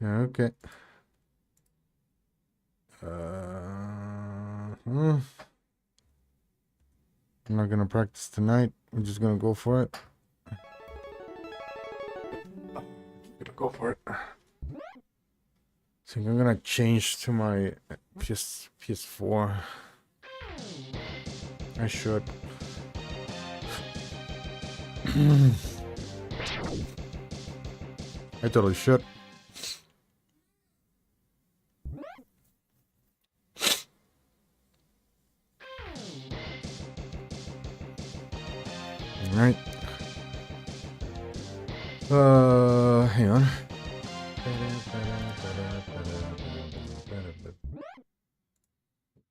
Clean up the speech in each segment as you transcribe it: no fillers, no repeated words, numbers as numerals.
Okay. I'm not gonna practice tonight. I'm just gonna go for it. Gonna go for it. So I'm gonna change to my PS4. I should. I totally should. Alright. Hang on.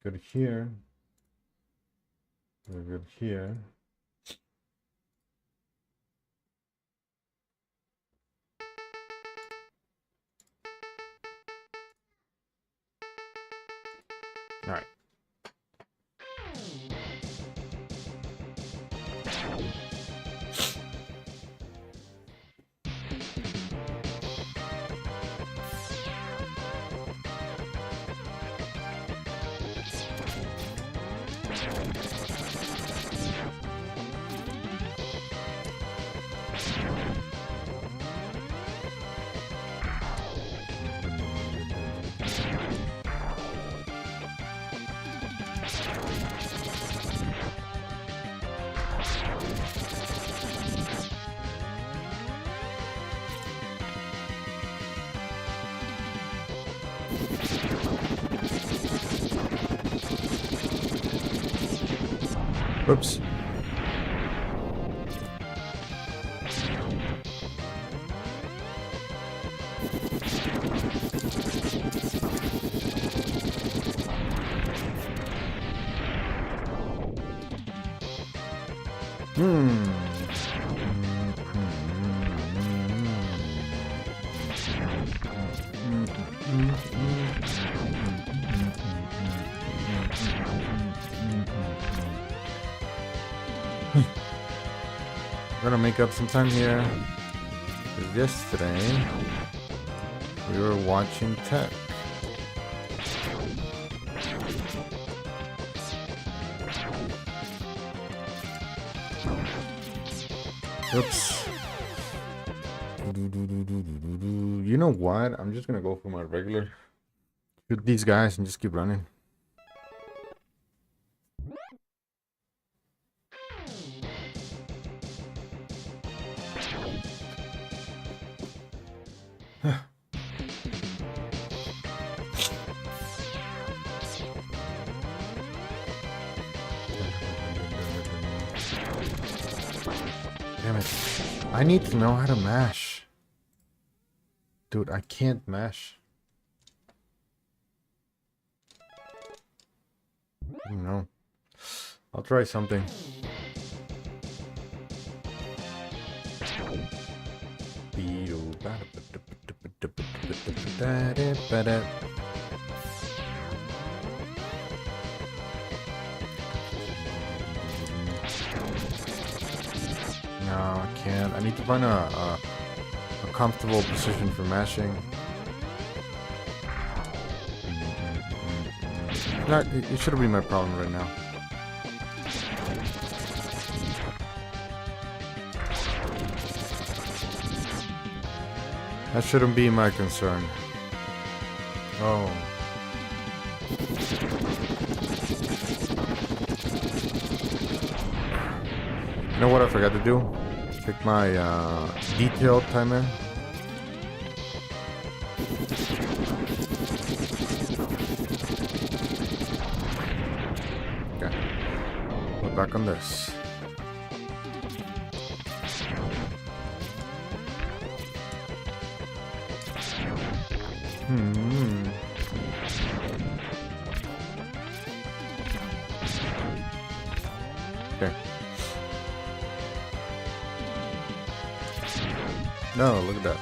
Good here. Good here. All right. Oops. Gotta make up some time here. Yesterday, we were watching tech. Oops. You know what? I'm just gonna go for my regular. Shoot these guys and just keep running. Damn it. I need to know how to mash. Dude, I can't mash. I don't know. I'll try something. No, I can't. I need to find a comfortable position for mashing. No, it shouldn't be my problem right now. That shouldn't be my concern. Oh. You know what I forgot to do? Pick my detail timer. Okay. Put back on this. Okay. No, look at that.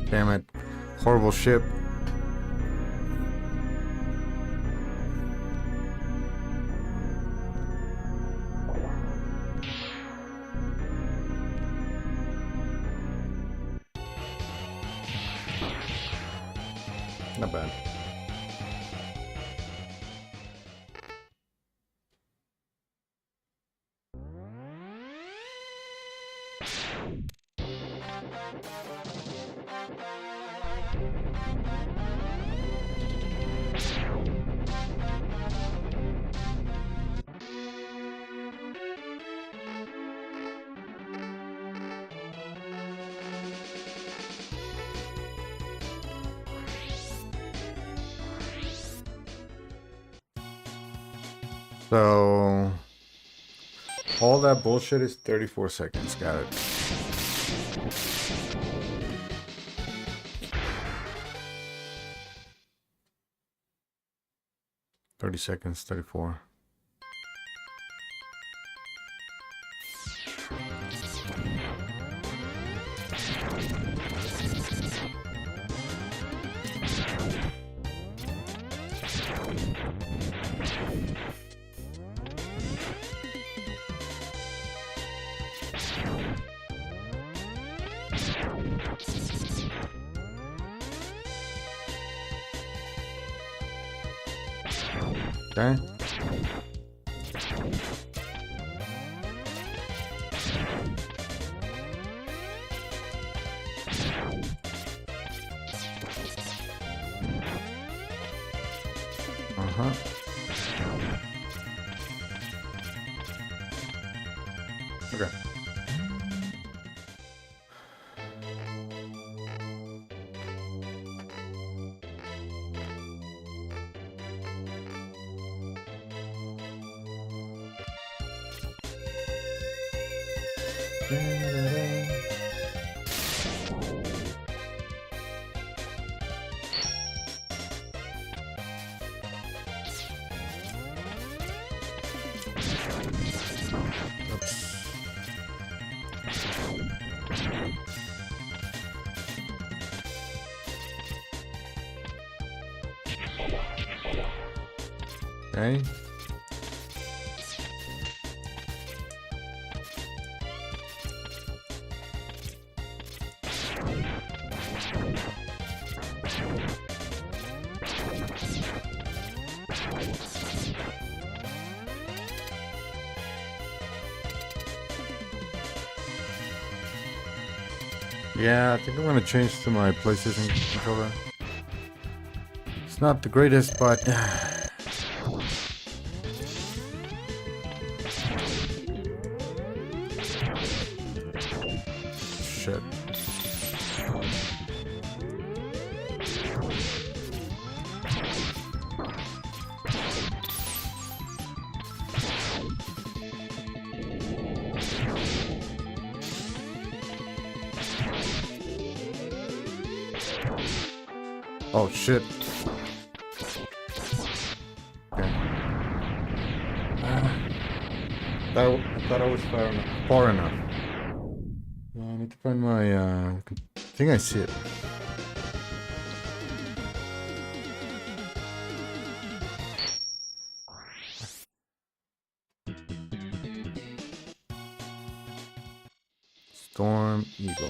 Damn it. Horrible ship. Not bad. So, all that bullshit is 34 seconds. Got it. $30 seconds, 34. Okay. Uh-huh. Okay. Okay. Yeah, I think I'm gonna change to my PlayStation controller. It's not the greatest, but shit. Oh shit. Okay. I thought I was far enough. I need to find my I think I see it. Storm Eagle.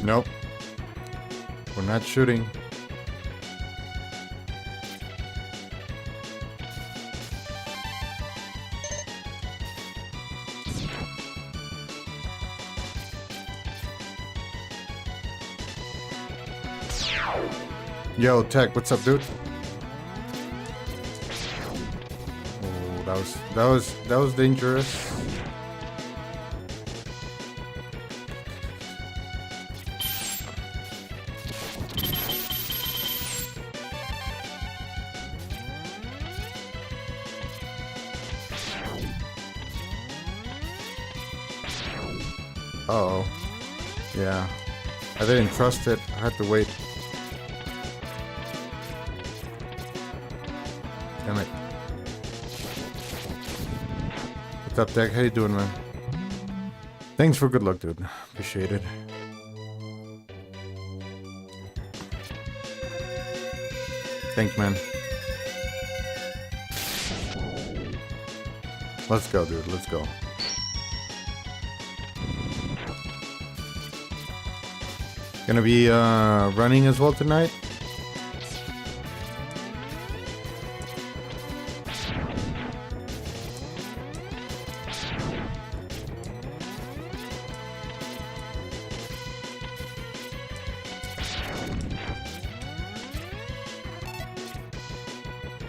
Nope. We're not shooting. Yo, Tech, what's up, dude? that was dangerous. Uh-oh. Yeah. I didn't trust it. I had to wait. Damn it. What's up, Deck? How you doing, man? Thanks for good luck, dude. Appreciate it. Thanks, man. Let's go, dude. Let's go. Gonna be running as well tonight.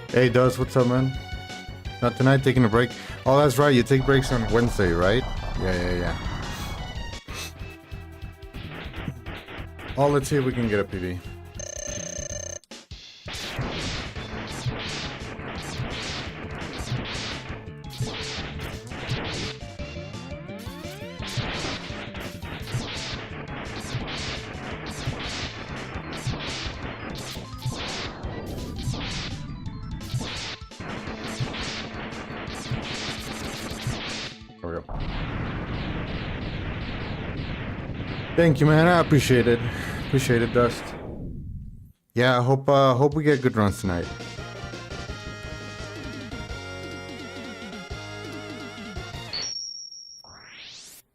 Hey, Duz, what's up, man? Not tonight, taking a break. Oh, that's right. You take breaks on Wednesday, right? Yeah. Oh, let's see if we can get a PB. There we go. Thank you, man. I appreciate it. Appreciate it, Dust. Yeah, I hope we get good runs tonight.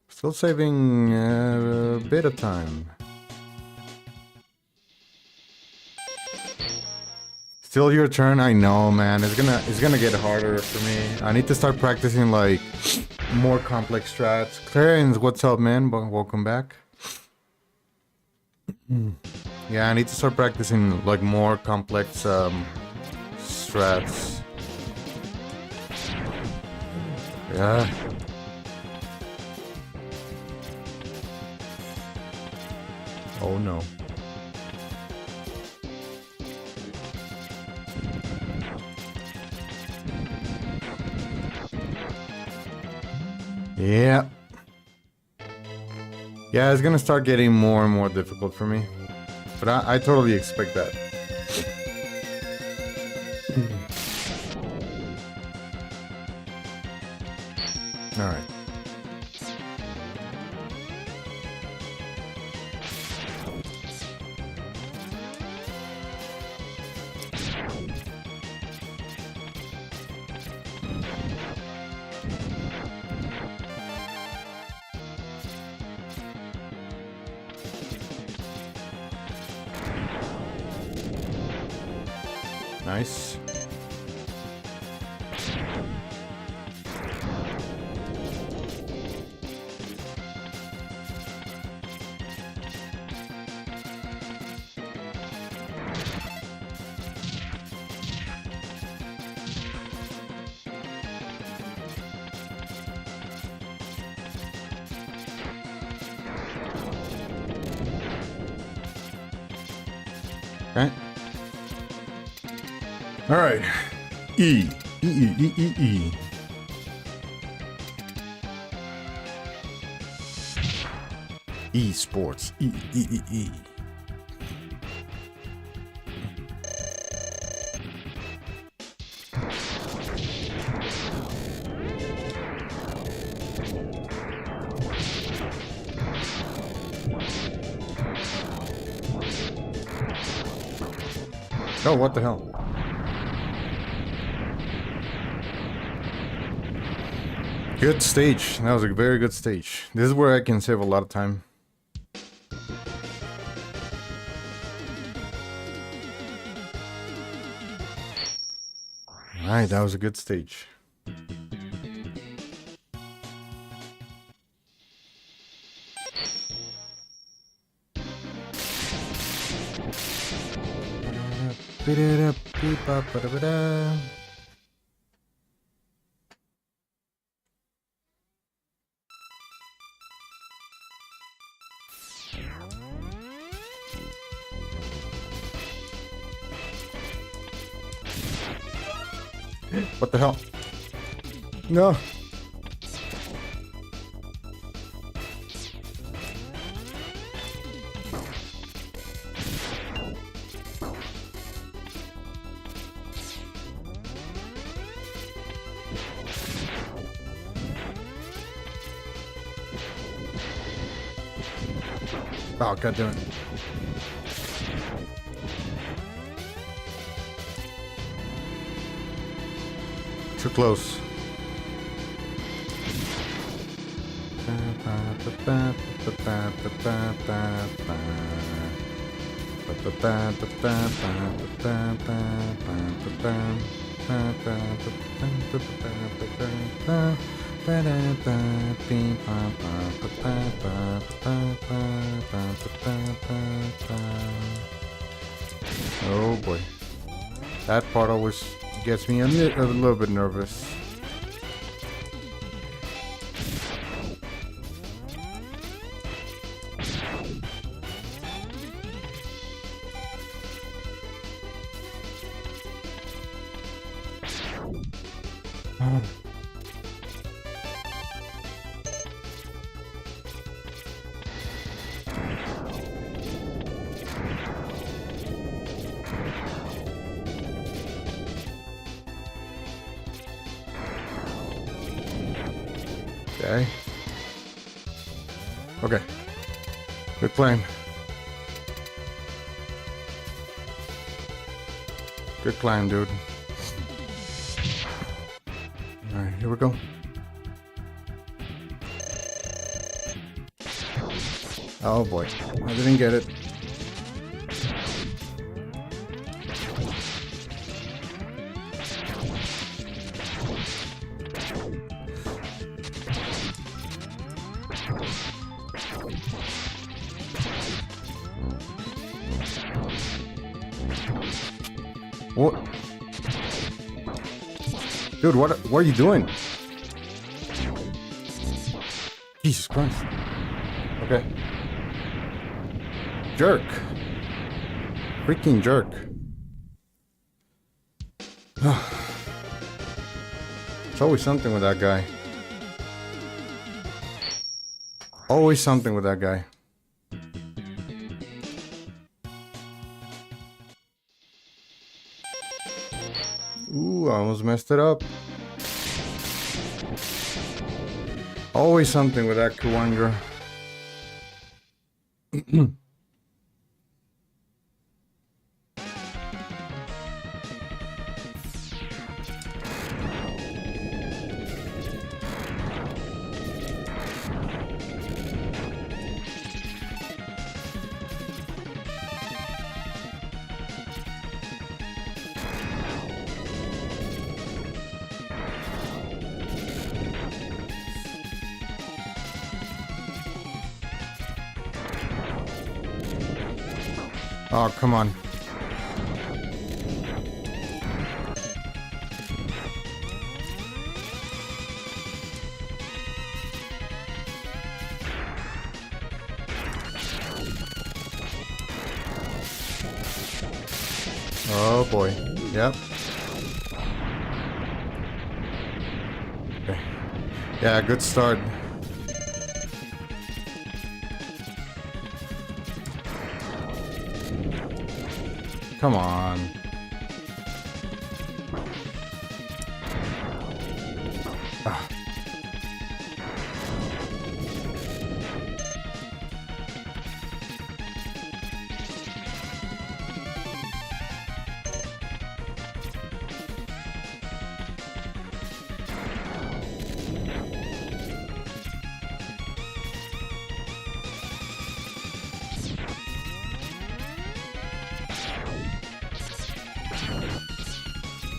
Still saving a bit of time. Still your turn. I know, man. It's gonna get harder for me. I need to start practicing like more complex strats. Clarence, what's up, man? Welcome back. Yeah, I need to start practicing like more complex strats. Yeah. Oh no. Yeah. Yeah, it's gonna start getting more and more difficult for me. But I totally expect that. Alright. Nice. Okay. All right. E. Esports. E. Oh, what the hell? Good stage. That was a very good stage. This is where I can save a lot of time. Alright, that was a good stage. What the hell? No. Oh, god damn it. Too close. Oh boy. That part always gets me a little bit nervous. Okay. Okay. Good climb. Good climb, dude. Alright, here we go. Oh boy. I didn't get it. What? Dude, what are you doing? Jesus Christ. Okay. Jerk. Freaking jerk. It's always something with that guy. Always something with that guy. Ooh, I almost messed it up. Always something with that Kuwanger. Oh, come on. Oh boy. Yep. Okay. Yeah, good start. Come on. Ah.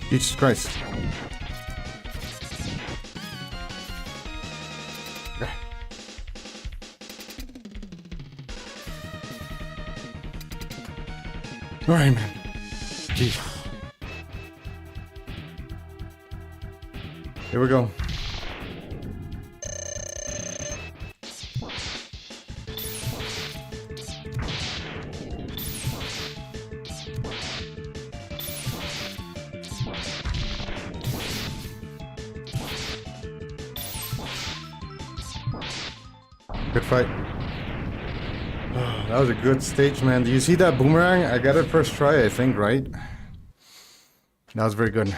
Jesus Christ. Alright, man. Jeez. Here we go. Good fight. That was a good stage, man. Do you see that boomerang? I got it first try, I think, right? That was very good.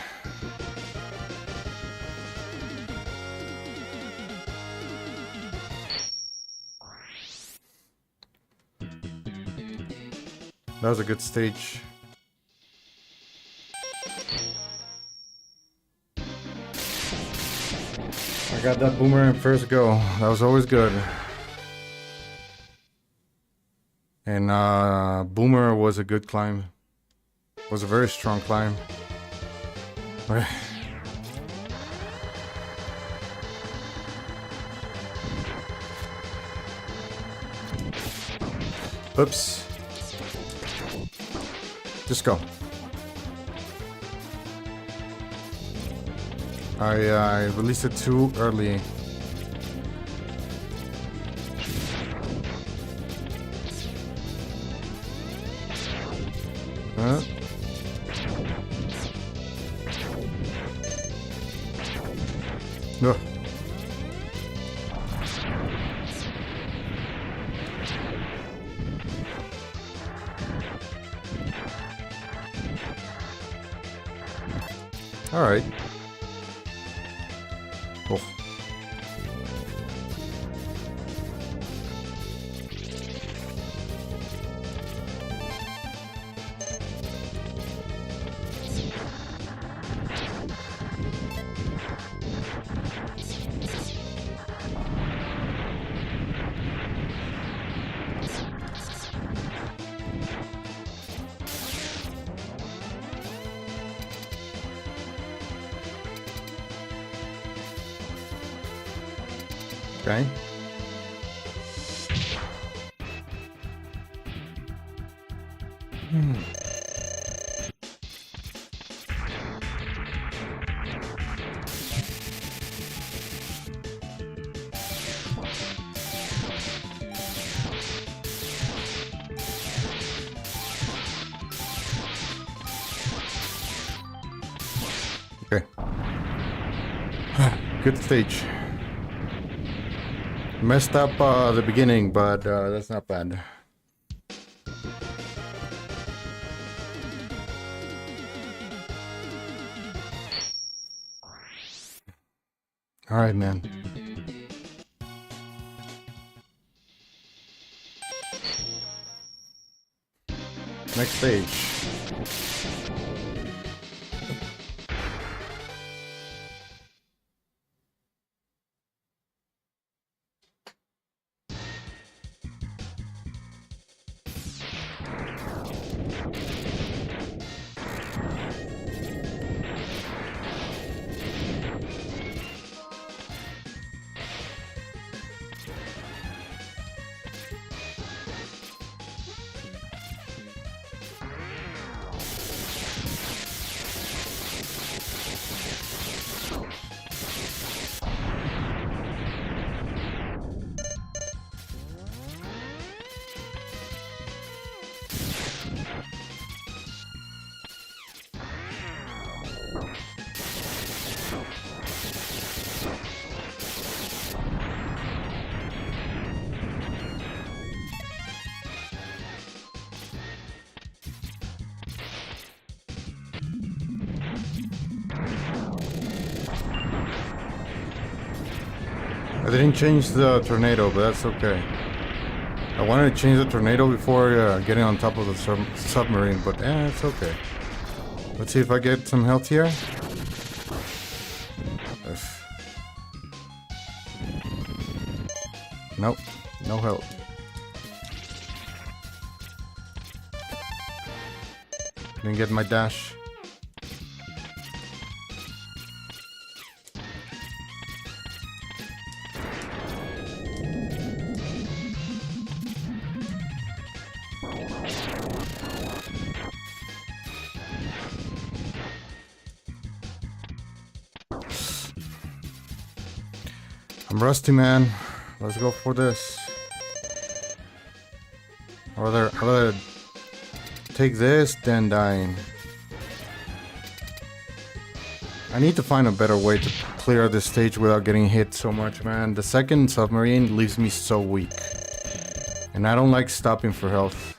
That was a good stage. I got that boomerang first go. That was always good. And Boomer was a good climb. Was a very strong climb. Right. Oops. Just go. I released it too early. Huh? No. All right. Oh. Okay. Okay. Good stage. Messed up the beginning, but that's not bad. All right, man. Next stage. I didn't change the tornado, but that's okay. I wanted to change the tornado before getting on top of the submarine, but it's okay. Let's see if I get some health here. Nope, no health. Didn't get my dash. I'm rusty, man. Let's go for this. I'd rather take this than dying. I need to find a better way to clear this stage without getting hit so much, man. The second submarine leaves me so weak. And I don't like stopping for health.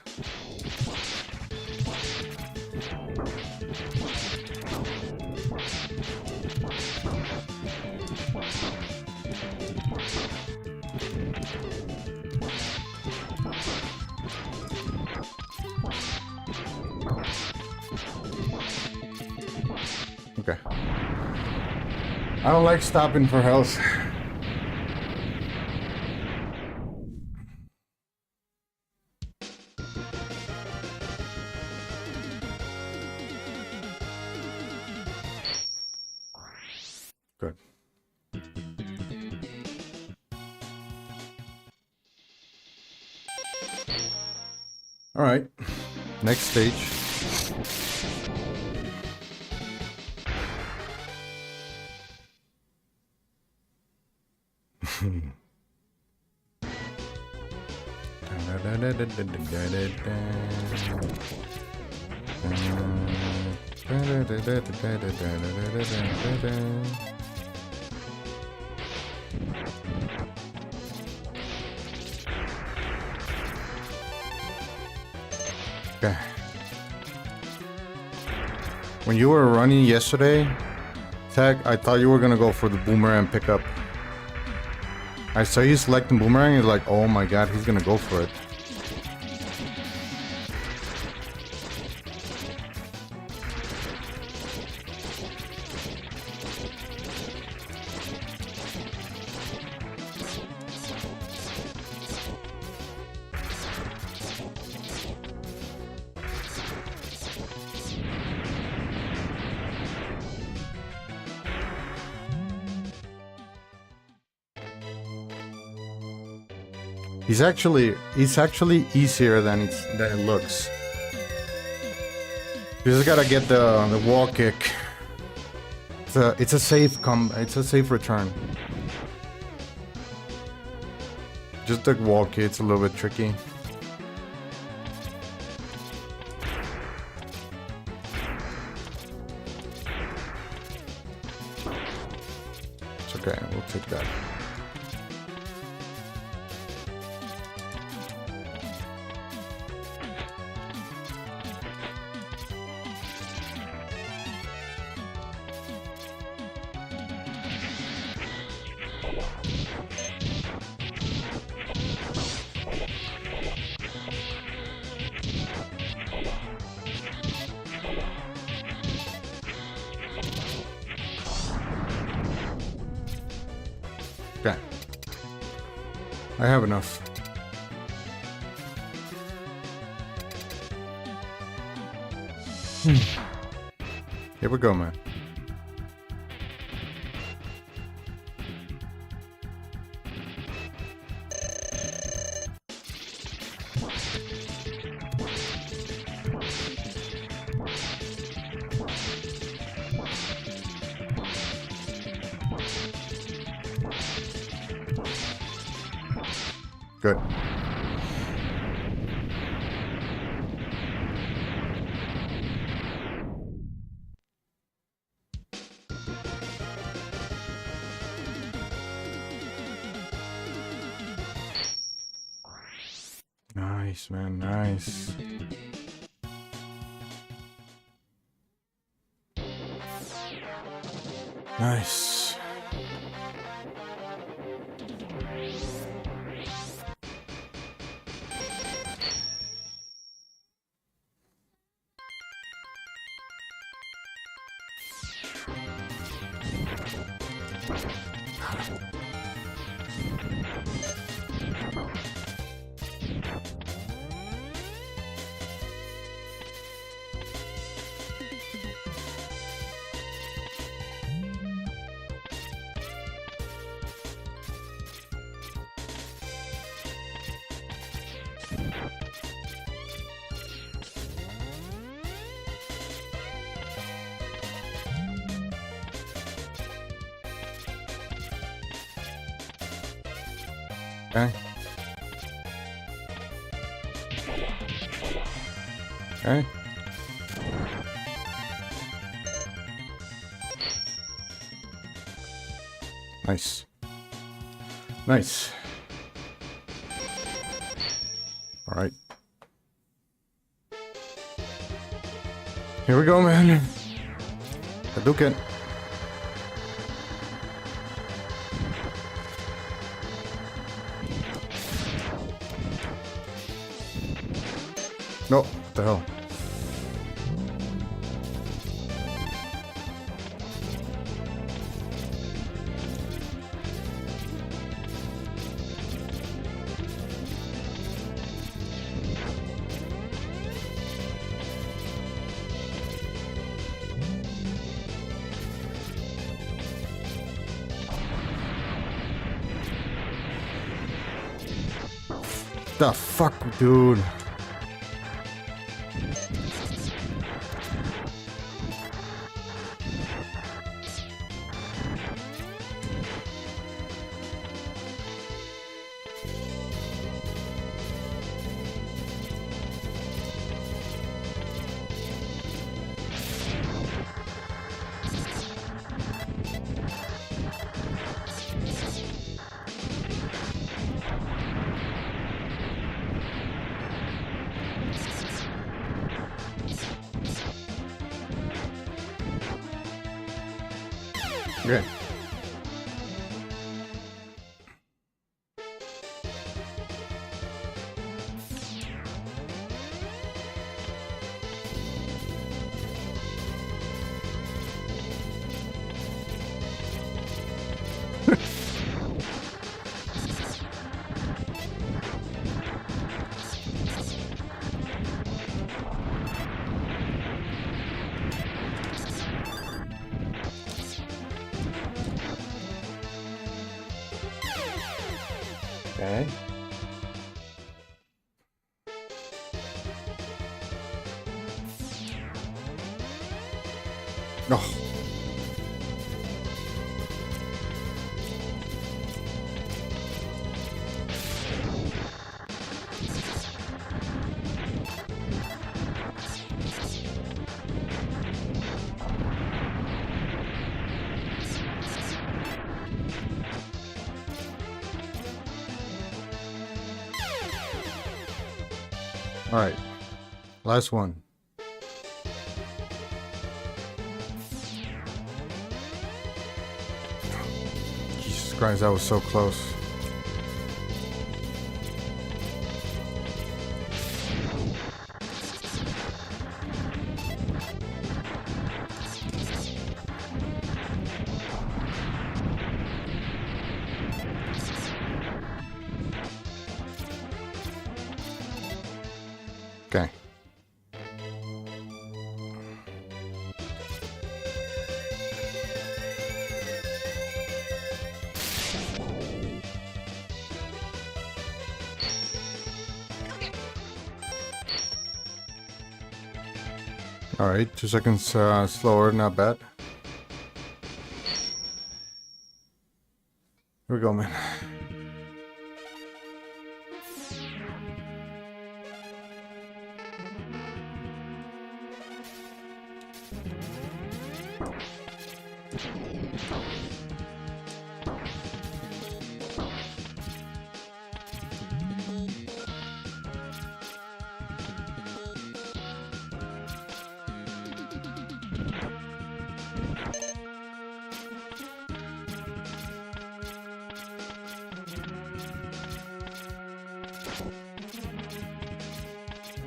Okay. I don't like stopping for health. Good. All right. Next stage. Okay. When you were running yesterday, Tech, I thought you were gonna go for the boomerang pickup. I saw you selecting boomerang, and like, oh my god, he's gonna go for it. It's actually easier than it looks. You just gotta get the wall kick. It's a safe return. Just the wall kick, it's a little bit tricky. It's okay, we'll take that. Okay. I have enough. Here we go, man. Good. Nice, man, nice. Nice. Okay. Okay. Nice. Nice. Alright. Here we go, man. Hadouken. No, what the hell? The fuck, dude? Okay. Okay. Oh. All right. Last one. Jesus Christ, that was so close. Okay. All right, 2 seconds slower, not bad. Here we go, man.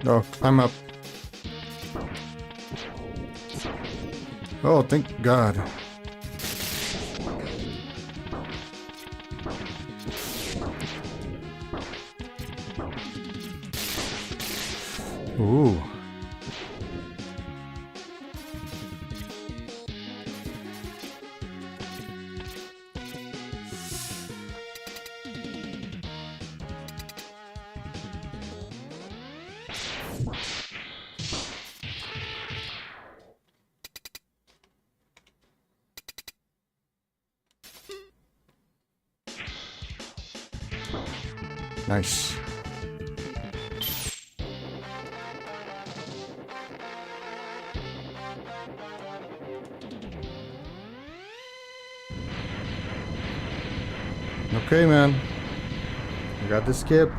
Oh, climb up. Oh, thank God. Ooh. Nice. Okay, man. I got the skip.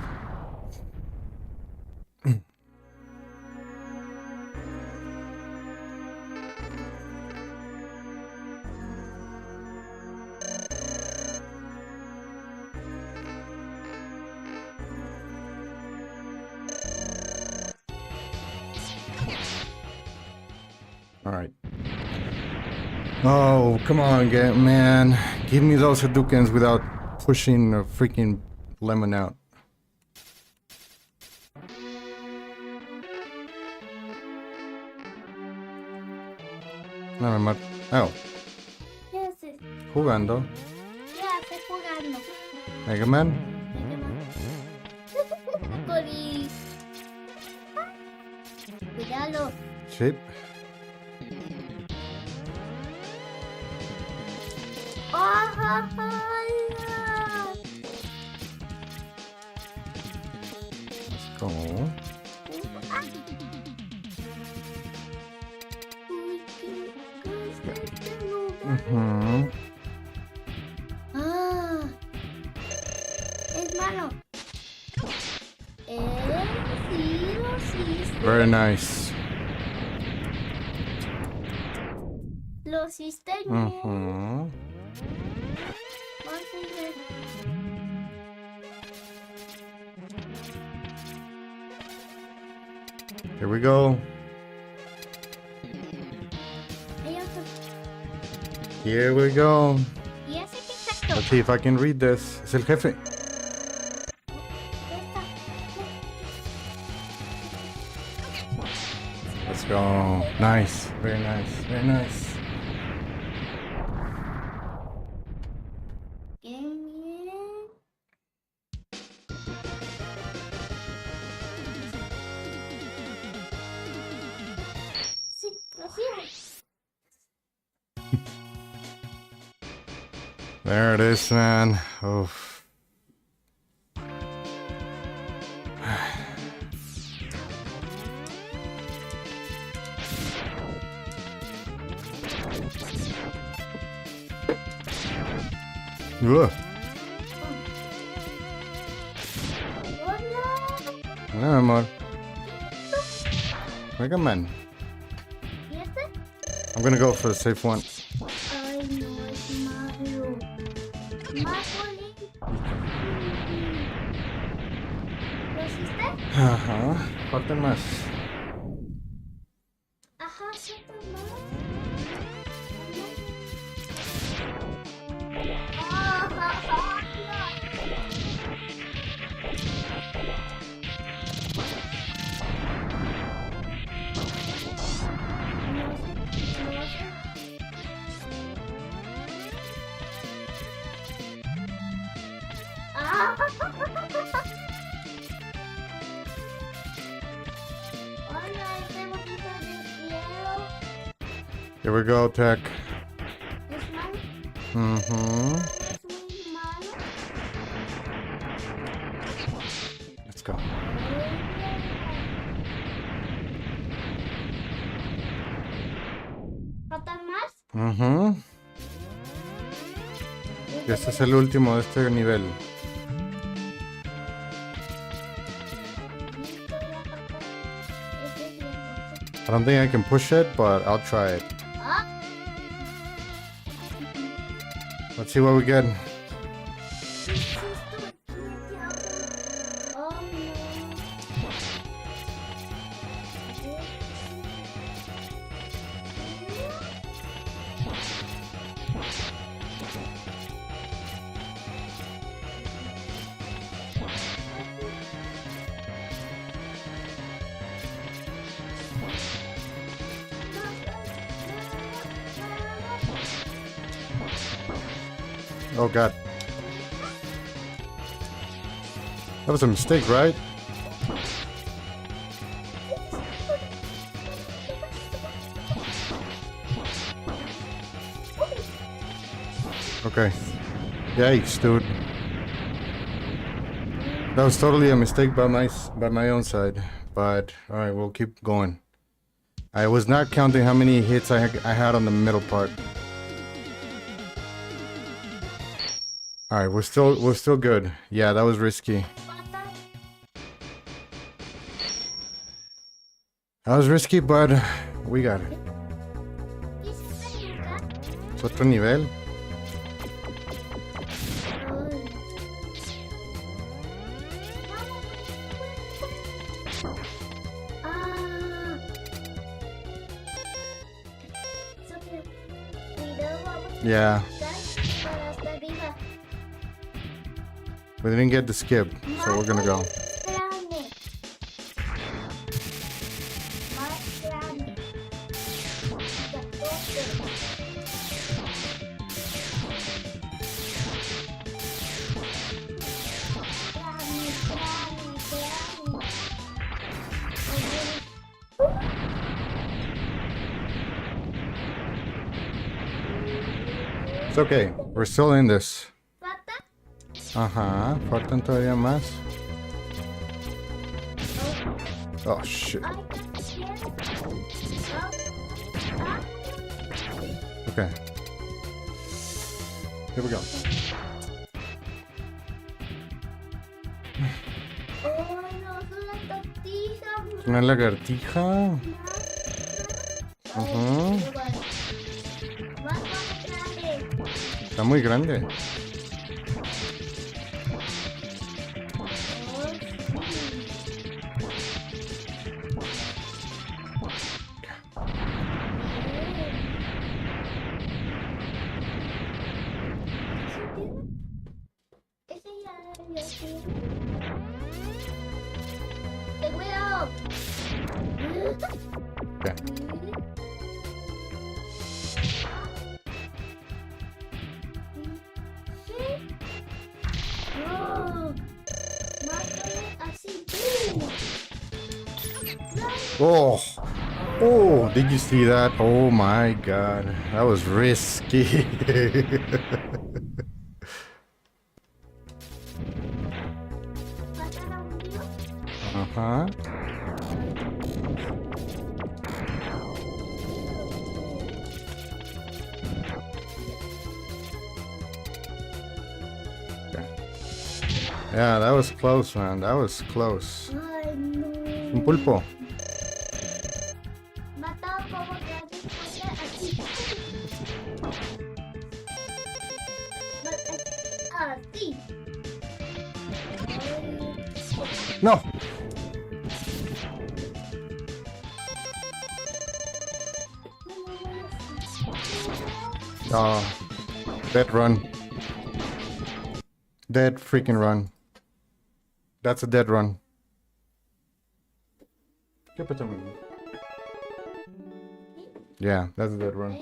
Alright. Oh, come on, man. Give me those Hadoukens without pushing a freaking lemon out. No, me oh. ¿Qué haces? Jugando. ¿Qué haces jugando? Mega Man. Coris. Cuidado. Chip. Let's go. Es malo. Sí, lo hiciste. Very nice. Lo hiciste bien. Here we go. Here we go. Y ese que exacto. Let's see if I can read this. Es el jefe. Let's go. Nice. Very nice. Very nice. Qué bien. Sí, lo sigo. There it is, man. Oof. Ugh. Hola. No, amor. Mega Man. ¿Y este? I'm gonna go for the safe one. Ay, no, es malo. Macaulay. ¿Lo hiciste? Ajá. Faltan más. Ajá, faltan más. Here we go, Tech. ¿Es malo? Mm-hmm. ¿Es muy malo? Let's go. ¿Faltan más? Mm-hmm. Y este es el último de este nivel. I don't think I can push it, but I'll try it. Let's see what we get. Oh god. That was a mistake, right? Okay. Yikes, dude. That was totally a mistake by my own side. But alright, we'll keep going. I was not counting how many hits I had on the middle part. All right, we're still good. Yeah, that was risky. That was risky, but we got it. Es otro nivel. Yeah. We didn't get the skip, so we're gonna go. It's okay. We're still in this. Ajá, faltan todavía más. Oh shit. Okay. Here we go. Una lagartija. Ajá. Está muy grande. Okay. Oh, oh, did you see that? Oh my god, that was risky. Uh-huh. Yeah, that was close, man. That was close. Un pulpo. No. Oh, dead run. Dead freaking run. That's a dead run. Yeah, that's a dead run.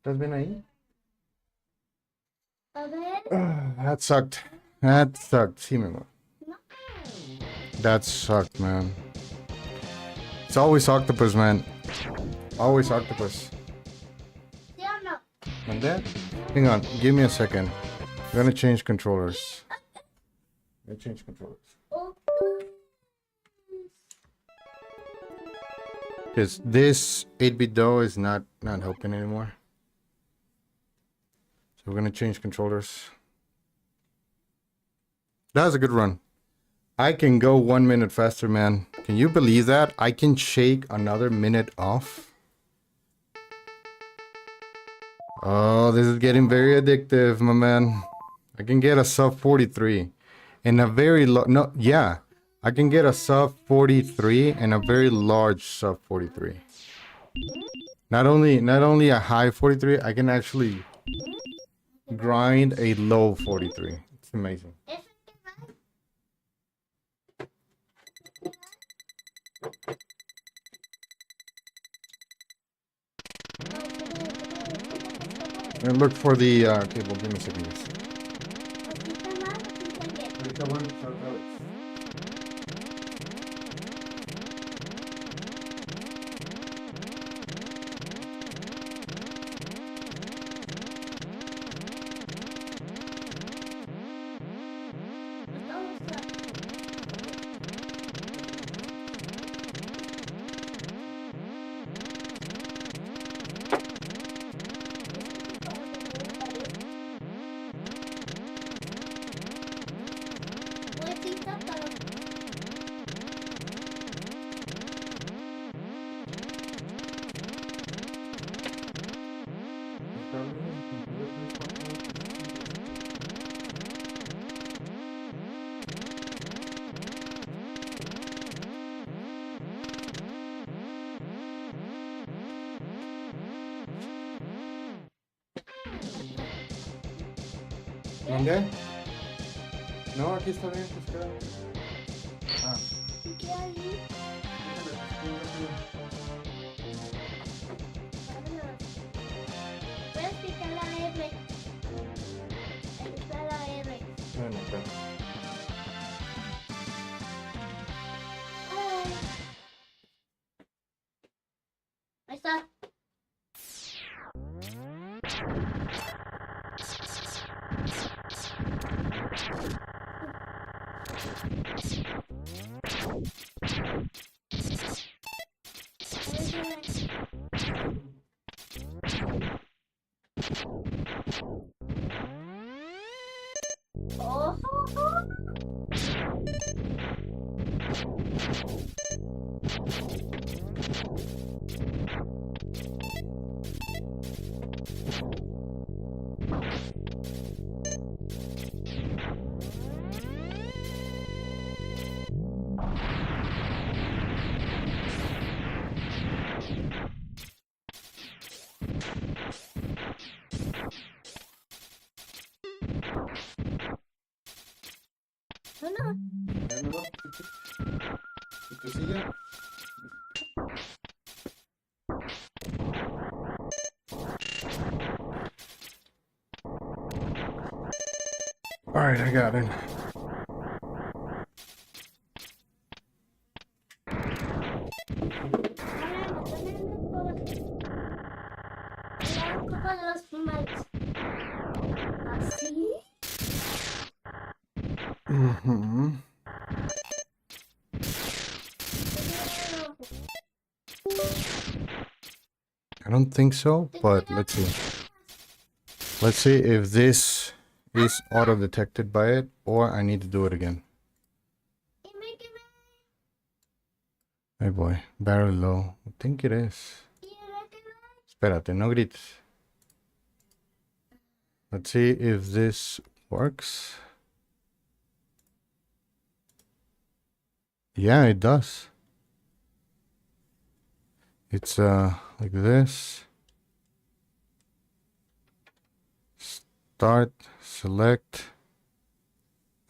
¿Estás bien ahí? That sucked. That sucked. Sí, mi amor. That sucked, man. It's always octopus, man. Always octopus. And then, hang on, give me a second. I'm gonna change controllers. I'm gonna change controllers. Because this 8-bit dough is not helping anymore. So we're gonna change controllers. That was a good run. I can go 1 minute faster, man. Can you believe that? I can shake another minute off. Oh, this is getting very addictive, my man. I can get a sub 43 and a very no, yeah. I can get a sub 43 and a very large sub 43. Not only a high 43, I can actually grind a low 43. It's amazing. And look for the cable. Give me a second. ¿Dónde? No, aquí está bien, pues queda. Ah. ¿Qué hay? Puedes picar la R. Ahí está la R. Bueno, espera. Ay. Ahí está. Oh, no, no. Bueno, ¿y tu silla? Alright, I got it. Copa de los primales. ¿Así? Mm-hmm. I don't think so, but let's see. Let's see if this is auto-detected by it, or I need to do it again. Hey boy, barrel low. I think it is. Espérate, no grites. Let's see if this works. Yeah, it does. It's like this. Start, select,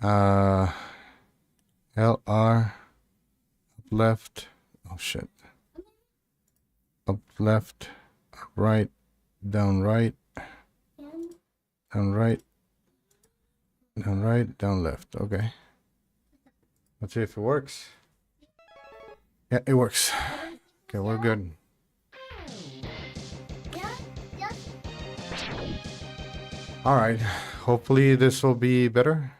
LR, up left. Oh shit. Up left, up right, down right, down right, down right, down left. Okay. Let's see if it works. Yeah, it works. Okay, we're good. All right. Hopefully this will be better.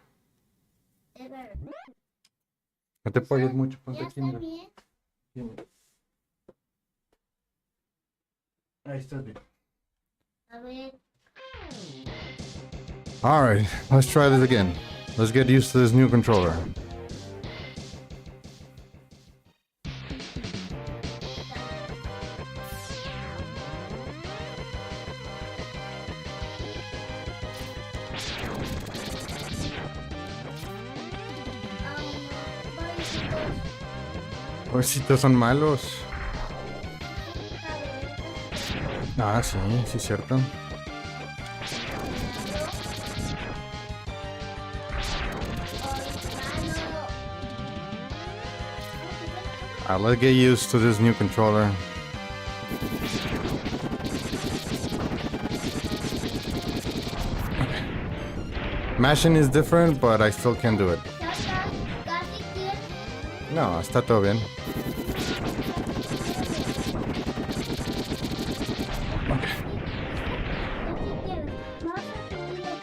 No te apoyes mucho, ponte Ya aquí, está mira. bien. Aquí, mira. Ahí está bien. A ver. All right, let's try this again. Let's get used to this new controller. Pobrecitos son malos. Ah, sí, sí, cierto. Let's get used to this new controller. Mashing is different, but I still can do it. No, está todo bien.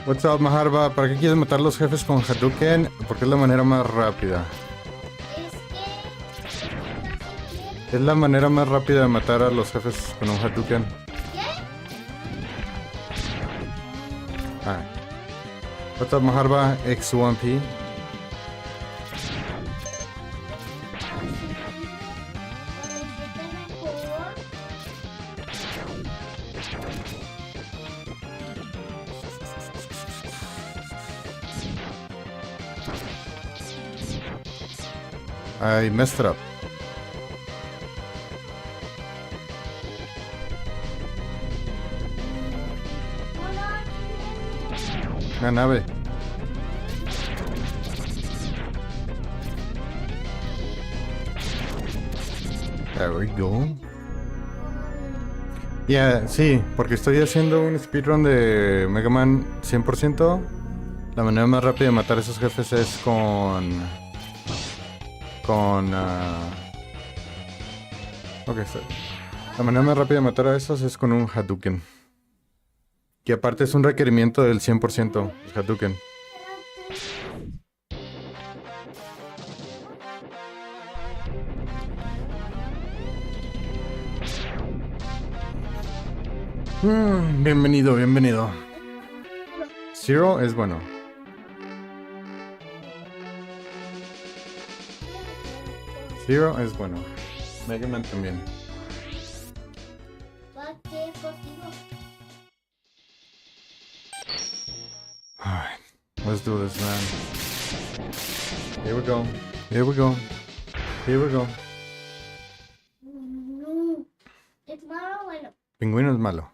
What's up, Maharba? ¿Para qué quieres matar los jefes con Hadouken? Porque es la manera más rápida. Es la manera más rápida de matar a los jefes con un Hadouken. Alright. What's up, Maharba? X1P. I messed it up. Una nave. There we go. Yeah, sí, porque estoy haciendo un speedrun de Mega Man 100%. La manera más rápida de matar a esos jefes es ok, la manera más rápida de matar a esos es con un Hadouken. Que aparte es un requerimiento del 100%, el Hadouken. Bienvenido, bienvenido. Zero es bueno. Zero es bueno. Mega Man también. Alright, let's do this, man. Here we go. Here we go. Here we go. No. ¿Es malo o bueno? Pingüino es malo.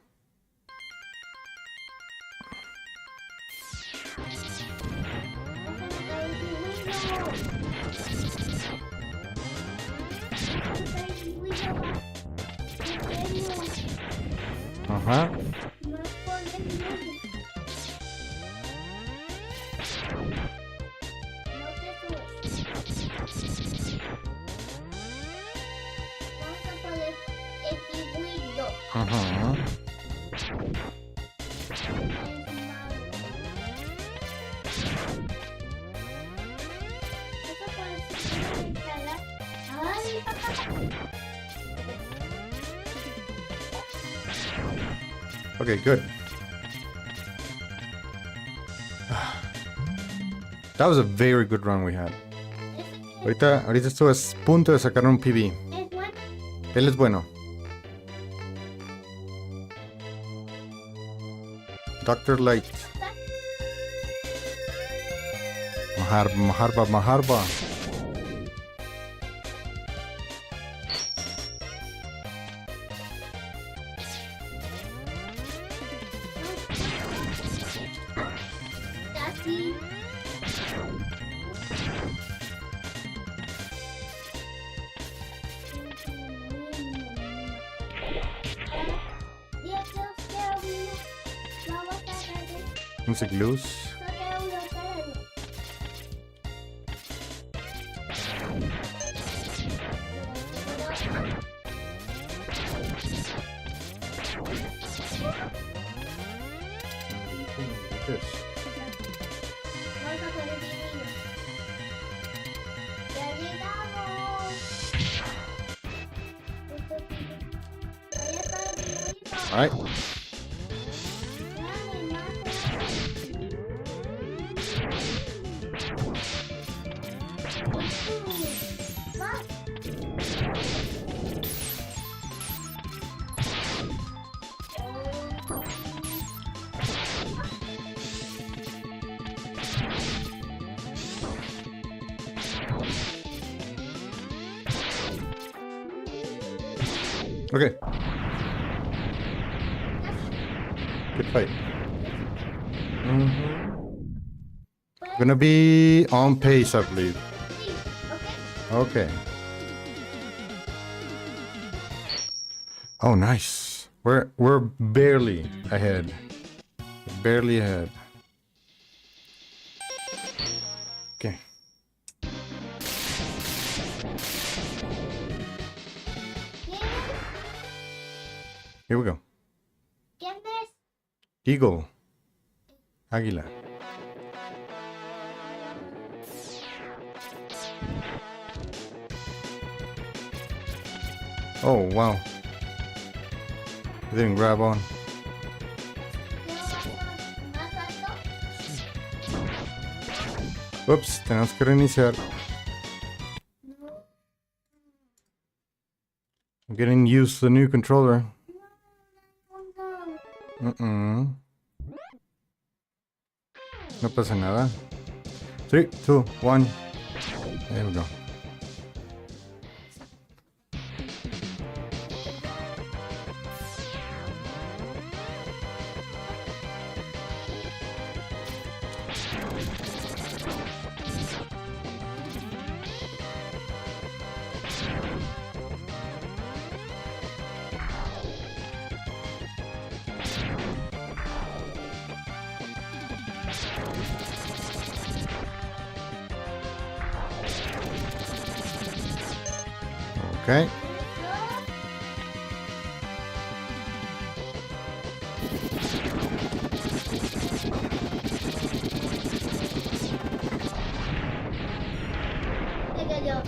Ajá. No es por el nombre. No te subes. Vamos a poner el pingüino. Ajá. Eso parece escalar. ¡Ay! Okay, good. That was a very good run we had. Ahorita estuve a punto de sacar un PB. Es bueno. Él es bueno. Dr. Light. Maharba. Casi. Music loose. Alright. Okay. Good fight. Gonna be on pace, I believe. Okay. Oh, nice. We're barely ahead. Barely ahead. Okay. Here we go. ¿Quién es? Eagle. Águila. Oh, wow. Didn't grab on. ¿Más alto? Oops, tenemos que reiniciar. No. I'm getting used to the new controller. No. No pasa nada. 3, 2, 1. There we go. Okay. Se cayó.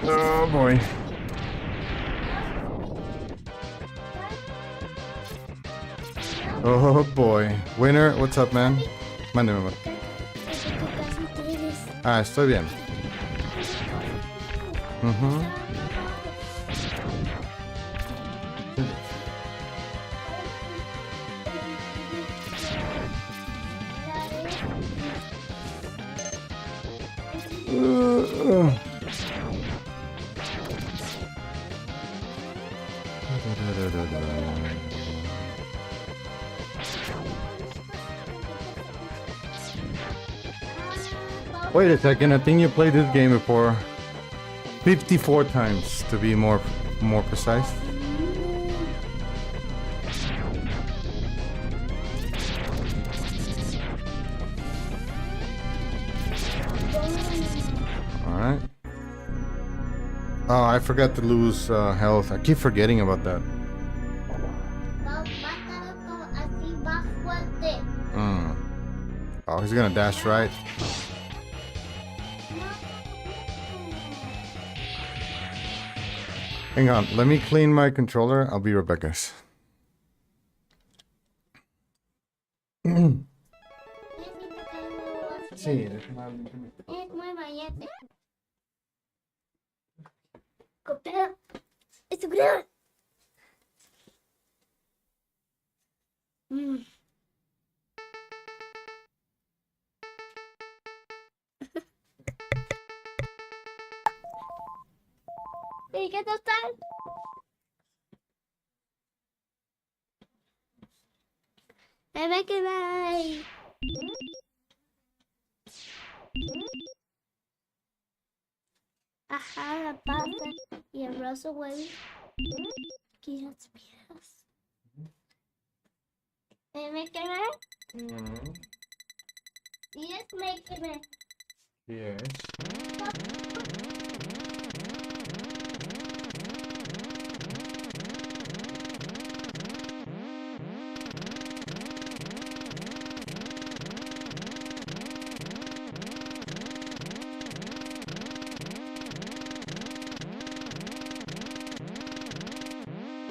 Oh boy. Oh boy. Winner, what's up, man? Mándeme, man. Casi tienes. Ah, estoy bien. Mhm. Wait a second, I think you played this game before. 54 times to be more precise. Alright. Oh, I forgot to lose health. I keep forgetting about that. Mátalo así más fuerte. Oh, he's gonna dash right. Hang on, let me clean my controller. I'll be right back, guys. Sí, déjame. Es muy valiente. Coopera. Es tu gran. ¿Y qué total? Me ve que va ahí. Ajá, la pasta y el brazo huevo. Aquí las piedras. ¿Me quema? Yes, me quema. Yes.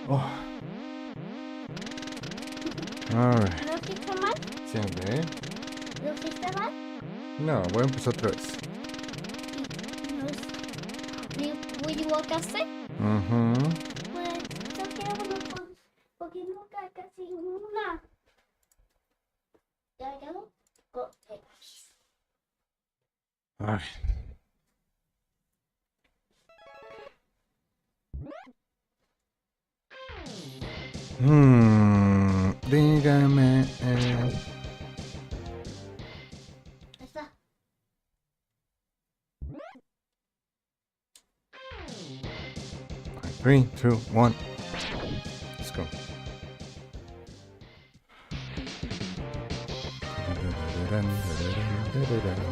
Oh. Alright. ¿Lo hiciste mal? Siempre, ¿eh? ¿Lo hiciste mal? No, voy a empezar otra vez. ¿Will you walk outside? Pues yo quiero porque nunca casi una. ¿Ya quedó? Alright. Dígame. Está. 3, 2, 1. Let's go.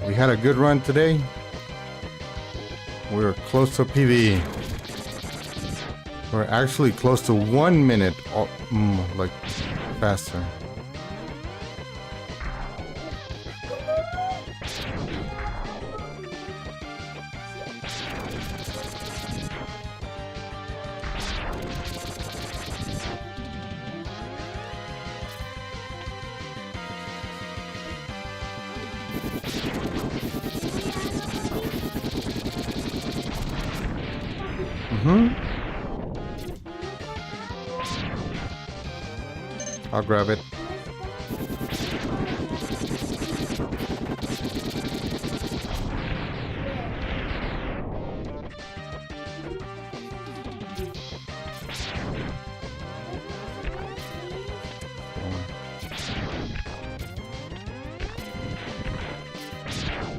We had a good run today. We were close to PB. We're actually close to 1 minute, like faster. I'll grab it.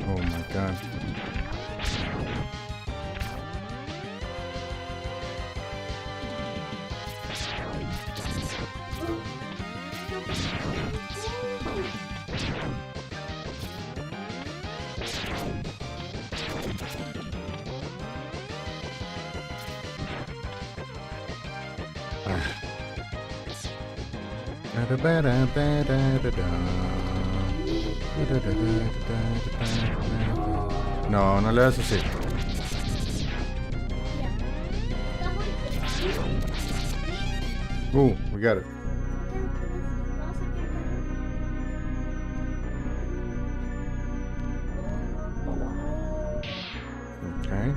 Oh my god. No, no le das así. Ooh, we got it. Okay.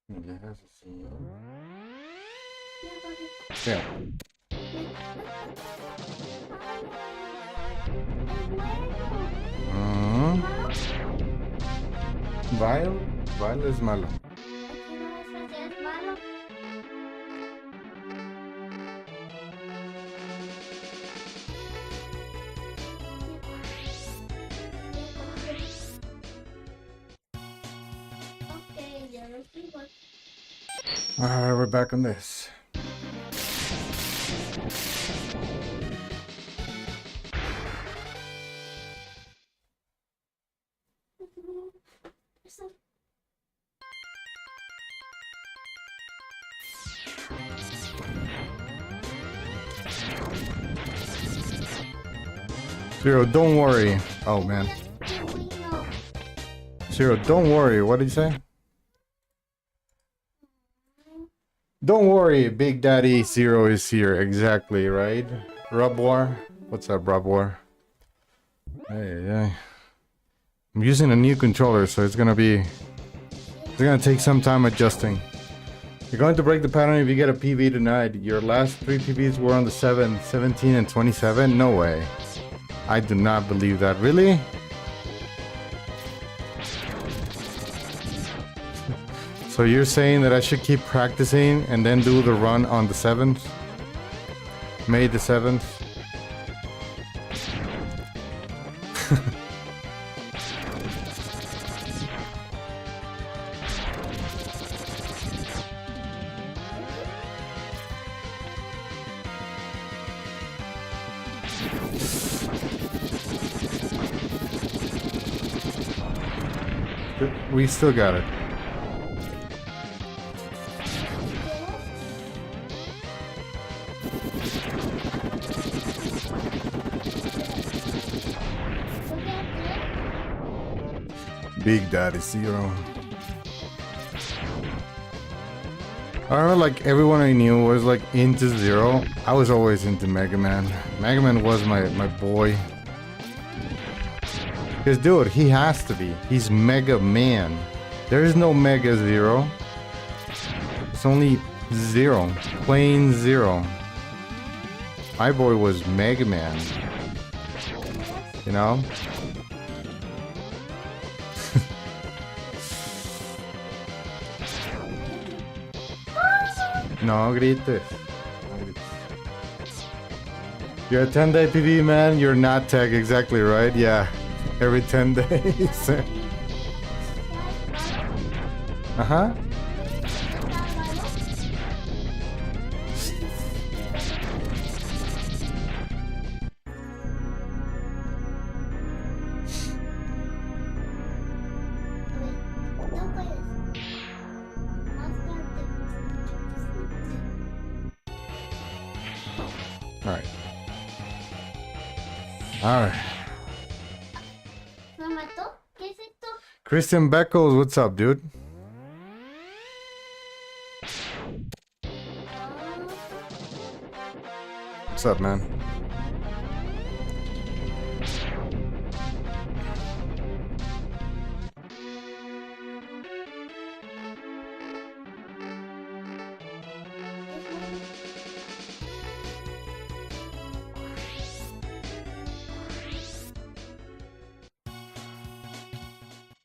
Le das así. Yeah. Vile. Vile es malo. Alright, we're back on this. Zero, don't worry. Oh man. Zero, don't worry. What did you say? Don't worry, Big Daddy Zero is here. Exactly, right? Rub War. What's up, Rub War? Hey. I'm using a new controller, so it's gonna take some time adjusting. You're going to break the pattern if you get a PB tonight. Your last 3 PBs were on the 7, 17, and 27? No way. I do not believe that. Really? So you're saying that I should keep practicing and then do the run on the 7th? May the 7th? We still got it. Big Daddy Zero. I don't know, like everyone I knew was like into Zero. I was always into Mega Man. Mega Man was my boy. Because dude, he has to be. He's Mega Man. There is no Mega Zero. It's only Zero. Plain Zero. My boy was Mega Man. You know? No grites. You're a 10-day PV, man. You're not tech, exactly right. Yeah, every 10 days. Uh-huh. Alright. Christian Beckles, what's up, dude? What's up, man?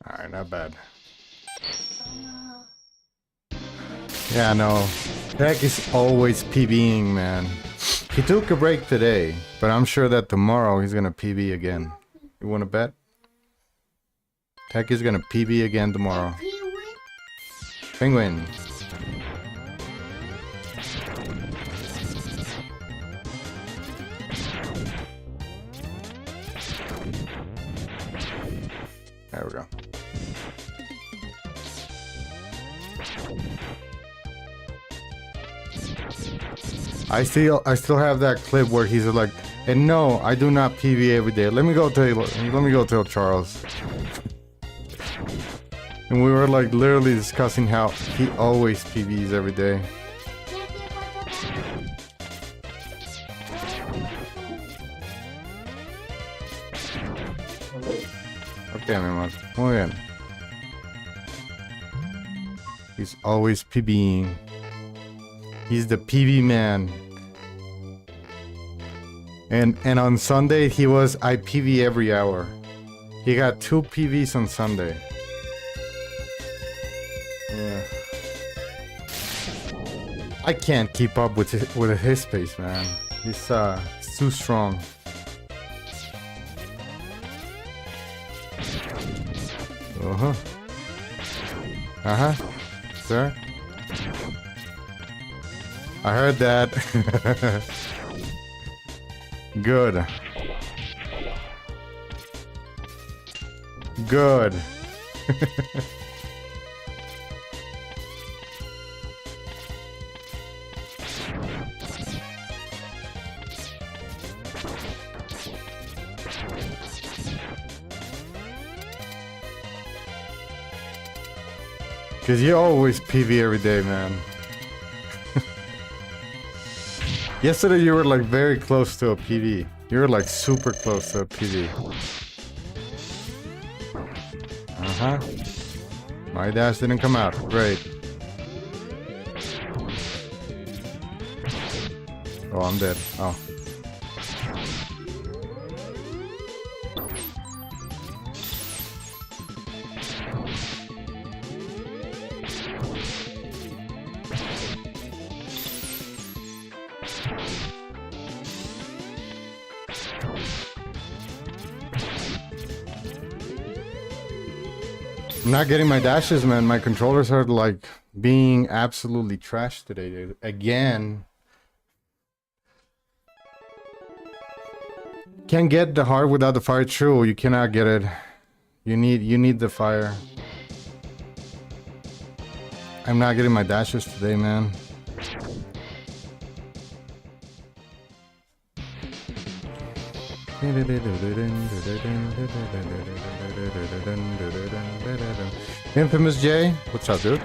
Alright, not bad. Yeah, no. Tech is always PBing, man. He took a break today, but I'm sure that tomorrow he's gonna PB again. You wanna bet? Tech is gonna PB again tomorrow. Penguin. I still have that clip where he's like, and no, I do not PV every day. Let me go tell Charles. And we were like literally discussing how he always PVs every day. Okay, mi amor. Muy bien. He's always PVing. He's the PV man. And on Sunday he was I PV every hour. He got 2 PVs on Sunday. Yeah. I can't keep up with his pace, man. He's too strong. Uh-huh. Uh-huh. Sir? I heard that. Good. Good. Cause you always PV every day, man. Yesterday you were like very close to a PV. You were like super close to a PV. Uh-huh. My dash didn't come out. Great. Oh, I'm dead. Oh. I'm not getting my dashes, man. My controllers are like being absolutely trashed today, dude. Again. Can't get the heart without the fire. True, you cannot get it. You need the fire. I'm not getting my dashes today, man. Infamous J, what's up, dude?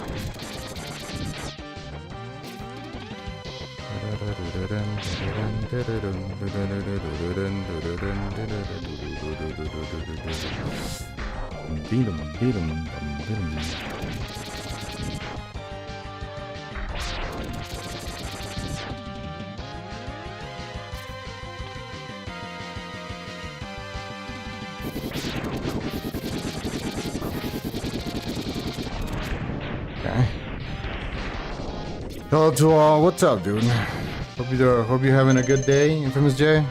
Okay. Hello to all. What's up, dude? Hope you're having a good day, Infamous J.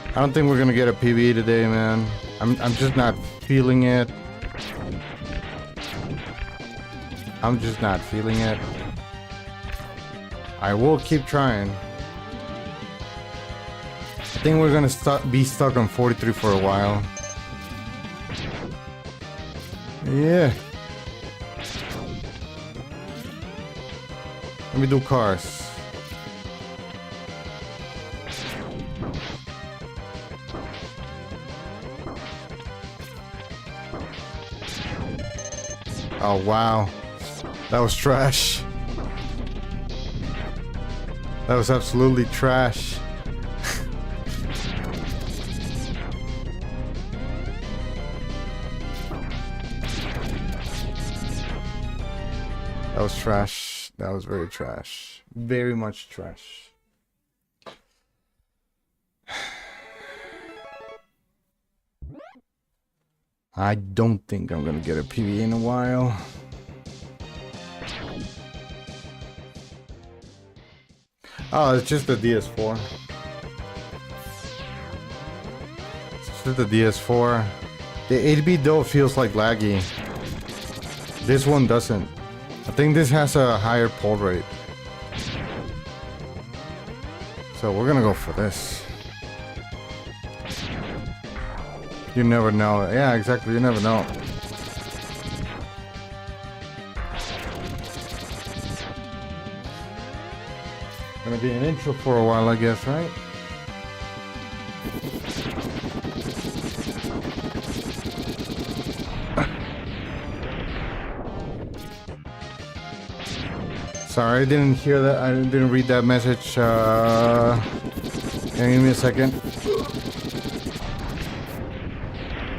I don't think we're gonna get a PB today, man. I'm just not feeling it. I'm just not feeling it. I will keep trying. I think we're gonna be stuck on 43 for a while. Yeah. Let me do cars. Oh wow. That was trash. That was absolutely trash. That was trash. That was very trash. Very much trash. I don't think I'm gonna get a PB in a while. Oh, it's just the DS4. It's just the DS4. The 8-bit though feels like laggy. This one doesn't. I think this has a higher pull rate. So we're gonna go for this. You never know. Yeah, exactly. You never know. Gonna be an intro for a while, I guess, right? Sorry, I didn't hear that. I didn't read that message. Give me a second.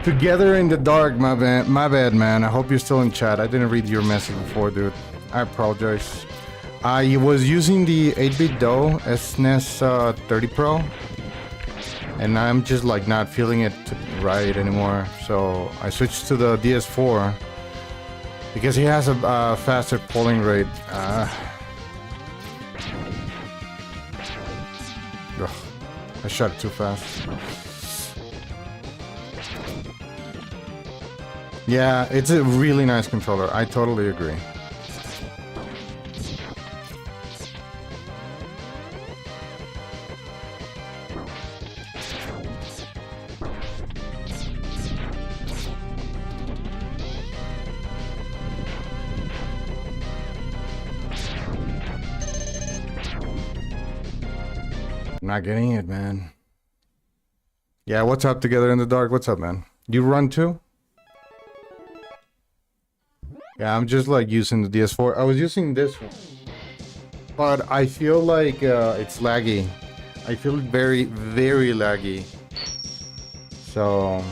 Together in the dark, my bad, man. I hope you're still in chat. I didn't read your message before, dude. I apologize. I was using the 8-bit DOE SNES 30 Pro, and I'm just like not feeling it right anymore. So I switched to the DS4 because he has a faster polling rate. Ugh, I shot it too fast. Yeah, it's a really nice controller. I totally agree. Not getting it, man. Yeah, what's up, Together in the Dark? What's up, man? You run too? Yeah, I'm just like using the DS4. I was using this one, but I feel like it's laggy. I feel very, very laggy. So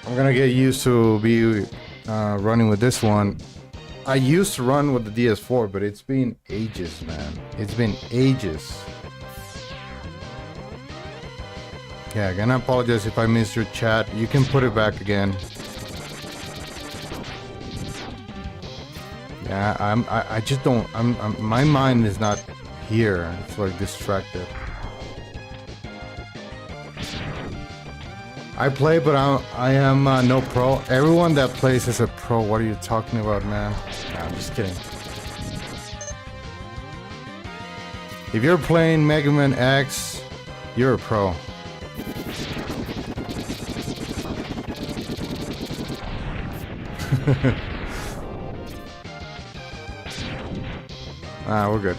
I'm gonna get used to be running with this one. I used to run with the DS4, but it's been ages, man. It's been ages. Yeah, again, I apologize if I missed your chat. You can put it back again. Yeah, I just don't. My mind is not here. It's like distracted. I play, but I am no pro. Everyone that plays is a pro. What are you talking about, man? Nah, I'm just kidding. If you're playing Mega Man X, you're a pro. We're good.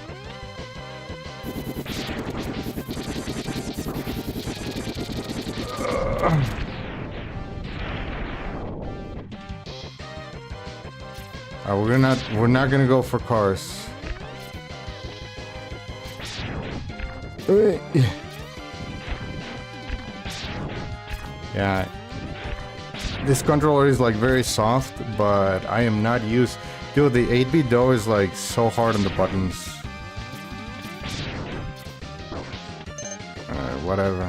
We're not gonna go for cars. Yeah. This controller is like very soft, but I am not used. Dude, the 8-bit DOE is like so hard on the buttons. Alright, whatever.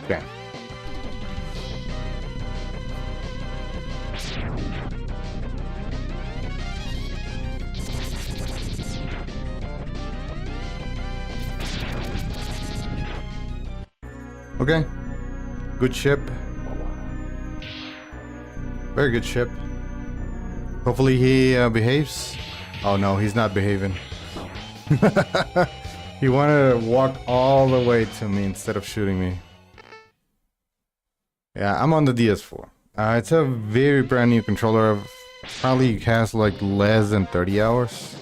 Okay. Okay. Good ship. Very good ship. Hopefully he behaves. Oh no, he's not behaving. He wanted to walk all the way to me instead of shooting me. Yeah, I'm on the DS4. It's a very brand new controller. Probably has like less than 30 hours.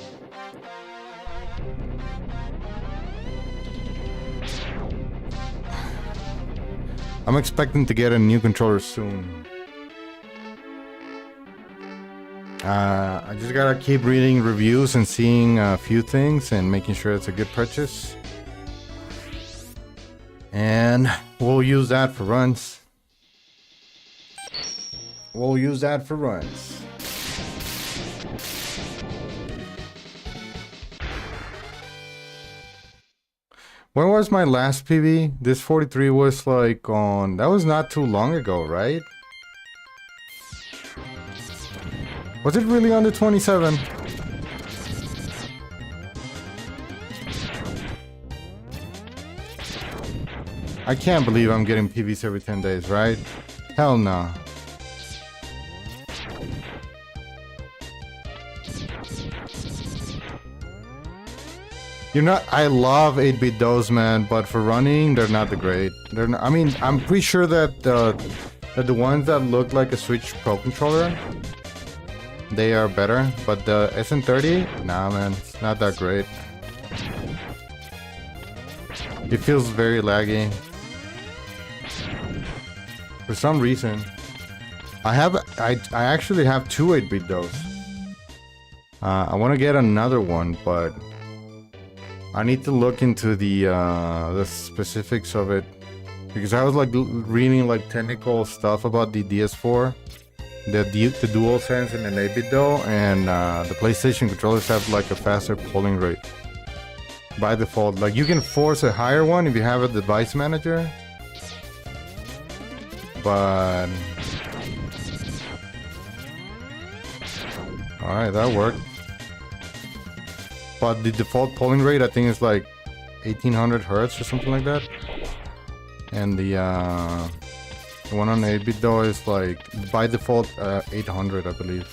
I'm expecting to get a new controller soon. I just gotta keep reading reviews and seeing a few things and making sure it's a good purchase. And we'll use that for runs. We'll use that for runs. When was my last PB? This 43 was like on... That was not too long ago, right? Was it really on the 27? I can't believe I'm getting PVs every 10 days, right? Hell no. I love 8-bit DOS, man, but for running, they're not the great. They're not, I mean, I'm pretty sure that the ones that look like a Switch Pro controller, they are better, but the SN30, nah, man, it's not that great. It feels very laggy. For some reason. I actually have two 8-bit DOS. I want to get another one, but I need to look into the specifics of it, because I was like reading like technical stuff about the DS4, the DualSense and an 8-bit though, and the PlayStation controllers have like a faster polling rate by default. Like you can force a higher one if you have a device manager, but all right, that worked. But the default polling rate, I think, is like 1800 hertz or something like that. And the one on 8-bit though is like by default 800, I believe.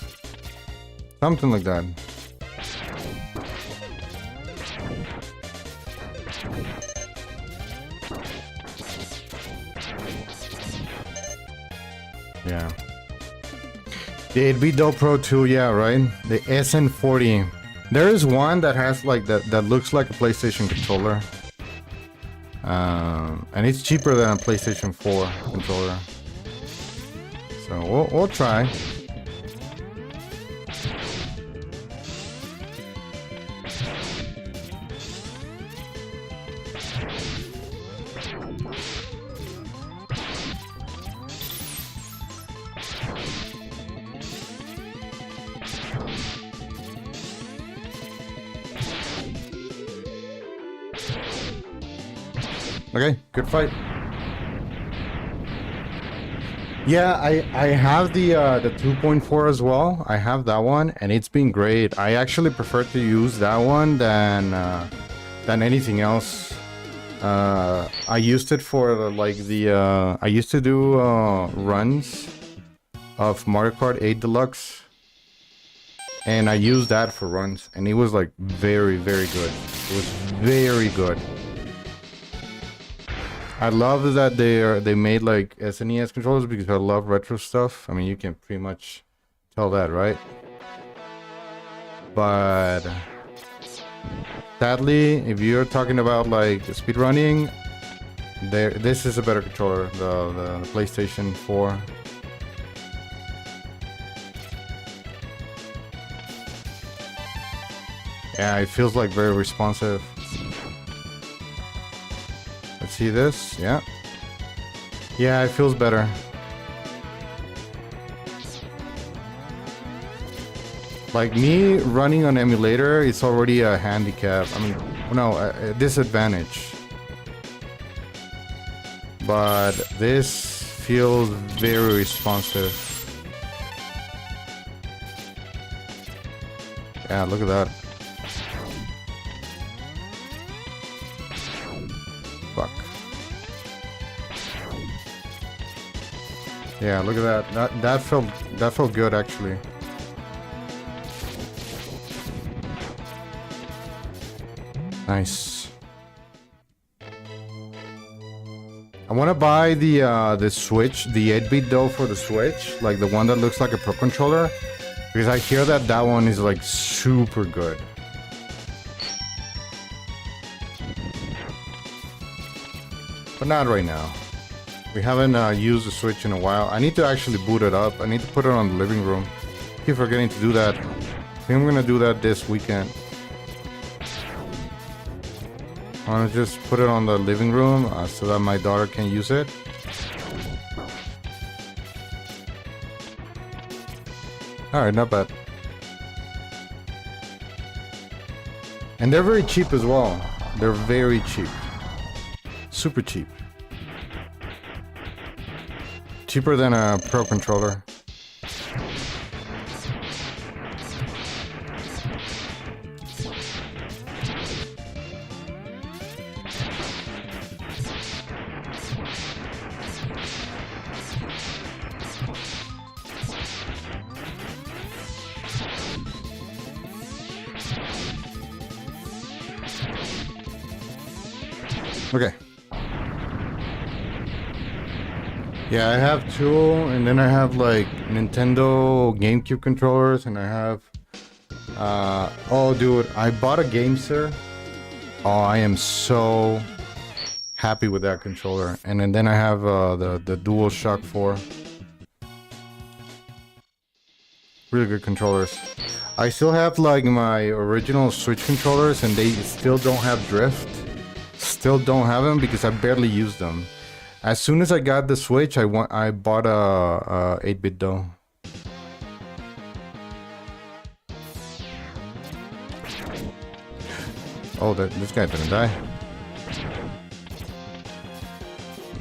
Something like that. Yeah. The 8-bit though Pro 2, yeah, right? The SN40. There is one that has like that looks like a PlayStation controller, and it's cheaper than a PlayStation 4 controller. So we'll try. Okay, good fight. Yeah, I have the 2.4 as well. I have that one, and it's been great. I actually prefer to use that one than anything else. I used it for like I used to do runs of Mario Kart 8 Deluxe, and I used that for runs, and it was like very, very good. It was very good. I love that they made like SNES controllers, because I love retro stuff. I mean, you can pretty much tell that, right? But sadly, if you're talking about like speedrunning, this is a better controller, the PlayStation 4. Yeah, it feels like very responsive. Let's see this. Yeah, it feels better. Like me running on emulator, it's already a handicap. I mean, no, a disadvantage. But this feels very responsive. Yeah, look at that. Fuck. Yeah, look at that. That felt good actually. Nice. I want to buy the Switch, the 8-bit though for the Switch, like the one that looks like a Pro controller, because I hear that one is like super good. But not right now. We haven't used the Switch in a while. I need to actually boot it up. I need to put it on the living room. I keep forgetting to do that. I think I'm gonna do that this weekend. I want to just put it on the living room so that my daughter can use it. Alright, not bad. And they're very cheap as well. They're very cheap. Super cheap. Cheaper than a Pro controller. Okay. Yeah, I have two, and then I have like Nintendo GameCube controllers, and I have oh dude, I bought a GameSir. Oh, I am so happy with that controller. And then I have the DualShock 4. Really good controllers. I still have like my original Switch controllers, and they still don't have drift. Still don't have them because I barely use them. As soon as I got the Switch, I bought a 8-bit dough. Oh, this guy didn't die.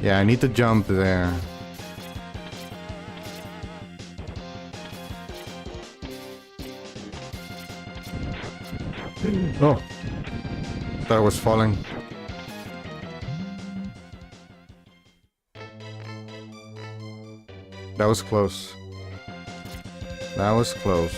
Yeah, I need to jump there. Oh, thought I was falling. That was close. That was close.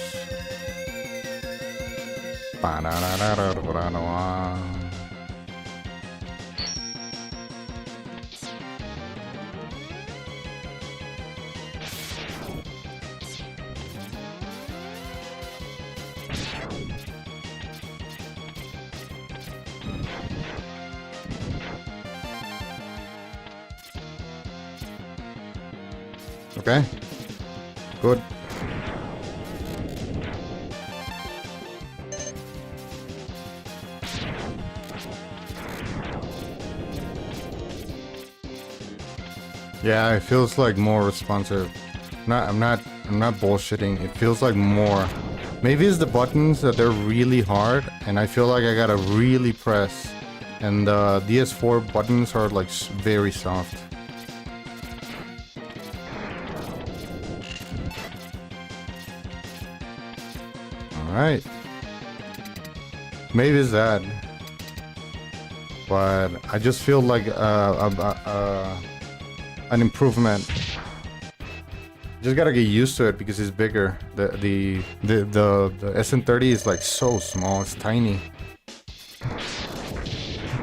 Okay. Good. Yeah, it feels like more responsive. I'm not bullshitting. It feels like more. Maybe it's the buttons that they're really hard, and I feel like I gotta really press. And the DS4 buttons are like very soft. Alright. Maybe it's that. But I just feel like an improvement. Just gotta get used to it because it's bigger. The SN30 is like so small, it's tiny.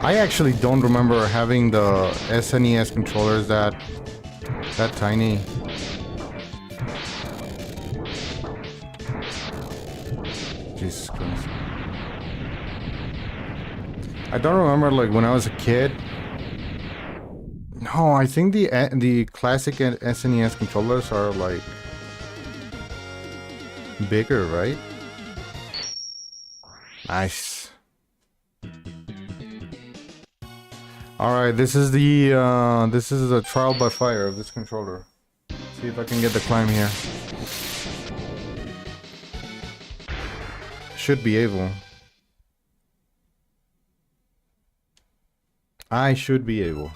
I actually don't remember having the SNES controllers that tiny. Jesus Christ. I don't remember like when I was a kid. No, I think the classic SNES controllers are like bigger, right? Nice. All right, this is the trial by fire of this controller. See if I can get the climb here. Should be able. I should be able.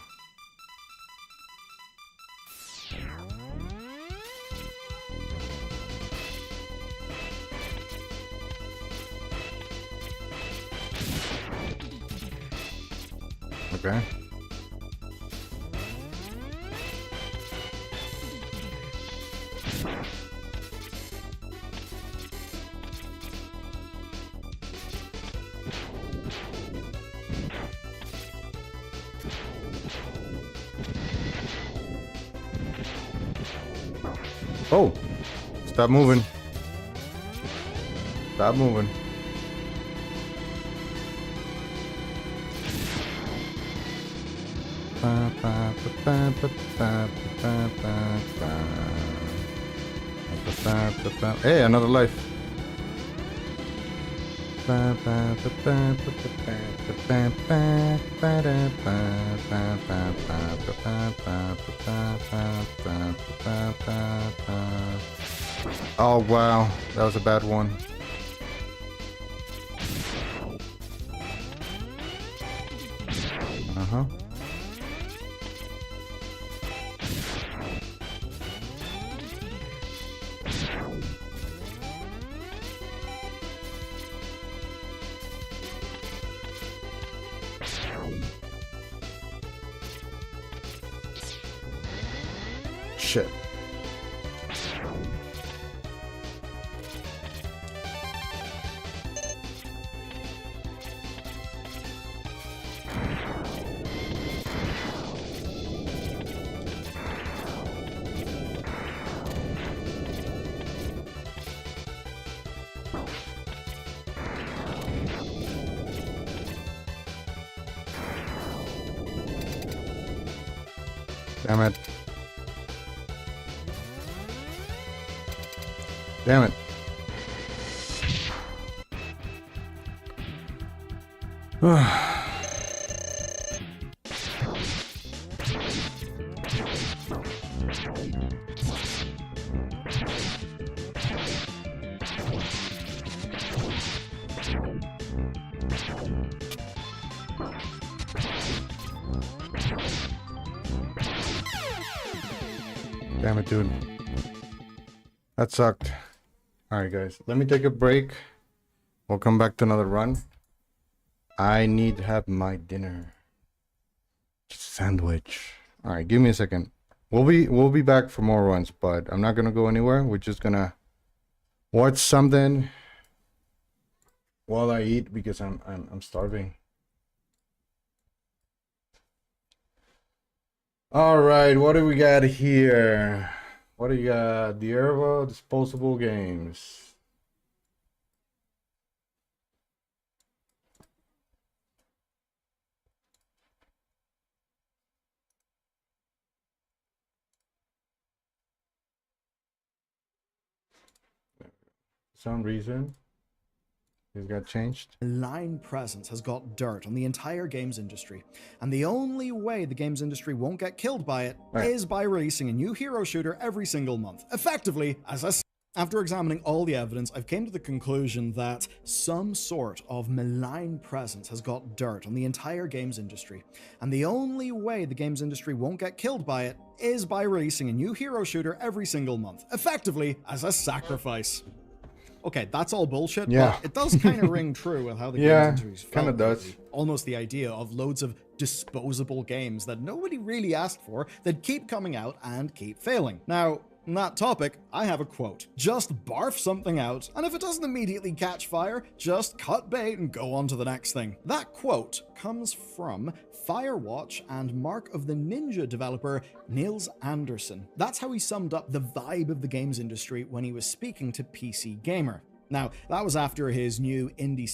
Okay. Oh, stop moving. Stop moving. Hey, another life. Oh wow, that was a bad one. Uh-huh. Shit. Damn it. Damn it. Damn it, dude. That sucked. Alright, guys. Let me take a break. We'll come back to another run. I need to have my dinner. Sandwich. Alright, give me a second. We'll be back for more runs, but I'm not gonna go anywhere. We're just gonna watch something while I eat because I'm starving. All right, what do we got here? What do you got? The Erva disposable games. For some reason, it got changed. Line presence has got dirt on the entire games industry, and the only way the games industry won't get killed by it is by releasing a new hero shooter every single month, effectively as a... After examining all the evidence, I've came to the conclusion that some sort of malign presence has got dirt on the entire games industry, and the only way the games industry won't get killed by it is by releasing a new hero shooter every single month, effectively as a sacrifice. Okay, that's all bullshit, Yeah. but it does kind of ring true with how the Yeah, games industry kind of does. lately. Almost the idea of loads of disposable games that nobody really asked for that keep coming out and keep failing. Now, on that topic, I have a quote. Just barf something out, and if it doesn't immediately catch fire, just cut bait and go on to the next thing. That quote comes from Firewatch and Mark of the Ninja developer Niels Anderson. That's how he summed up the vibe of the games industry when he was speaking to PC Gamer. Now, that was after his new indie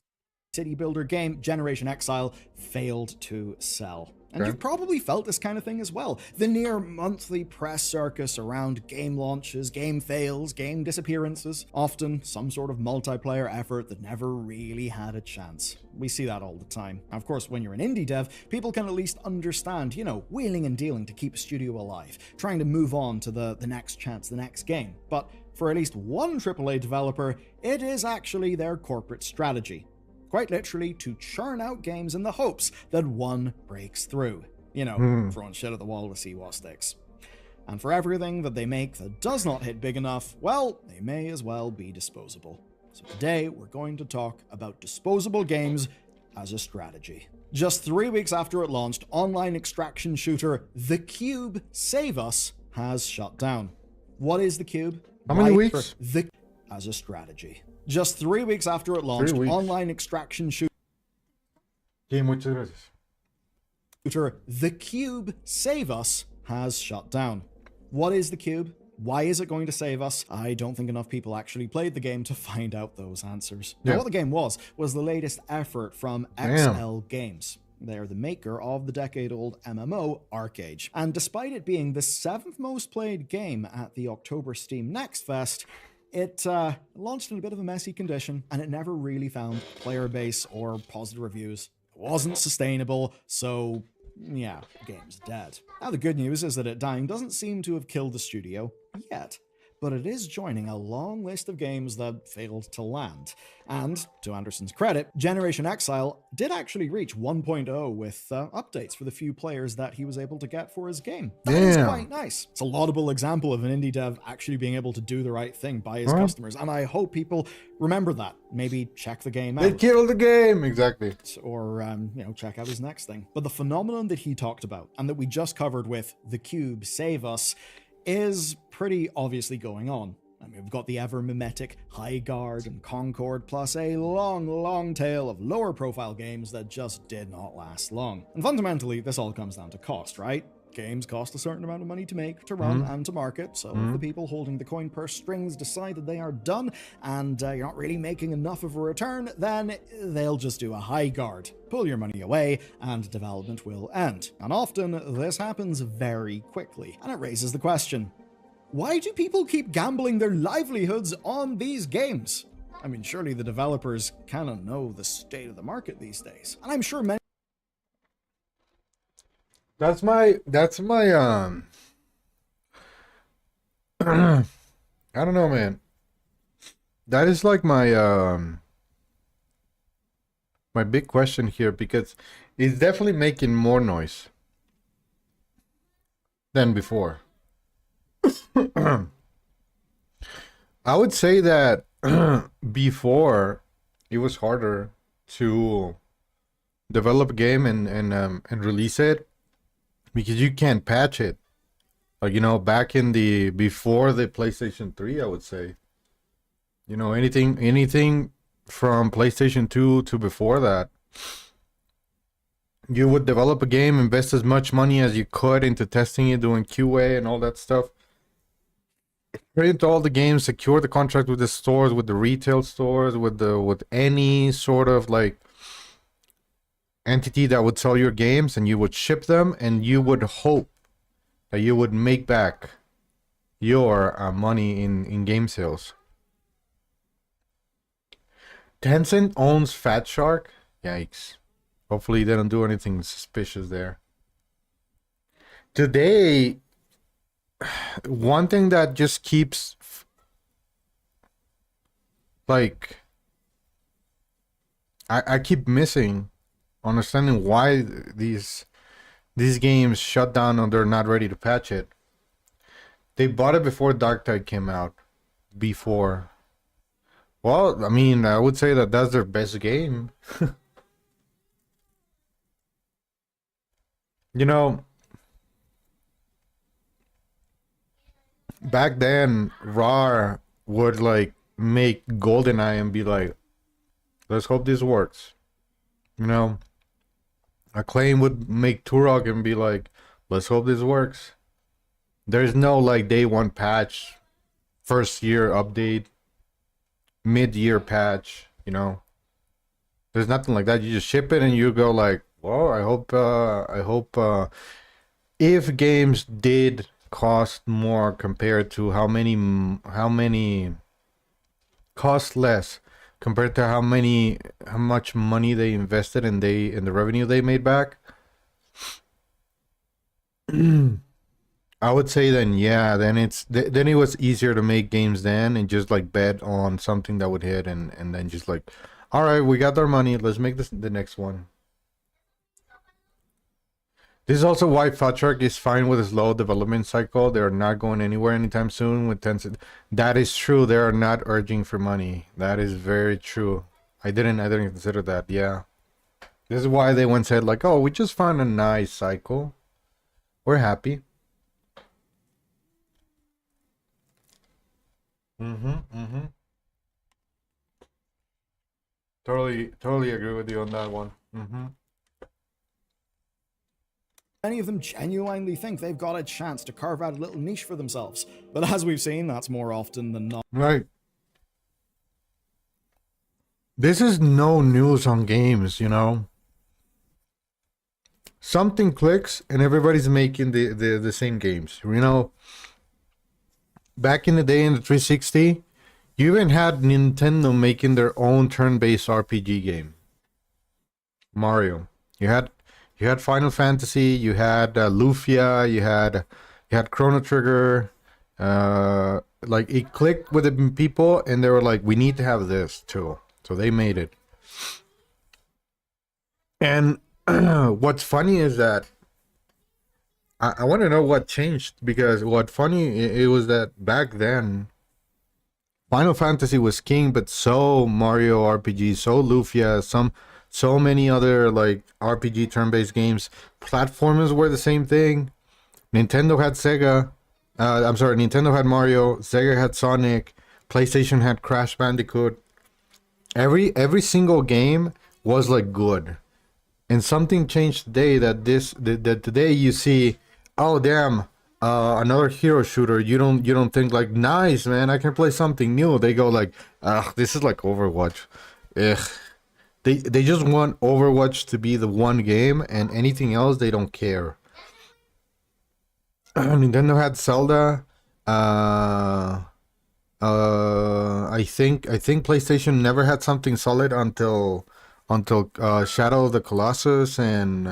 city builder game, Generation Exile, failed to sell. And you've probably felt this kind of thing as well. The near monthly press circus around game launches, game fails, game disappearances, often some sort of multiplayer effort that never really had a chance. We see that all the time. Now, of course, when you're an indie dev, people can at least understand, you know, wheeling and dealing to keep a studio alive, trying to move on to the next chance, the next game. But for at least one AAA developer, it is actually their corporate strategy. Quite literally to churn out games in the hopes that one breaks through. You know, throwing shit at the wall to see what sticks. And for everything that they make that does not hit big enough, well, they may as well be disposable. So today, we're going to talk about disposable games as a strategy. Just 3 weeks after it launched, online extraction shooter The Cube Save Us has shut down. What is The Cube? How many weeks? As a strategy. Just 3 weeks after it launched, online extraction shooter The Cube Save Us has shut down. What is The Cube? Why is it going to save us? I don't think enough people actually played the game to find out those answers. Now, what the game was the latest effort from XL Games. They're the maker of the decade-old MMO Arcade. And despite it being the 7th most played game at the October Steam Next Fest, it launched in a bit of a messy condition, and it never really found player base or positive reviews. It wasn't sustainable, so yeah, the game's dead. Now the good news is that it dying doesn't seem to have killed the studio yet, but it is joining a long list of games that failed to land. And, to Anderson's credit, Generation Exile did actually reach 1.0 with updates for the few players that he was able to get for his game. That is quite nice. It's a laudable example of an indie dev actually being able to do the right thing by his customers, and I hope people remember that. Maybe check the game out. They killed the game! Exactly. Or, you know, check out his next thing. But the phenomenon that he talked about, and that we just covered with The Cube Save Us, is pretty obviously going on. I mean, we've got the ever-mimetic High Guard and Concord, plus a long tail of lower-profile games that just did not last long. And fundamentally, this all comes down to cost, right? games cost a certain amount of money to make, to run, and to market. So if the people holding the coin purse strings decide that they are done and you're not really making enough of a return, then they'll just do a high guard, pull your money away, and development will end. And often this happens very quickly. And it raises the question, why do people keep gambling their livelihoods on these games? I mean, surely the developers kind of know the state of the market these days. And I'm sure many That's my I don't know, man. That is like my big question here, because it's definitely making more noise than before. I would say that before it was harder to develop a game and release it, because you can't patch it. Like, you know, back in the before the PlayStation 3, I would say. You know, anything from PlayStation 2 to before that, you would develop a game, invest as much money as you could into testing it, doing QA and all that stuff. Print all the games, secure the contract with the stores, with the retail stores, with any sort of like entity that would sell your games, and you would ship them, and you would hope that you would make back your money in game sales. Tencent owns Fat Shark. Yikes. Hopefully they don't do anything suspicious there. Today, one thing that just keeps like I keep missing understanding why these games shut down or they're not ready to patch it. They bought it before Dark Tide came out. Before. Well, I mean, I would say that that's their best game. You know, back then, RAR would like make GoldenEye and be like, let's hope this works. You know, Acclaim would make Turok and be like, let's hope this works. There's no like day one patch, first year update, mid-year patch, you know. There's nothing like that. You just ship it and you go like, well, I hope if games did cost more compared to how many cost less compared to how much money they invested and the revenue they made back, I would say then yeah, then it was easier to make games then and just like bet on something that would hit and then just like, all right, we got our money, let's make the next one. This is also why Fat Shark is fine with a slow development cycle. They're not going anywhere anytime soon with Tencent. That is true. They are not urging for money. That is very true. I didn't consider that. Yeah. This is why they once said like, oh, we just found a nice cycle. We're happy. Totally agree with you on that one. Many of them genuinely think they've got a chance to carve out a little niche for themselves. But as we've seen, that's more often than not. Right. This is no news on games, you know. Something clicks and everybody's making the same games. You know, back in the day in the 360, you even had Nintendo making their own turn-based RPG game. Mario. You had Final Fantasy, you had Lufia, you had Chrono Trigger. Like it clicked with the people, and they were like, "We need to have this too." So they made it. And what's funny is that I want to know what changed, because what funny it was that back then Final Fantasy was king, but so Mario RPG, so Lufia, so many other like RPG turn-based games. Platformers were the same thing. Nintendo had Sega. Nintendo had Mario. Sega had Sonic. PlayStation had Crash Bandicoot. Every single game was like good. And something changed today that today you see oh damn, another hero shooter. You don't think like, nice man, I can play something new. They go like, ugh, this is like Overwatch. Ugh. They just want Overwatch to be the one game, and anything else they don't care. Nintendo had Zelda. Uh, I think PlayStation never had something solid until Shadow of the Colossus and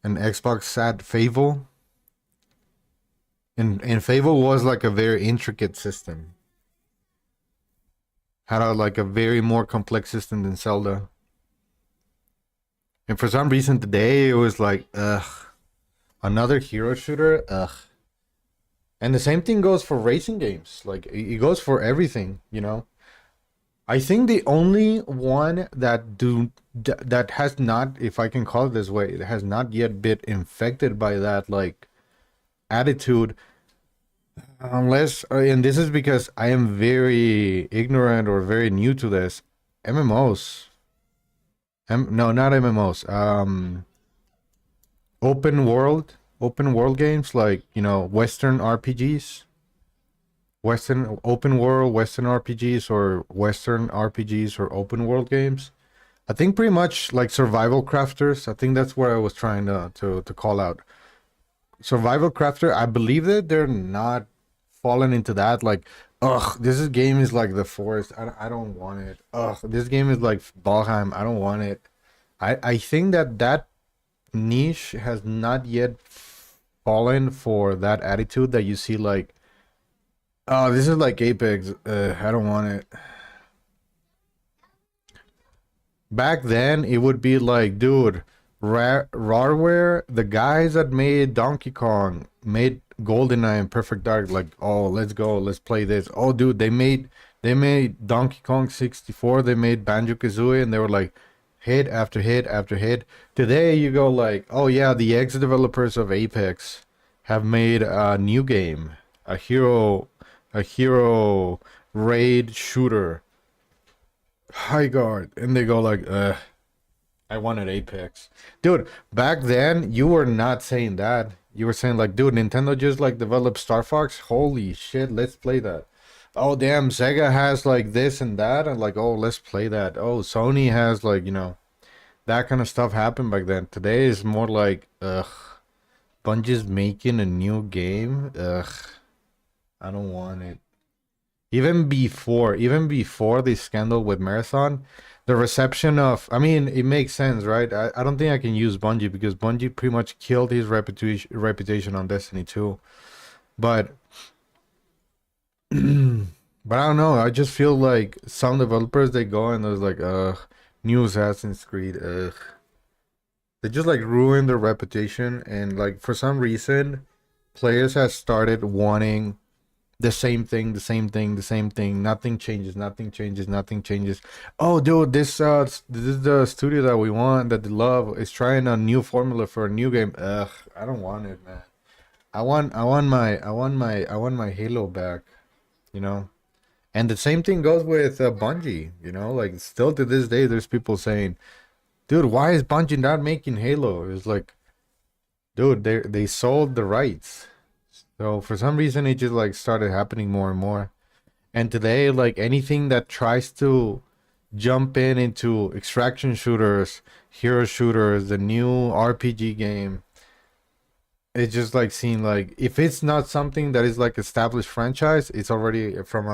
Xbox had Fable. And Fable was like a very intricate system. Had like a very more complex system than Zelda. And for some reason today it was like, ugh, another hero shooter, ugh. And the same thing goes for racing games. Like it goes for everything, you know. I think the only one that has not, if I can call it this way, it has not yet been infected by that like attitude, unless, and this is because I am very ignorant or very new to this. MMOs, no, not MMOs. Open world games, like, you know, Western RPGs, Western open world, Western RPGs, or Western RPGs or open world games. I think pretty much like survival crafters. I think that's what I was trying to call out. Survival crafter. I believe that they're not falling into that. Like, ugh, game is like the forest. I don't want it. Ugh, this game is like Valheim. I don't want it. I think that niche has not yet fallen for that attitude that you see like, oh, this is like Apex. I don't want it. Back then, it would be like, dude, Rareware, the guys that made Donkey Kong, made GoldenEye and Perfect Dark, like, oh, let's go, let's play this. Oh, dude, they made Donkey Kong 64, they made Banjo-Kazooie, and they were like, hit after hit after hit. Today, you go like, oh yeah, the ex-developers of Apex have made a new game, a hero raid shooter, high guard, and they go like, I wanted Apex. Dude, back then you were not saying that. You were saying like, dude, Nintendo just like developed Star Fox. Holy shit, let's play that. Oh damn, Sega has like this and that, and like, oh, let's play that. Oh, Sony has like, you know, that kind of stuff happened back then. Today is more like, ugh, Bungie's making a new game. Ugh, I don't want it. Even before the scandal with Marathon, the reception of, I mean, it makes sense, right? I don't think I can use Bungie because Bungie pretty much killed his reputation on Destiny 2. But but I don't know. I just feel like some developers, they go and there's like, new Assassin's Creed, ugh. They just like ruin their reputation, and like for some reason players have started wanting the same thing, the same thing, the same thing. Nothing changes, nothing changes, nothing changes. Oh, dude, this is the studio that we want, that they love, is trying a new formula for a new game. Ugh, I don't want it, man. I want my Halo back, you know. And the same thing goes with Bungie, you know. Like still to this day, there's people saying, "Dude, why is Bungie not making Halo?" It's like, dude, they sold the rights. So for some reason it just like started happening more and more. And today, like anything that tries to jump into extraction shooters, hero shooters, the new RPG game, it's just like seeing like, if it's not something that is like established franchise, it's already from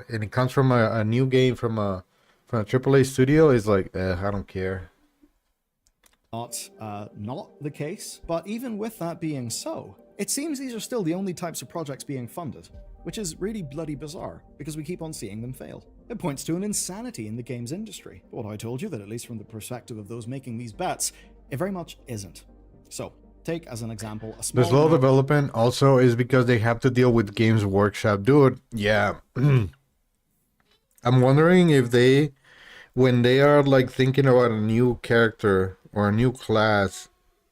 and it comes from a new game from a AAA studio, is like, I don't care. Not the case, but even with that being so, it seems these are still the only types of projects being funded, which is really bloody bizarre, because we keep on seeing them fail. It points to an insanity in the games industry, but what I told you, that at least from the perspective of those making these bets, it very much isn't. So, take as an example a small... The slow development also is because they have to deal with Games Workshop. Dude, yeah. I'm wondering if they, when they are like thinking about a new character or a new class,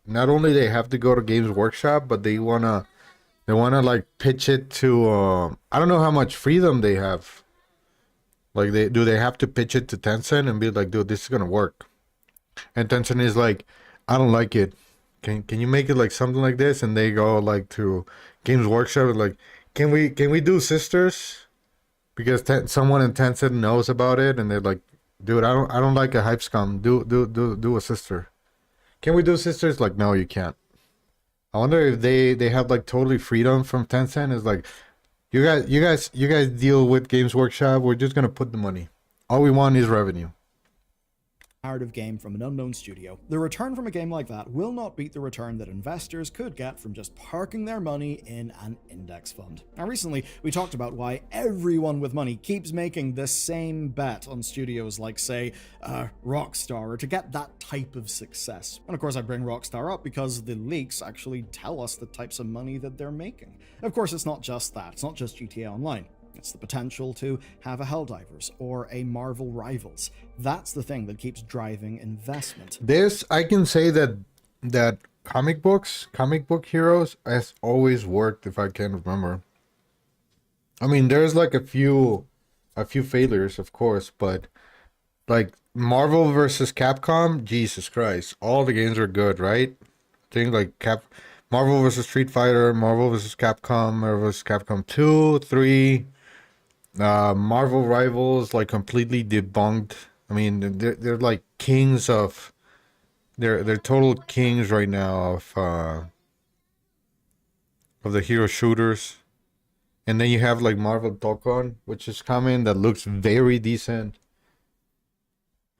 not only they have to go to Games Workshop, but they wanna like pitch it to I don't know how much freedom they have. Like they have to pitch it to Tencent and be like, dude, this is gonna work. And Tencent is like, I don't like it. can you make it like something like this? And they go like to Games Workshop, like, can we do sisters? Because someone in Tencent knows about it, and they're like, dude, I don't like a hype scum. Do a sister. Can we do sisters? Like, no, you can't. I wonder if they have like totally freedom from Tencent. It's like, you guys deal with Games Workshop. We're just gonna put the money. All we want is revenue. Narrative game from an unknown studio. The return from a game like that will not beat the return that investors could get from just parking their money in an index fund. Now, recently, we talked about why everyone with money keeps making the same bet on studios like, say, Rockstar, or to get that type of success. And of course, I bring Rockstar up because the leaks actually tell us the types of money that they're making. Of course, it's not just that. It's not just GTA Online. It's the potential to have a Helldivers or a Marvel Rivals. That's the thing that keeps driving investment. This, I can say that comic book heroes has always worked, if I can remember. I mean, there's like a few failures, of course, but like Marvel versus Capcom, Jesus Christ, all the games are good, right? I think like Marvel versus Street Fighter, Marvel versus Capcom, Marvel versus Capcom 2, 3. Marvel Rivals like completely debunked. I mean, they're like kings of, they're total kings right now of the hero shooters. And then you have like Marvel Dokkan, which is coming, that looks very decent.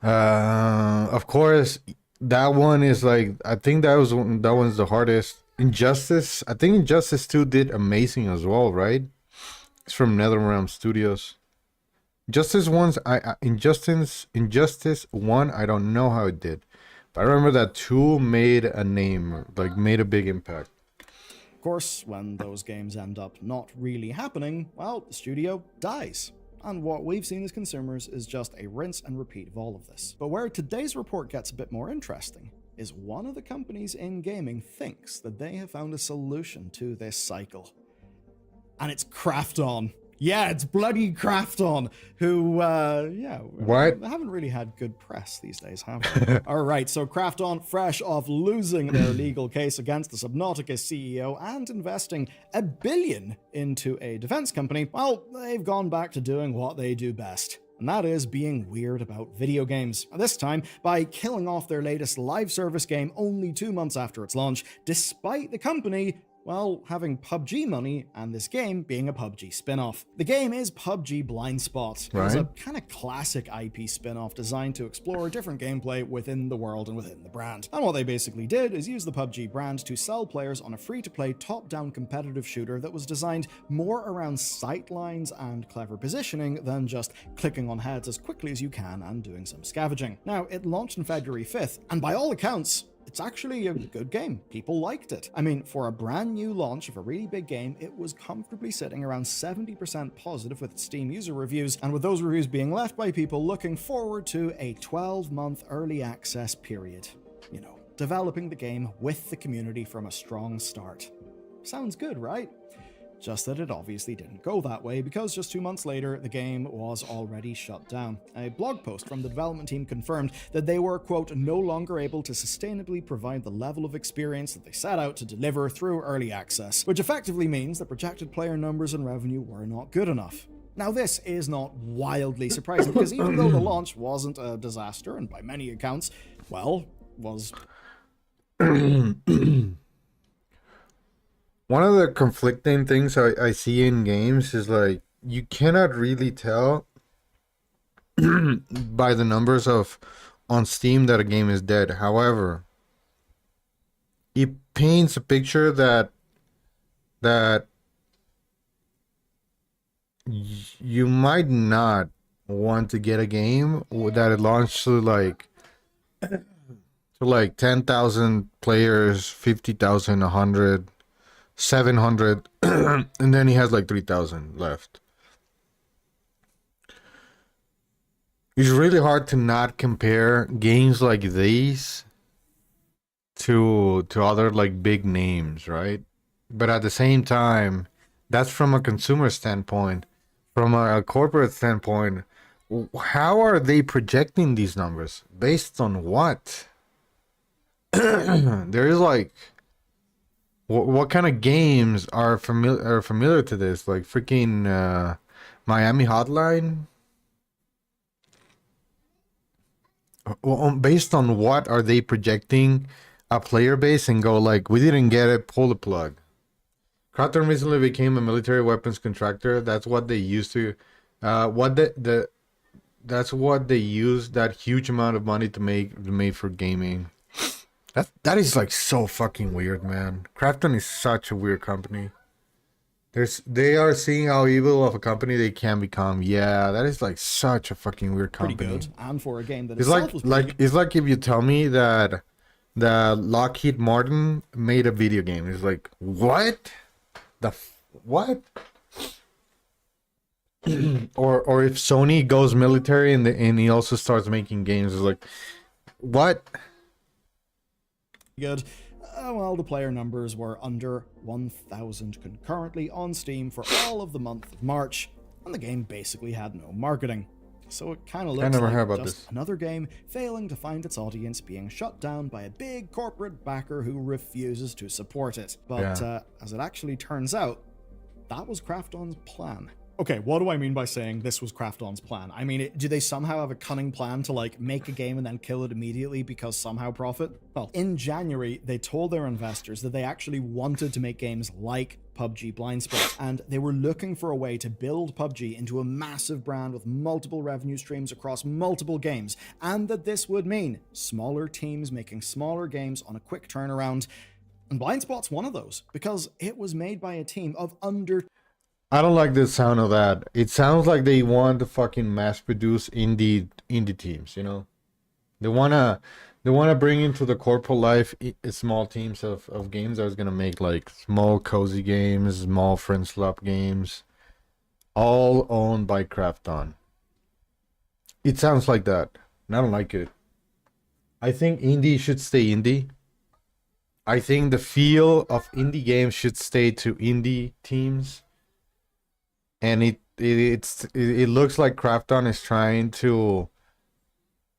Of course, that one is like, I think that one's the hardest. Injustice, I think Injustice 2 did amazing as well, right? It's from NetherRealm Studios. Injustice 1, I don't know how it did. But I remember that 2 made a name, like made a big impact. Of course, when those games end up not really happening, well, the studio dies. And what we've seen as consumers is just a rinse and repeat of all of this. But where today's report gets a bit more interesting is one of the companies in gaming thinks that they have found a solution to this cycle. And it's Krafton. Yeah, it's bloody Krafton, who, What? haven't really had good press these days, have they? All right, so Krafton, fresh off losing their legal case against the Subnautica CEO and investing $1 billion into a defense company, well, they've gone back to doing what they do best. And that is being weird about video games. This time, by killing off their latest live service game only 2 months after its launch, despite the company, well, having PUBG money and this game being a PUBG spin-off. The game is PUBG Blind Spot. Right. It's a kind of classic IP spin-off designed to explore different gameplay within the world and within the brand. And what they basically did is use the PUBG brand to sell players on a free-to-play top-down competitive shooter that was designed more around sightlines and clever positioning than just clicking on heads as quickly as you can and doing some scavenging. Now, it launched on February 5th, and by all accounts, it's actually a good game. People liked it. I mean, for a brand new launch of a really big game, it was comfortably sitting around 70% positive with Steam user reviews, and with those reviews being left by people looking forward to a 12-month early access period. You know, developing the game with the community from a strong start. Sounds good, right? Just that it obviously didn't go that way, because just 2 months later, the game was already shut down. A blog post from the development team confirmed that they were, quote, no longer able to sustainably provide the level of experience that they set out to deliver through early access, which effectively means that projected player numbers and revenue were not good enough. Now, this is not wildly surprising, because even though the launch wasn't a disaster, and by many accounts, well, was... One of the conflicting things I see in games is like, you cannot really tell by the numbers on Steam that a game is dead. However, it paints a picture that you might not want to get a game that it launched to like 10,000 players, 50,000, 100, 700, and then he has like 3,000 left. It's really hard to not compare games like these to other like big names, right? But at the same time, that's from a consumer standpoint. From a corporate standpoint, how are they projecting these numbers? Based on what? there is like, what kind of games are familiar to this? Like freaking Miami Hotline. Well, based on what are they projecting a player base and go like, we didn't get it, pull the plug. Kraton recently became a military weapons contractor. That's what they used to, that's what they used that huge amount of money to make for gaming. That is like so fucking weird, man. Krafton is such a weird company. They are seeing how evil of a company they can become. Yeah, that is like such a fucking weird company. Pretty good, and for a game that It's itself was pretty good. it's like if you tell me that Lockheed Martin made a video game. It's like, what? What? or if Sony goes military and he also starts making games. It's like, what? Good. Well, the player numbers were under 1,000 concurrently on Steam for all of the month of March, and the game basically had no marketing. So it kind of looks never heard like about just this. another game failing to find its audience, being shut down by a big corporate backer who refuses to support it. But as it actually turns out, that was Krafton's plan. Okay, what do I mean by saying this was Krafton's plan? I mean, do they somehow have a cunning plan to like make a game and then kill it immediately because somehow profit? Well, in January, they told their investors that they actually wanted to make games like PUBG Blindspot, and they were looking for a way to build PUBG into a massive brand with multiple revenue streams across multiple games, and that this would mean smaller teams making smaller games on a quick turnaround. And Blindspot's one of those, because it was made by a team of under... I don't like the sound of that. It sounds like they want to fucking mass produce indie teams, you know? They wanna bring into the corporate life small teams of games that was gonna make like small cozy games, small friend slap games, all owned by Krafton. It sounds like that. And I don't like it. I think indie should stay indie. I think the feel of indie games should stay to indie teams. And it looks like Krafton is trying to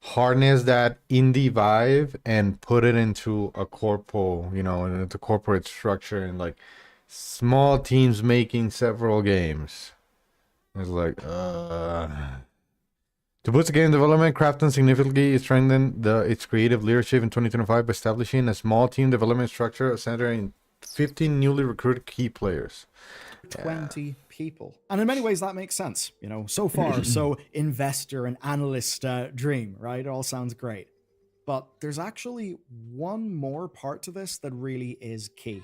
harness that indie vibe and put it into a corporate, into corporate structure and like small teams making several games. It's like, to boost the game development, Krafton significantly strengthened its creative leadership in 2025 by establishing a small team development structure centering 15 newly recruited key players. 20 people. And in many ways that makes sense, so far. So investor and analyst dream, right? It all sounds great. But there's actually one more part to this that really is key.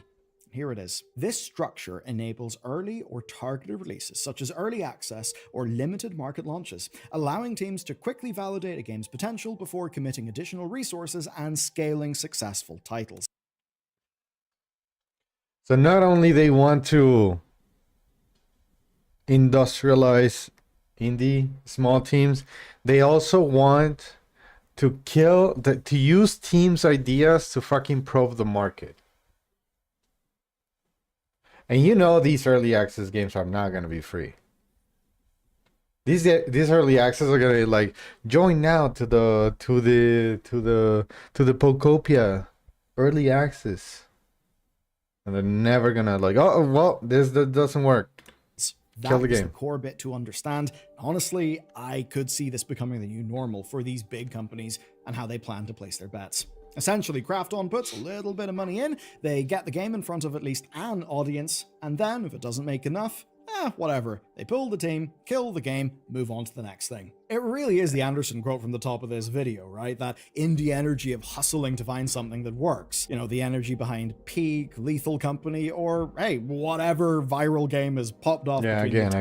Here it is. This structure enables early or targeted releases, such as early access or limited market launches, allowing teams to quickly validate a game's potential before committing additional resources and scaling successful titles. So not only they want to industrialize indie small teams, they also want to use teams' ideas to fucking probe the market. And these early access games are not gonna be free. These early access are gonna like join now to the Pocopia early access, and they're never gonna like, oh well, this doesn't work. Kill the game. That's the core bit to understand. Honestly, I could see this becoming the new normal for these big companies and how they plan to place their bets. Essentially, Krafton puts a little bit of money in, they get the game in front of at least an audience, and then, if it doesn't make enough, whatever. They pull the team, kill the game, move on to the next thing. It really is the Anderson quote from the top of this video, right? That indie energy of hustling to find something that works. The energy behind Peak, Lethal Company, or, hey, whatever viral game has popped off. Yeah, again.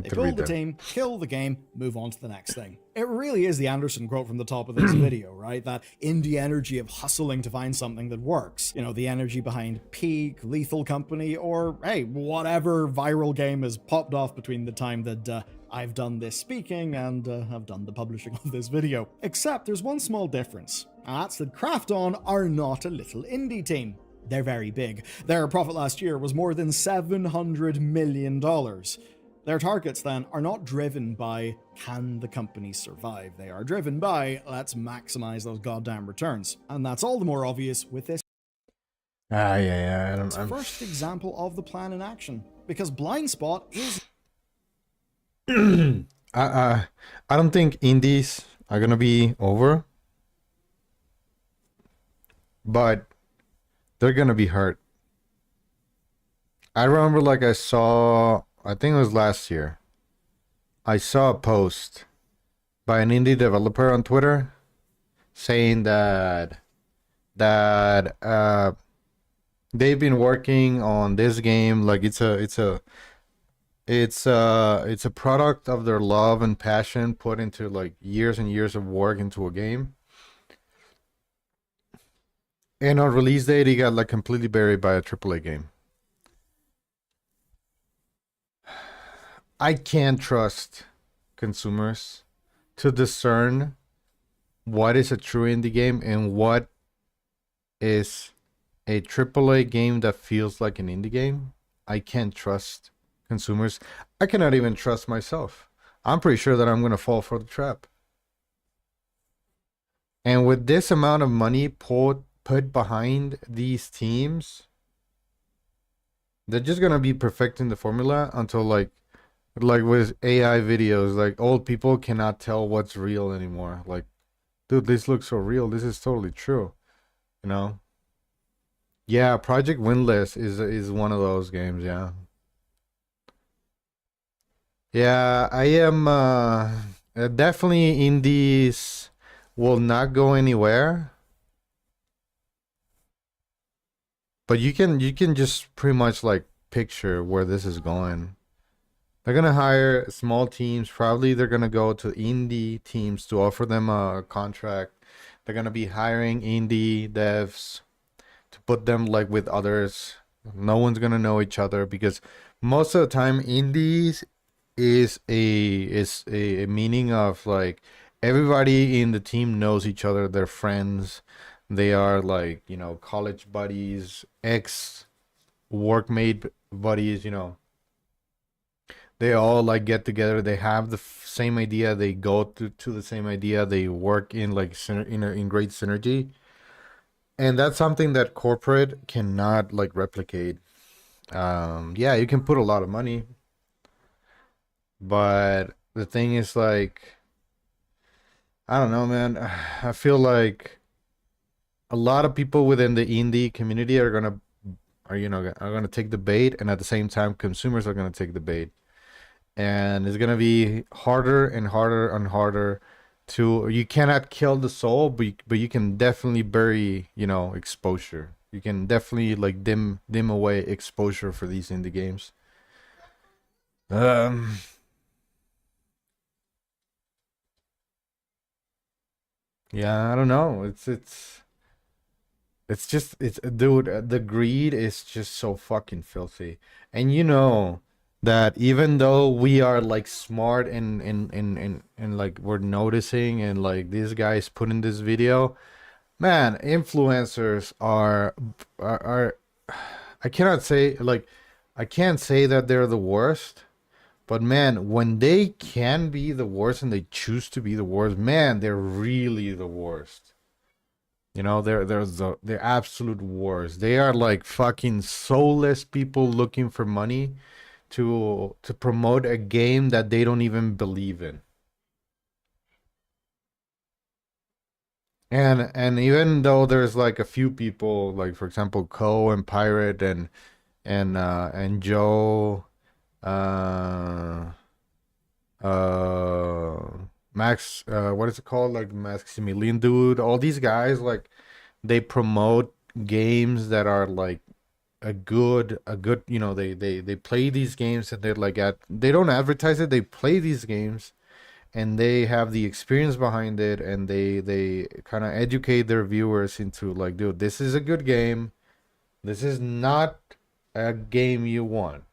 They pull the team, kill the game, move on to the next thing. It really is the Anderson quote from the top of this video, right? That indie energy of hustling to find something that works. The energy behind Peak, Lethal Company, or, hey, whatever viral game has popped off between the time that I've done this speaking and have done the publishing of this video. Except there's one small difference, and that's that Krafton are not a little indie team. They're very big. Their profit last year was more than $700 million. Their targets then are not driven by can the company survive? They are driven by let's maximize those goddamn returns. And that's all the more obvious with this Yeah. first example of the plan in action. Because Blind Spot is I don't think indies are gonna be over, but they're gonna be hurt. I remember, like, I think it was last year, I saw a post by an indie developer on Twitter saying that they've been working on this game, like it's a product of their love and passion put into like years and years of work into a game. And on release date, he got like completely buried by a AAA game. I can't trust consumers to discern what is a true indie game and what is a AAA game that feels like an indie game. I can't trust consumers. I cannot even trust myself. I'm pretty sure that I'm going to fall for the trap. And with this amount of money put behind these teams, they're just going to be perfecting the formula until like with AI videos, like old people cannot tell what's real anymore. Like, dude, this looks so real. This is totally true. You know? Yeah, Project Windless is one of those games, yeah. Yeah, I am definitely indies will not go anywhere. But you can just pretty much like picture where this is going. They're gonna hire small teams. Probably they're gonna go to indie teams to offer them a contract. They're gonna be hiring indie devs to put them like with others. No one's gonna know each other because most of the time indies is a meaning of like everybody in the team knows each other. They're friends. They are like, you know, college buddies, ex workmate buddies, you know. They all like get together. They have the same idea. They go to the same idea. They work in like in great synergy. And that's something that corporate cannot like replicate. Yeah, you can put a lot of money, but the thing is like, I don't know, man. I feel like a lot of people within the indie community are gonna take the bait, and at the same time, consumers are gonna take the bait, and it's gonna be harder and harder and harder to. You cannot kill the soul, but you can definitely bury, you know, exposure. You can definitely like dim away exposure for these indie games. Um. Yeah, I don't know. It's just it's dude, the greed is just so fucking filthy. And you know that even though we are like smart and like we're noticing and like these guys put in this video, man, influencers are I cannot say like I can't say that they're the worst, but man, when they can be the worst and they choose to be the worst, man, they're really the worst. You know, they're absolute worst. They are like fucking soulless people looking for money to promote a game that they don't even believe in. And even though there's like a few people, like for example, Co and Pirate and Joe, uh, uh, Max, what is it called? Like Maximilian Dude, all these guys, like they promote games that are like a good, you know, they play these games and they're like they don't advertise it, they play these games and they have the experience behind it and they kind of educate their viewers into like, dude, this is a good game. This is not a game you want.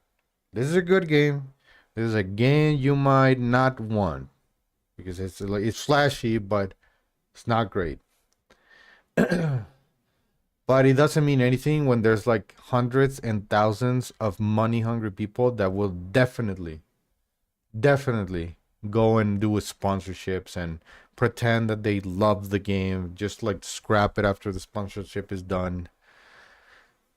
This is a good game. This is a game you might not want because it's like it's flashy, but it's not great. But it doesn't mean anything when there's like hundreds and thousands of money hungry people that will definitely definitely go and do sponsorships and pretend that they love the game, just like scrap it after the sponsorship is done.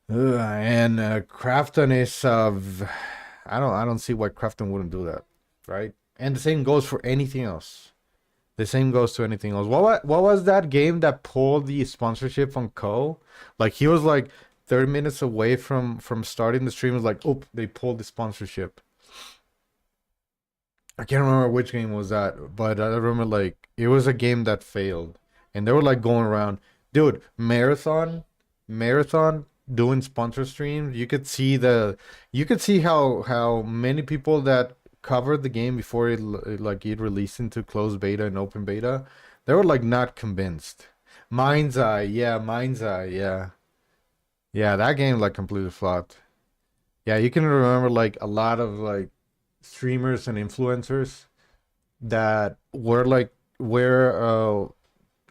And Crafton is I don't see why Crafton wouldn't do that, right? And the same goes for anything else. The same goes to anything else. What was that game that pulled the sponsorship on Co? Like he was like 30 minutes away from starting the stream. It was like, oh, they pulled the sponsorship. I can't remember which game was that, but I remember like it was a game that failed, and they were like going around, dude, marathon doing sponsor streams. You could see how many people that covered the game before it released into closed beta and open beta, they were like not convinced. Mind's Eye, yeah, Mind's Eye, yeah, yeah, that game like completely flopped. Yeah, you can remember like a lot of like streamers and influencers that were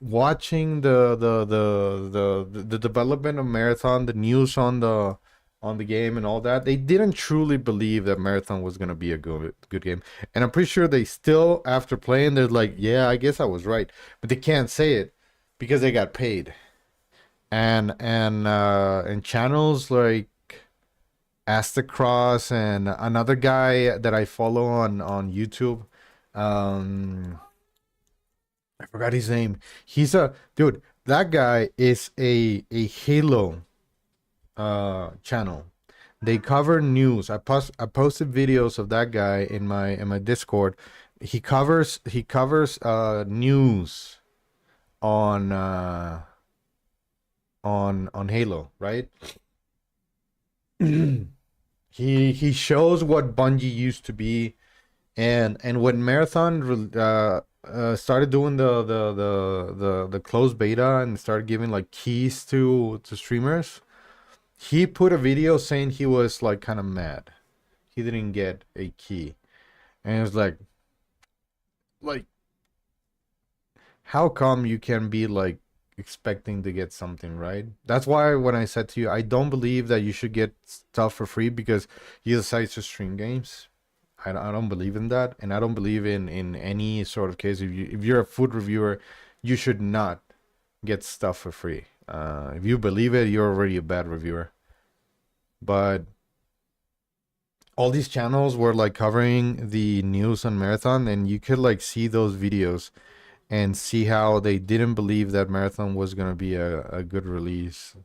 watching the development of Marathon, the news on the game and all that. They didn't truly believe that Marathon was gonna be a good game, and I'm pretty sure they still, after playing, they're like, yeah, I guess I was right, but they can't say it because they got paid. And channels like Astacross and another guy that I follow on YouTube. Um, I forgot his name. He's a dude. That guy is a Halo channel. They cover news. I posted videos of that guy in my Discord. He covers news on on Halo, right? He shows what Bungie used to be, and when Marathon started doing the closed beta and started giving like keys to streamers, he put a video saying he was like kind of mad he didn't get a key, and it was like how come you can be like expecting to get something, right? That's why when I said to you, I don't believe that you should get stuff for free because you decide to stream games. I don't believe in that, and I don't believe in any sort of case. If you're a food reviewer, you should not get stuff for free. If you believe it, you're already a bad reviewer. But all these channels were like covering the news on Marathon, and you could like see those videos and see how they didn't believe that Marathon was gonna be a good release.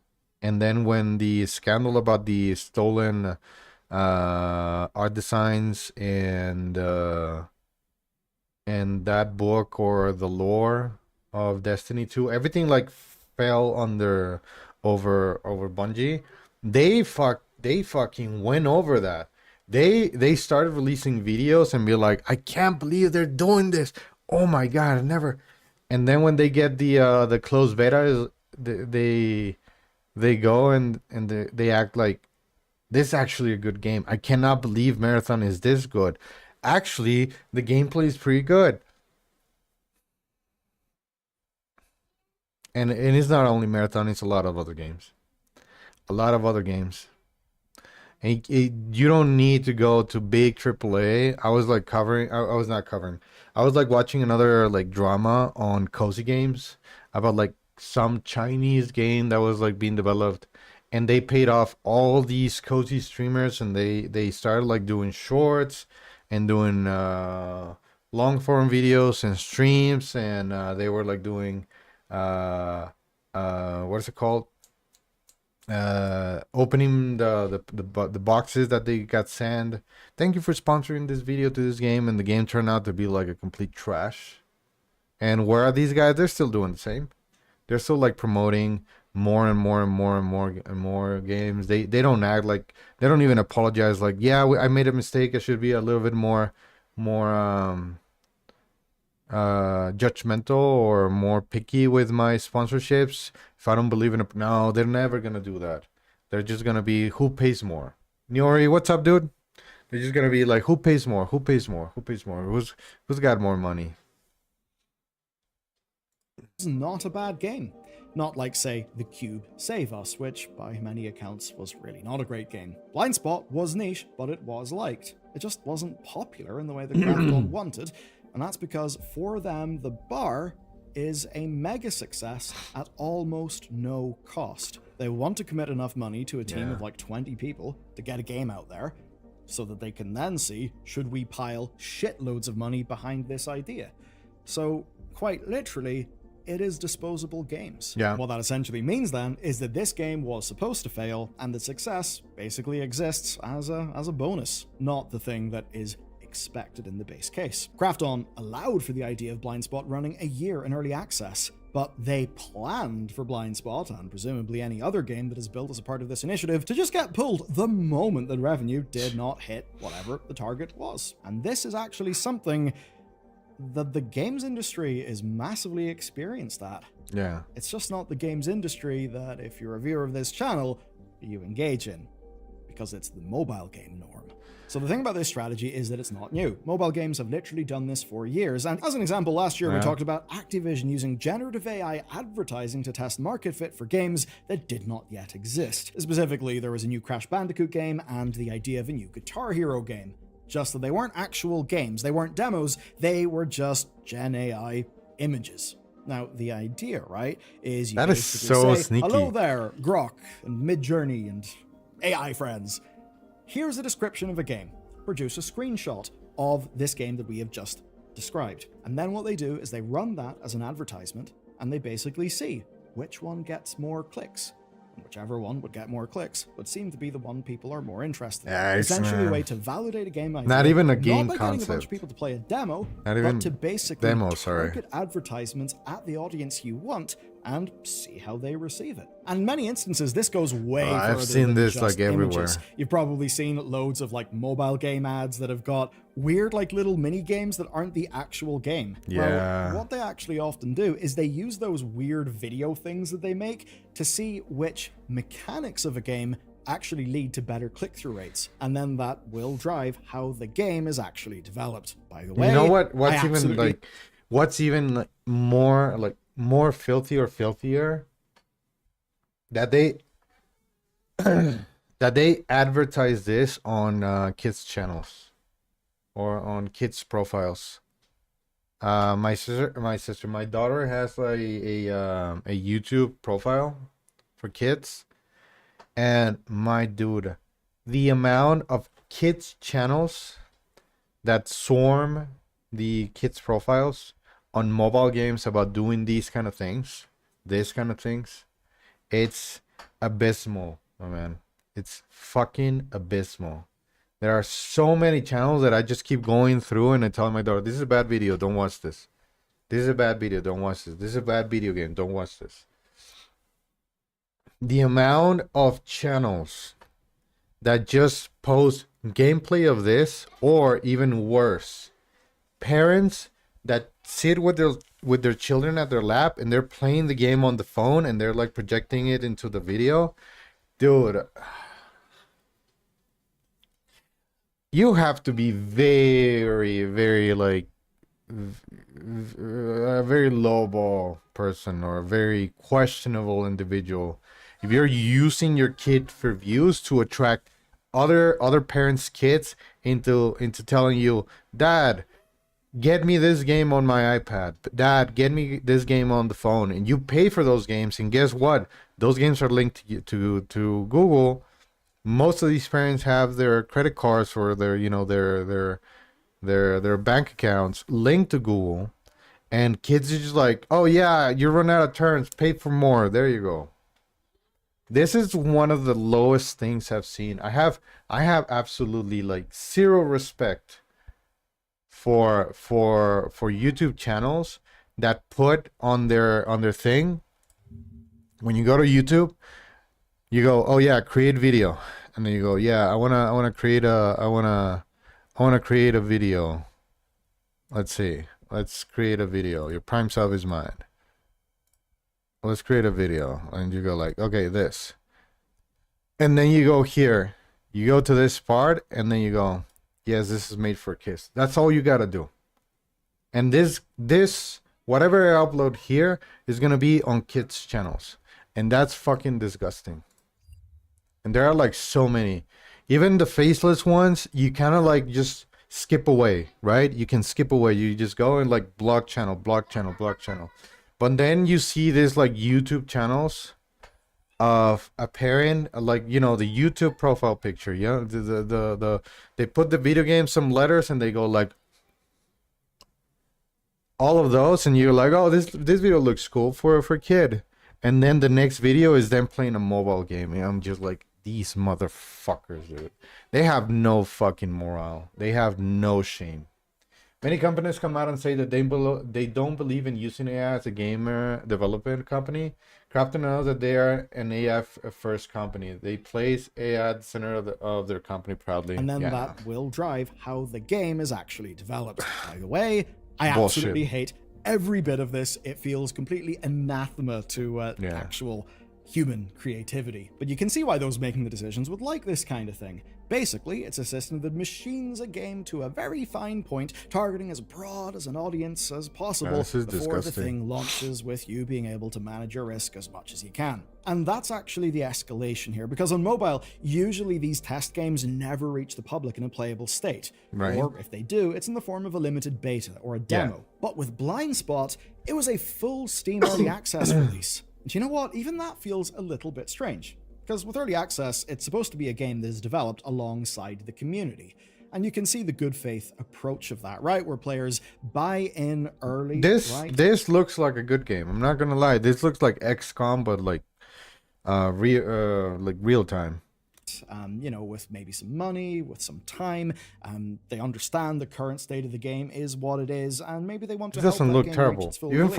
And then when the scandal about the stolen art designs and that book or the lore of Destiny 2, everything like fell under over Bungie. They fucking went over that. They started releasing videos and be like, I can't believe they're doing this. Oh my god, I never. And then when they get the closed beta, they go and they act like this is actually a good game. I cannot believe Marathon is this good. Actually, the gameplay is pretty good. And it's not only Marathon, it's a lot of other games. A lot of other games. And you don't need to go to big AAA. I was like covering, I was not covering. I was like watching another like drama on Cozy Games about like some Chinese game that was like being developed, and they paid off all these Cozy streamers, and they started like doing shorts and doing long form videos and streams, and they were like doing what is it called? Opening the boxes that they got sent. Thank you for sponsoring this video to this game, and the game turned out to be like a complete trash. And where are these guys? They're still doing the same. They're still like promoting more and more and more and more and more games. They don't act like, they don't even apologize like, yeah, I made a mistake, I should be a little bit more judgmental or more picky with my sponsorships. If I don't believe in it, no, they're never gonna do that. They're just gonna be, who pays more? Niori, what's up, dude? They're just gonna be like, who pays more? Who pays more? Who pays more? Who's got more money? It's not a bad game. Not like, say, The Cube Save Us, which, by many accounts, was really not a great game. Blind Spot was niche, but it was liked. It just wasn't popular in the way that Krafton wanted, and that's because, for them, the bar is a mega success at almost no cost. They want to commit enough money to a team of like 20 people to get a game out there, so that they can then see, should we pile shitloads of money behind this idea? So, quite literally, it is disposable games. Yeah. What that essentially means then is that this game was supposed to fail, and the success basically exists as a bonus, not the thing that is expected in the base case. Krafton allowed for the idea of Blind Spot running a year in early access, but they planned for Blind Spot, and presumably any other game that is built as a part of this initiative, to just get pulled the moment that revenue did not hit whatever the target was. And this is actually something that the games industry is massively experienced at. Yeah. It's just not the games industry that, if you're a viewer of this channel, you engage in, because it's the mobile game norm. So the thing about this strategy is that it's not new. Mobile games have literally done this for years, and as an example, last year we talked about Activision using generative AI advertising to test market fit for games that did not yet exist. Specifically, there was a new Crash Bandicoot game and the idea of a new Guitar Hero game. Just that they weren't actual games, they weren't demos, they were just Gen AI images. Now, the idea, right, is you That is basically so say, sneaky. hello there, Grok, and Midjourney, and AI friends. Here's a description of a game. Produce a screenshot of this game that we have just described. And then what they do is they run that as an advertisement, and they basically see which one gets more clicks. And whichever one would get more clicks would seem to be the one people are more interested in. Yeah, it's, Essentially a way to validate a game idea. Not even a game not by getting a bunch concept. of people to play a demo, Not even but to basically demo, sorry. target advertisements at the audience you want and see how they receive it. And in many instances, this goes way further I've seen than this, just like, everywhere. images. You've probably seen loads of like mobile game ads that have got weird like little mini games that aren't the actual game. Yeah. Well, what they actually often do is they use those weird video things that they make to see which mechanics of a game actually lead to better click-through rates, and then that will drive how the game is actually developed. By the way, You know what? What's even like more filthy or filthier? That they that they advertise this on kids channels or on kids profiles. My daughter has a YouTube profile for kids, and my dude, the amount of kids channels that swarm the kids profiles on mobile games about doing these kind of things, it's abysmal, my man. It's fucking abysmal. There are so many channels that I just keep going through and I tell my daughter, this is a bad video, don't watch this. This is a bad video, don't watch this. This is a bad video game, don't watch this. The amount of channels that just post gameplay of this, or even worse, parents that sit with their children at their lap and they're playing the game on the phone and they're like projecting it into the video. Dude, you have to be very, very like a very lowball person or a very questionable individual if you're using your kid for views to attract other parents' kids into telling you, Dad, get me this game on my iPad. Dad, get me this game on the phone. And you pay for those games, and guess what? Those games are linked to Google. Most of these parents have their credit cards or their bank accounts linked to Google, and kids are just like, oh yeah, you run out of turns, pay for more. There you go. This is one of the lowest things I've seen. I have absolutely like zero respect for YouTube channels that put on their thing, when you go to YouTube, you go, oh yeah, create video, and then you go, yeah, I wanna create a video. Let's create a video. Your prime sub is mine. Let's create a video. And you go like, okay, this. And then you go here. You go to this part, and then you go, yes, this is made for kids. That's all you gotta do. And this whatever I upload here is gonna be on kids' channels, and that's fucking disgusting. And there are like so many, even the faceless ones. You kind of like just skip away, right? You can skip away. You just go and like block channel, block channel, block channel. But then you see this like YouTube channels of a parent, like, you know, the YouTube profile picture. Yeah, they put the video game some letters and they go like all of those, and you're like, oh, this video looks cool for a kid. And then the next video is them playing a mobile game, and I'm just like, these motherfuckers, dude. They have no fucking morale. They have no shame. Many companies come out and say that they don't believe in using AI as a gamer development company. Crafton knows that they are an AI first company. They place AI at the center of their company proudly. And then that will drive how the game is actually developed. By the way, I absolutely hate every bit of this. It feels completely anathema to actual human creativity. But you can see why those making the decisions would like this kind of thing. Basically, it's a system that machines a game to a very fine point, targeting as broad as an audience as possible before the thing launches, with you being able to manage your risk as much as you can. And that's actually the escalation here, because on mobile, usually these test games never reach the public in a playable state. Right. Or if they do, it's in the form of a limited beta or a demo. Yeah. But with Blind Spot, it was a full Steam Early Access release. And you know what? Even that feels a little bit strange. Because with Early Access, it's supposed to be a game that is developed alongside the community. And you can see the good faith approach of that, right? Where players buy in early. This looks like a good game. I'm not gonna lie. This looks like XCOM, but like real time. You know, with maybe some money, with some time. They understand the current state of the game is what it is, and maybe they want to. It doesn't look terrible. Even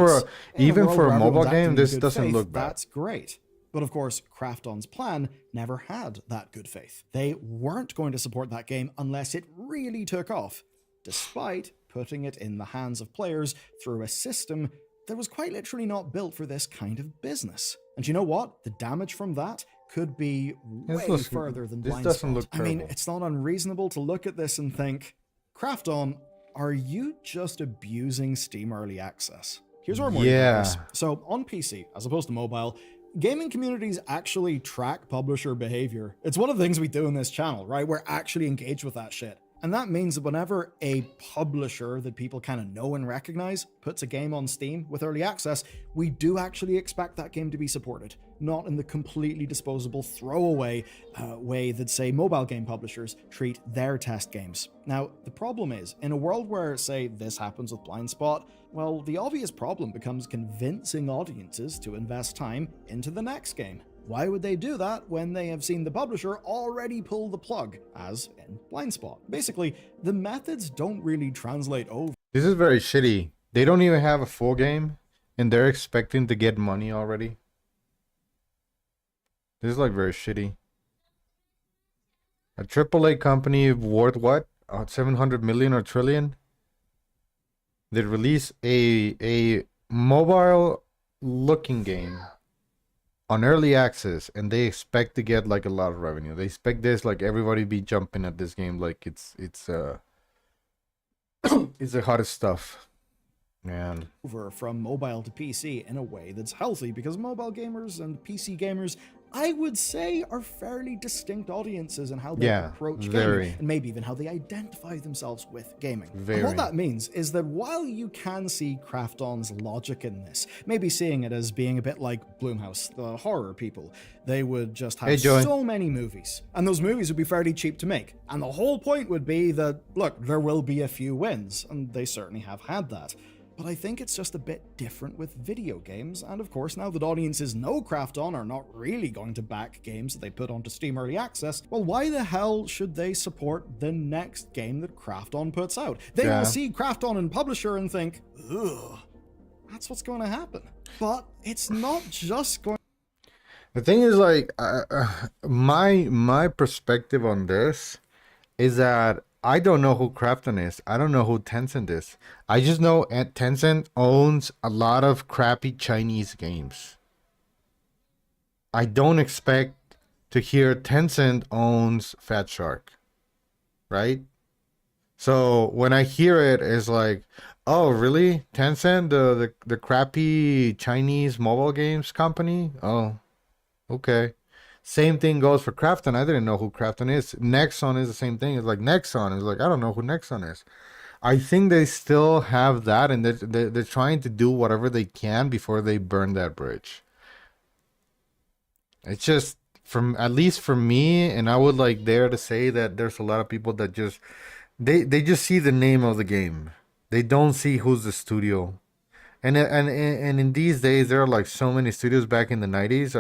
for a mobile game, this doesn't look bad. That's great. But of course, Krafton's plan never had that good faith. They weren't going to support that game unless it really took off, despite putting it in the hands of players through a system that was quite literally not built for this kind of business. And you know what? The damage from that could be way further than Blind Spot. I mean, it's not unreasonable to look at this and think, Krafton, are you just abusing Steam Early Access? Here's where I'm worried about this. So on PC, as opposed to mobile, gaming communities actually track publisher behavior. It's one of the things we do in this channel, right? We're actually engaged with that shit. And that means that whenever a publisher that people kind of know and recognize puts a game on Steam with early access, we do actually expect that game to be supported, not in the completely disposable throwaway way that, say, mobile game publishers treat their test games. Now, the problem is, in a world where, say, this happens with Blind Spot, well, the obvious problem becomes convincing audiences to invest time into the next game. Why would they do that when they have seen the publisher already pull the plug, as in Blind Spot? Basically, the methods don't really translate over. This is very shitty. They don't even have a full game, and they're expecting to get money already. This is like very shitty. A AAA company worth what? 700 million or trillion? They release a mobile looking game on early access, and they expect to get like a lot of revenue. They expect this, like, everybody be jumping at this game like it's it's the hottest stuff, man. Over from mobile to PC in a way that's healthy, because mobile gamers and PC gamers, I would say, are fairly distinct audiences in how they approach gaming, and maybe even how they identify themselves with gaming. And what that means is that while you can see Krafton's logic in this, maybe seeing it as being a bit like Blumhouse, the horror people, they would just have so many movies, and those movies would be fairly cheap to make. And the whole point would be that, look, there will be a few wins, and they certainly have had that. But I think it's just a bit different with video games, and of course now that audiences know Krafton are not really going to back games that they put onto Steam Early Access, well, why the hell should they support the next game that Krafton puts out? They will see Krafton and publisher and think, ugh, that's what's going to happen. But it's not just going. The thing is, like, my perspective on this is that I don't know who Krafton is. I don't know who Tencent is. I just know Tencent owns a lot of crappy Chinese games. I don't expect to hear Tencent owns Fat Shark, right? So when I hear it, it's like, Oh, really? Tencent, the crappy Chinese mobile games company? Oh, okay. Same thing goes for Krafton. I didn't know who Krafton is. Nexon is the same thing. It's like Nexon. It's like I don't know who Nexon is. I think they still have that, and they're trying to do whatever they can before they burn that bridge. It's just from at least for me, and I would like dare to say that there's a lot of people that just they just see the name of the game. They don't see who's the studio. And in these days there are like so many studios. Back in the 90s,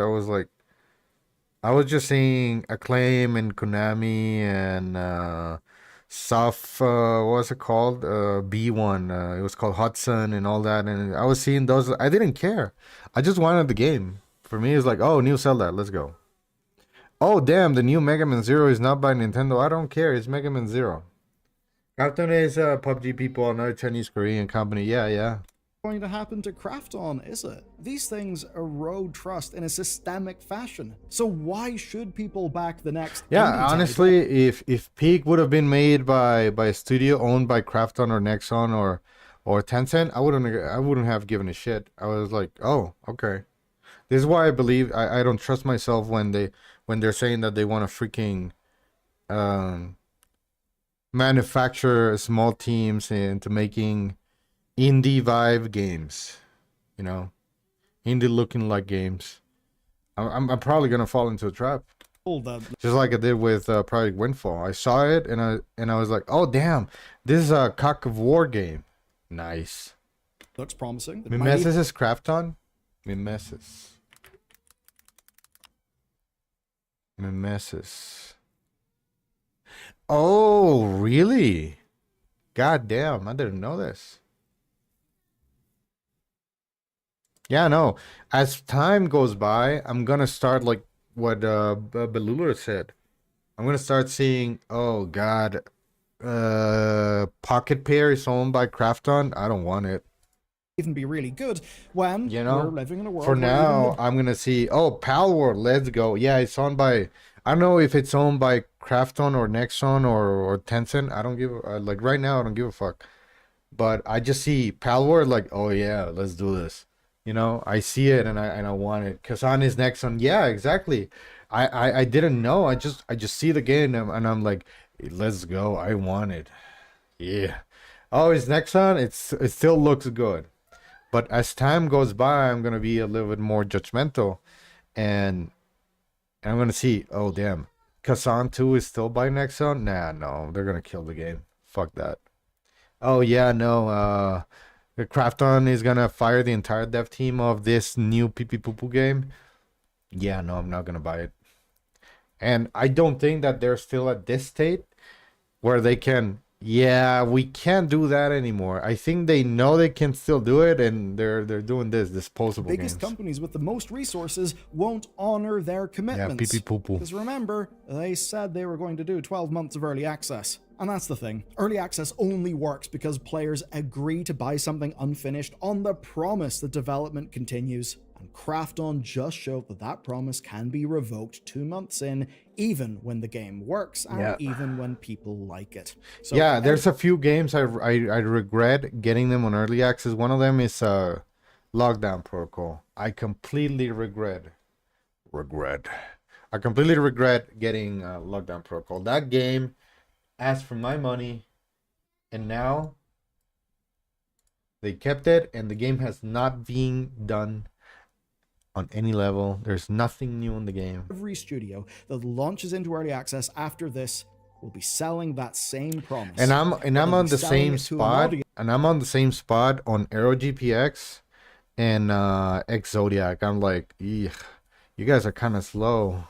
I was just seeing Acclaim and Konami and Soft what was it called? B1. It was called Hudson and all that, and I was seeing those. I didn't care. I just wanted the game. For me it's like, oh, new Zelda, let's go. Oh damn, the new Mega Man Zero is not by Nintendo. I don't care. It's Mega Man Zero. Captain is PUBG people, another Chinese Korean company. Yeah, yeah. Going to happen to Krafton, is it? These things erode trust in a systemic fashion. So why should people back the next Yeah, indie honestly, if Peak would have been made by a studio owned by Krafton or Nexon or Tencent, I wouldn't have given a shit. I was like, oh, okay. This is why I believe I don't trust myself when they're saying that they want to freaking um manufacture small teams into making indie vibe games, you know, indie looking like games. I'm probably gonna fall into a trap, title that just like I did with Project Windfall. I saw it and I was like, oh damn, this is a Cock of War game. Nice. looks promising. That might Mimesis is Krafton. Mimesis. Mimesis. Oh, really? God damn, I didn't know this. Yeah, no. As time goes by, I'm gonna start like what Belula said. I'm gonna start seeing, oh God, Pocket Pair is owned by Krafton. I don't want it. even be really good when You we're know, living in a world for where even now, I'm gonna see. Oh, Pal World, let's go. Yeah, it's owned by. I don't know if it's owned by Krafton or Nexon or Tencent. I don't give like right now. I don't give a fuck. But I just see Pal World like, oh yeah, let's do this. You know, I see it and I want it. Kazan is Nexon. Yeah, exactly. I didn't know. I just see the game and I'm like, let's go. I want it. Yeah. Oh, it's Nexon. It still looks good. But as time goes by, I'm gonna be a little bit more judgmental, and, and I'm gonna see. Oh damn, Kasan 2 is still by Nexon. Nah, no, they're gonna kill the game. Fuck that. Oh yeah, no. The Krafton is gonna fire the entire dev team of this new pee pee poo poo game. Yeah, no, I'm not gonna buy it. And I don't think that they're still at this state where they can, yeah, we can't do that anymore. I think they know they can still do it, and they're doing this disposable biggest games. companies with the most resources won't honor their Yeah, commitments. pee pee poo poo. Because remember, they said they were going to do 12 months of early access. And that's the thing. Early access only works because players agree to buy something unfinished on the promise that development continues. And Krafton just showed that that promise can be revoked 2 months in, even when the game works and Yeah. even when people like it. So Yeah, there's a few games I regret getting them on early access. One of them is Lockdown Protocol. I completely regret. I completely regret getting Lockdown Protocol. That game asked for my money, and now they kept it, and the game has not been done on any level. There's nothing new in the game. every studio that launches into early access after this will be selling that same promise. And I'm But they'll on be the selling same it to an spot, audience and I'm on the same spot on Aero GPX and X Zodiac. I'm like, "Eugh, you guys are kind of slow."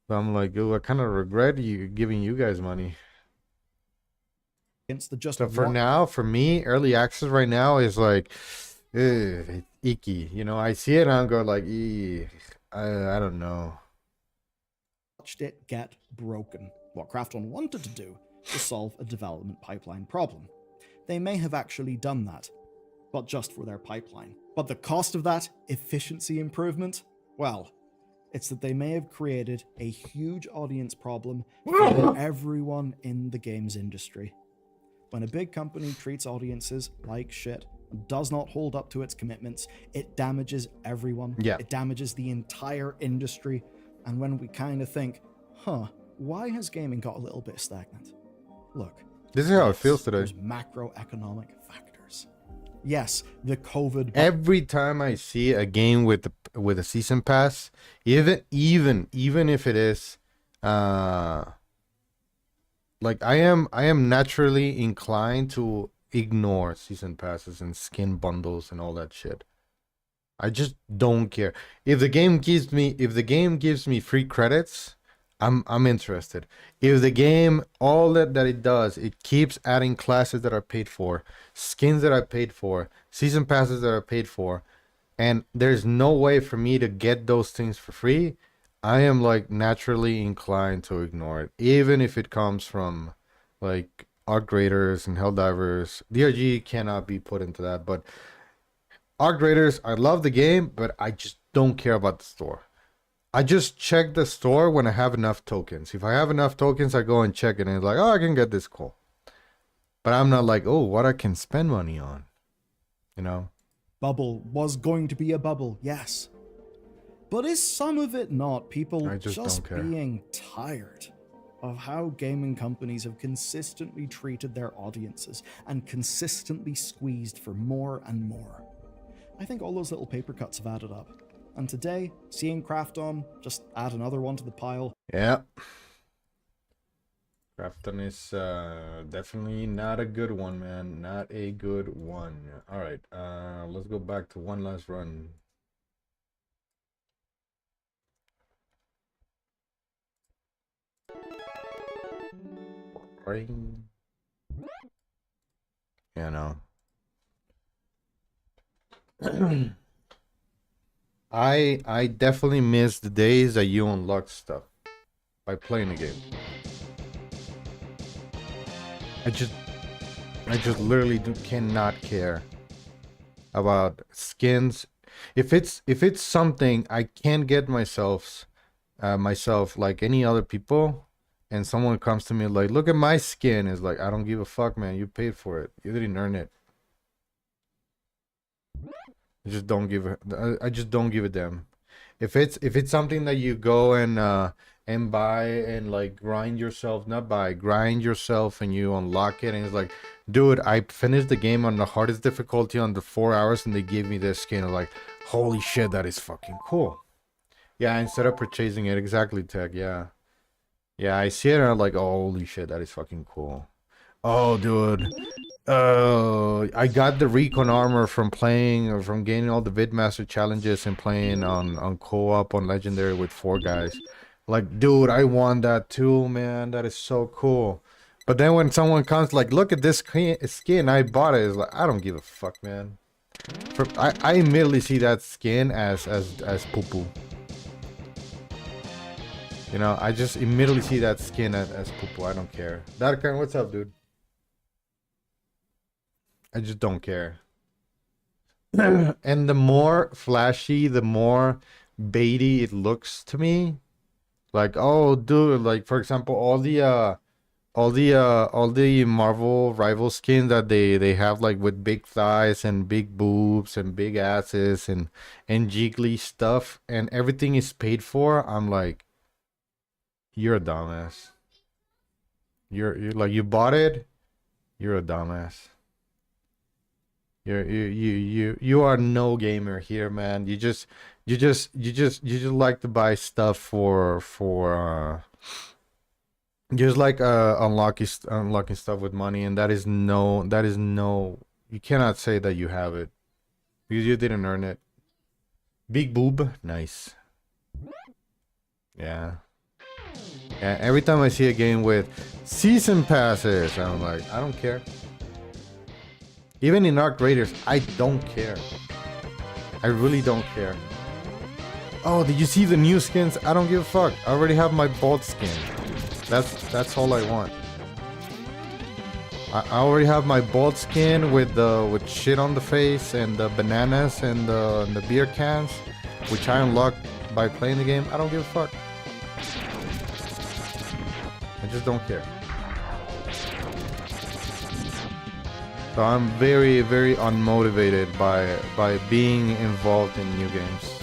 But I'm like, ooh, I kind of regret you giving you guys money. that just So for want now, for me, early access right now is like, ugh, it's icky. You know, I see it and I'm going like, eugh, I don't know. watched it get broken. What Krafton wanted to do was solve a development pipeline problem. They may have actually done that, but just for their pipeline. But the cost of that efficiency improvement, well, it's that they may have created a huge audience problem for everyone in the games industry. When a big company treats audiences like shit and does not hold up to its commitments, it damages everyone. Yeah. It damages the entire industry. And when we kind of think, why has gaming got a little bit stagnant? Look, This is how it yes, feels today. there's macroeconomic factors. Yes, the COVID. Every time I see a game with a season pass, even if it is, like I am naturally inclined to ignore season passes and skin bundles and all that shit. I just don't care. If the game gives me free credits, I'm interested. If the game, all that it does, it keeps adding classes that are paid for, skins that are paid for, season passes that are paid for, and there's no way for me to get those things for free, I am like naturally inclined to ignore it, even if it comes from like Art Graders and Helldivers. DRG cannot be put into that, but Art Graders, I love the game, but I just don't care about the store. I just check the store when I have enough tokens. If I have enough tokens, I go and check it and it's like, oh, I can get this, cool. But I'm not like, oh, what I can spend money on, you know? Bubble was going to be a bubble, yes. But is some of it not people I just don't care. being tired of how gaming companies have consistently treated their audiences and consistently squeezed for more and more? I think all those little paper cuts have added up. And today, seeing Krafton just add another one to the pile. Yeah. Krafton is definitely not a good one, man. Not a good one. All right, let's go back to one last run. Rain. Yeah, no. I definitely miss the days that you unlock stuff by playing the game. I just literally cannot care about skins. If it's something I can't get myself like any other people, and someone comes to me like, look at my skin, is like, I don't give a fuck, man. You paid for it. You didn't earn it. I just don't give a damn. If it's something that you go and buy and like grind yourself and you unlock it and it's like, dude, I finished the game on the hardest difficulty on the 4 hours and they gave me this skin. I'm like, holy shit, that is fucking cool. Yeah, instead of purchasing it, exactly, Tech. Yeah, I see it and I'm like, oh, holy shit, that is fucking cool. Oh, dude. I got the recon armor from gaining all the Vidmaster challenges and playing on co-op on Legendary with 4 guys. Like, dude, I want that too, man. That is so cool. But then when someone comes like, look at this skin, I bought it. It's like, I don't give a fuck, man. I immediately see that skin as poo-poo. You know, I just immediately see that skin as poo-poo. I don't care. Darkan, what's up, dude? I just don't care. And the more flashy, the more baity it looks to me. Like, oh, dude, like for example, all the Marvel rival skins that they have, like with big thighs and big boobs and big asses and jiggly stuff, and everything is paid for. I'm like, you're a dumbass. You're like, you bought it. You're a dumbass. You are no gamer here, man. You just like to buy stuff for just like unlocking stuff with money, and that is no, you cannot say that you have it because you didn't earn it. Big boob, nice. Yeah. Yeah, every time I see a game with season passes, I'm like, I don't care. Even in Arc Raiders, I don't care. I really don't care. Oh, did you see the new skins? I don't give a fuck. I already have my bald skin. That's all I want. I already have my bald skin with shit on the face and the bananas and the beer cans, which I unlocked by playing the game. I don't give a fuck. I just don't care. So I'm very, very unmotivated by being involved in new games.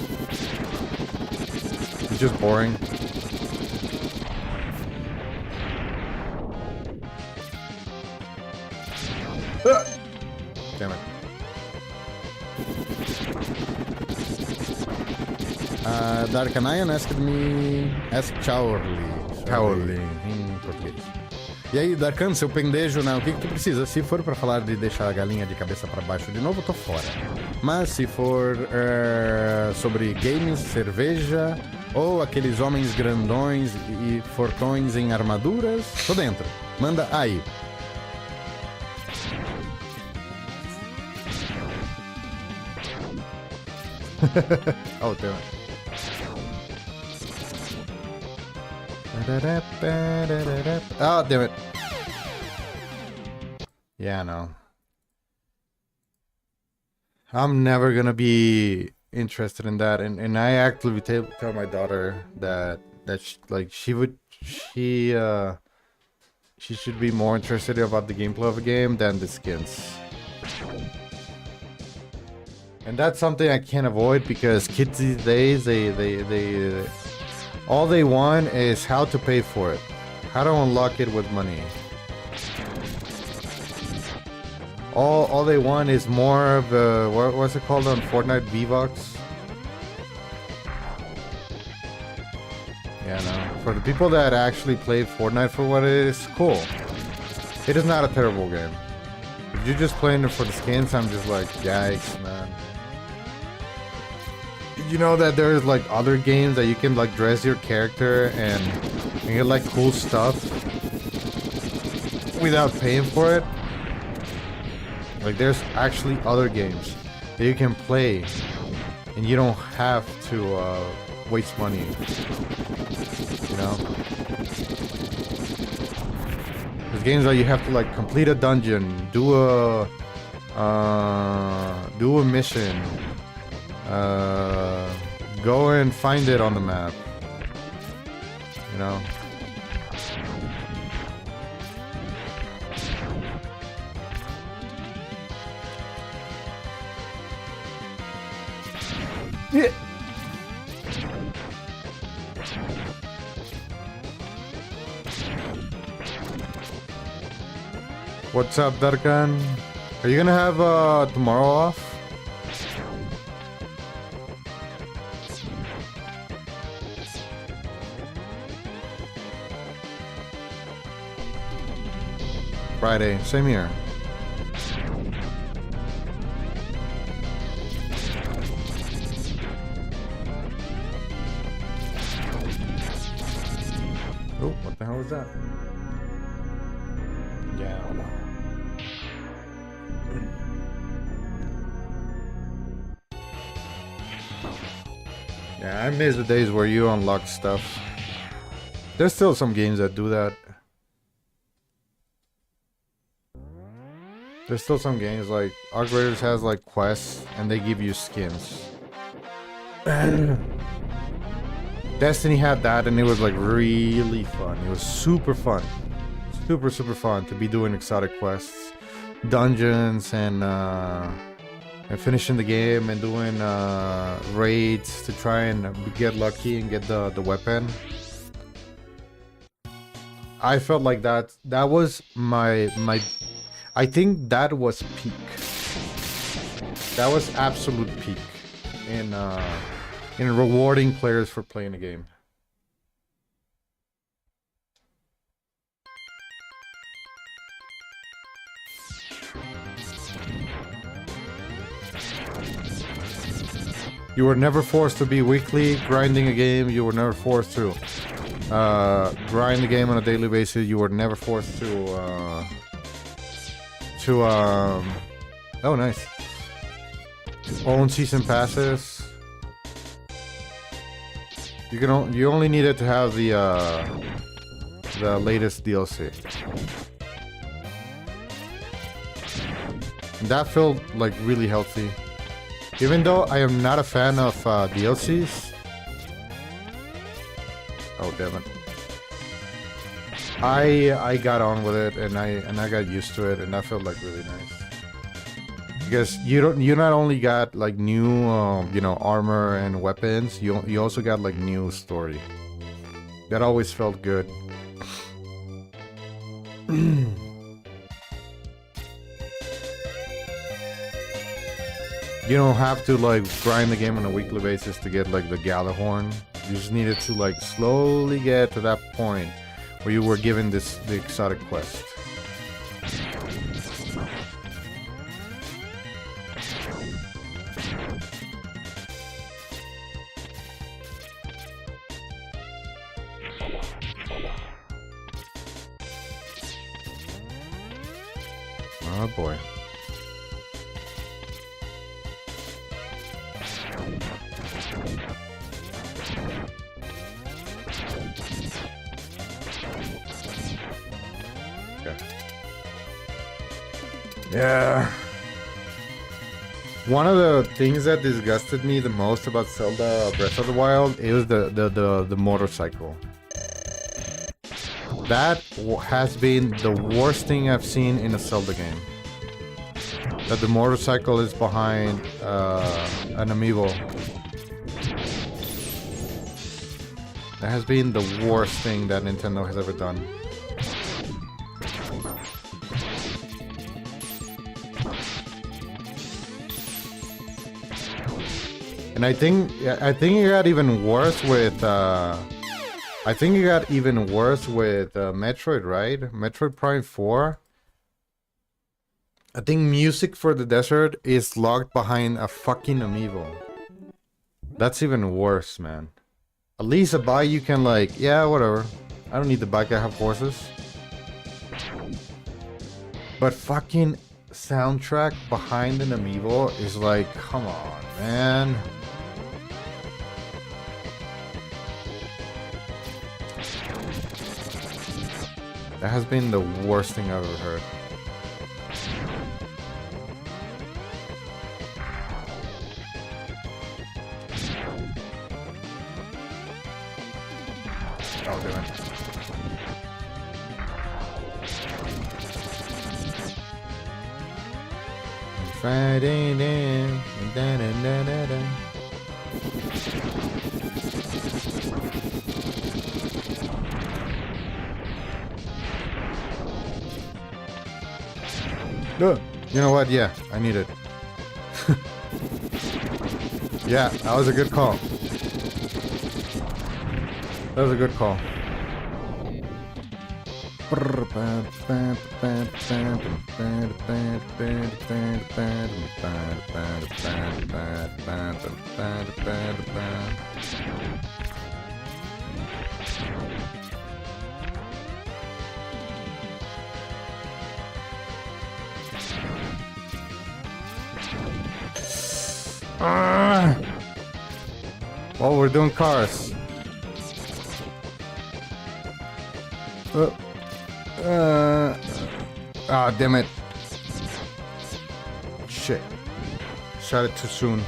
It's just boring. Ah! Damn it. Darkanayan asked me... Ask Chaurli em português. E aí, Darkan, seu pendejo, né? O que tu precisa? Se for pra falar de deixar a galinha de cabeça pra baixo de novo, eu tô fora. Mas se for sobre games, cerveja, ou aqueles homens grandões e fortões em armaduras, tô dentro. Manda aí. Oh, damn it. Oh, damn it. Yeah, no. I'm never gonna be interested in that, and I actively tell my daughter that she should be more interested about the gameplay of a game than the skins. And that's something I can't avoid because kids these days, they all they want is how to pay for it, how to unlock it with money. All they want is more of the what's it called on Fortnite, V-Bucks? Yeah, no. For the people that actually play Fortnite for what it is, cool. It is not a terrible game. If you're just playing it for the skins, I'm just like, yikes, man. You know that there's like other games that you can like dress your character and get like cool stuff without paying for it? Like there's actually other games that you can play and you don't have to waste money. You know? There's games that you have to like complete a dungeon, do a mission, go and find it on the map. You know? Yeah. What's up, Darkan? Are you gonna have tomorrow off? Friday, same here. Oh, what the hell was that? Yeah, I don't know. Yeah, I miss the days where you unlock stuff. There's still some games that do that. There's still some games like Arc Raiders has like quests and they give you skins. Destiny had that and it was like really fun. It was super fun. Super fun to be doing exotic quests, dungeons, and finishing the game and doing raids to try and get lucky and get the weapon. I felt like that was my I think that was peak. That was absolute peak in rewarding players for playing a game. You were never forced to be weekly grinding a game. You were never forced to grind the game on a daily basis. You were never forced to oh nice, own season passes. You only needed to have the latest DLC. And that felt like really healthy. Even though I am not a fan of DLCs. Oh damn it. I got on with it and I got used to it and that felt like really nice. because you not only got like new armor and weapons, you also got like new story. That always felt good. You don't have to like grind the game on a weekly basis to get like the Galahorn. You just needed to like slowly get to that point where you were given the exotic quest. Oh boy. Yeah. One of the things that disgusted me the most about Zelda Breath of the Wild is the motorcycle. That has been the worst thing I've seen in a Zelda game. That the motorcycle is behind an amiibo. That has been the worst thing that Nintendo has ever done. And I think it got even worse with Metroid, right? Metroid Prime 4. I think music for the desert is locked behind a fucking amiibo. That's even worse, man. At least a bike you can like, yeah, whatever. I don't need the bike, I have horses. But fucking soundtrack behind an amiibo is like, come on, man. That has been the worst thing I've ever heard. Oh, damn it. Friday night, da da da da da. You know what? Yeah, I need it. Yeah, that was a good call. That was a good call. Well, we're doing cars. Damn it. Shit. Shot it too soon.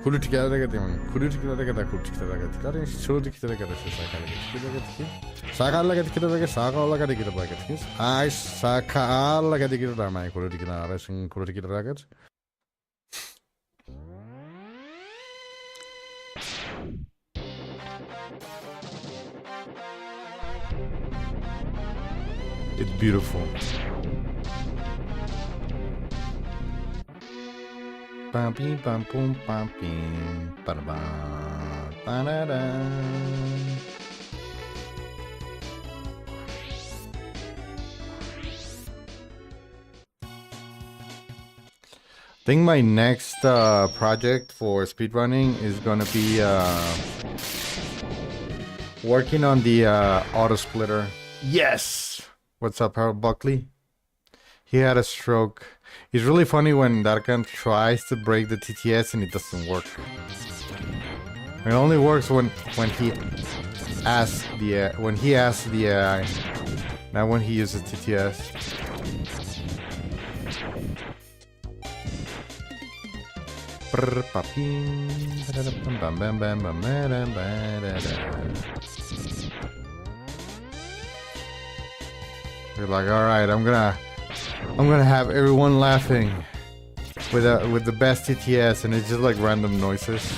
Kurutik alakadayım. Kurutik alakada kurutik alakada. Şurutik alakada saka alakada saka alakada. Ay saka alakada ramai kurutik alakada. Kurutik alakada. It's beautiful. Bum bim bum boom bum bim ba ba ba da da. I think my next project for speedrunning is gonna be working on the auto splitter. Yes! What's up, Harold Buckley? He had a stroke. It's really funny when Darkan tries to break the TTS and it doesn't work. It only works when he asks the AI, not when he uses TTS. You're like, all right, I'm gonna have everyone laughing with the best TTS, and it's just like random noises.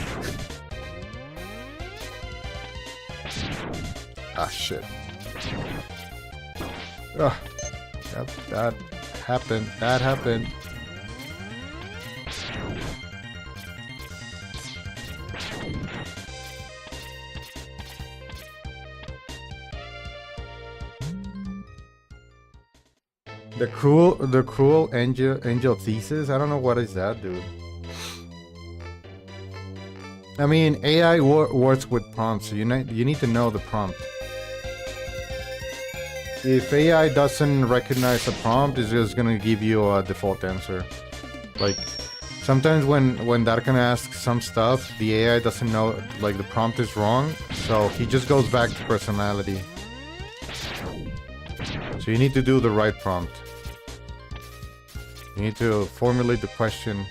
Ah, shit. Ugh. That happened. That happened. The cruel angel thesis. I don't know what is that, dude. I mean, AI works with prompts, so you need to know the prompt. If AI doesn't recognize a prompt, it's just gonna give you a default answer. Like, sometimes when Darkan asks some stuff, the AI doesn't know, like, the prompt is wrong, so he just goes back to personality. So you need to do the right prompt. You need to formulate the question.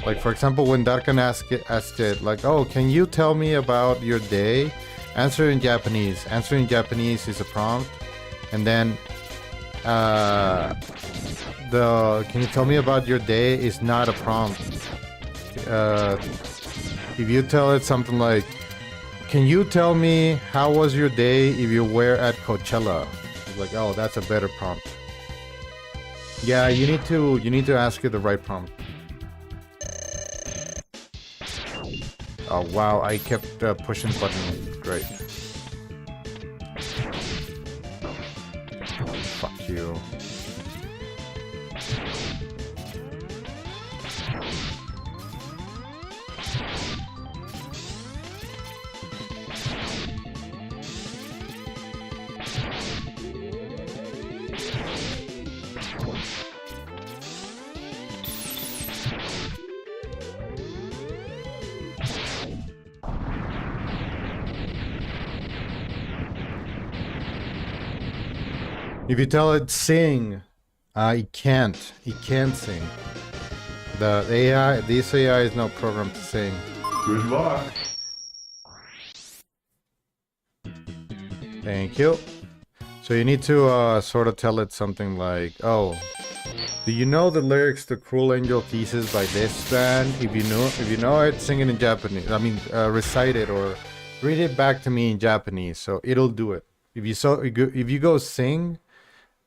Like, for example, when Darkan asked it, like, oh, can you tell me about your day? Answer in Japanese. Answer in Japanese is a prompt. And then, can you tell me about your day is not a prompt. If you tell it something like, can you tell me how was your day if you were at Coachella? It's like, oh, that's a better prompt. Yeah, you need to ask it the right prompt. Oh wow, I kept pushing button. Great. Fuck you. If you tell it sing, it can't. It can't sing. This AI is not programmed to sing. Good luck. Thank you. So you need to sort of tell it something like, oh, do you know the lyrics to Cruel Angel Thesis by this band? If you know it, sing it in Japanese. I mean, recite it or read it back to me in Japanese. So it'll do it. If you go sing,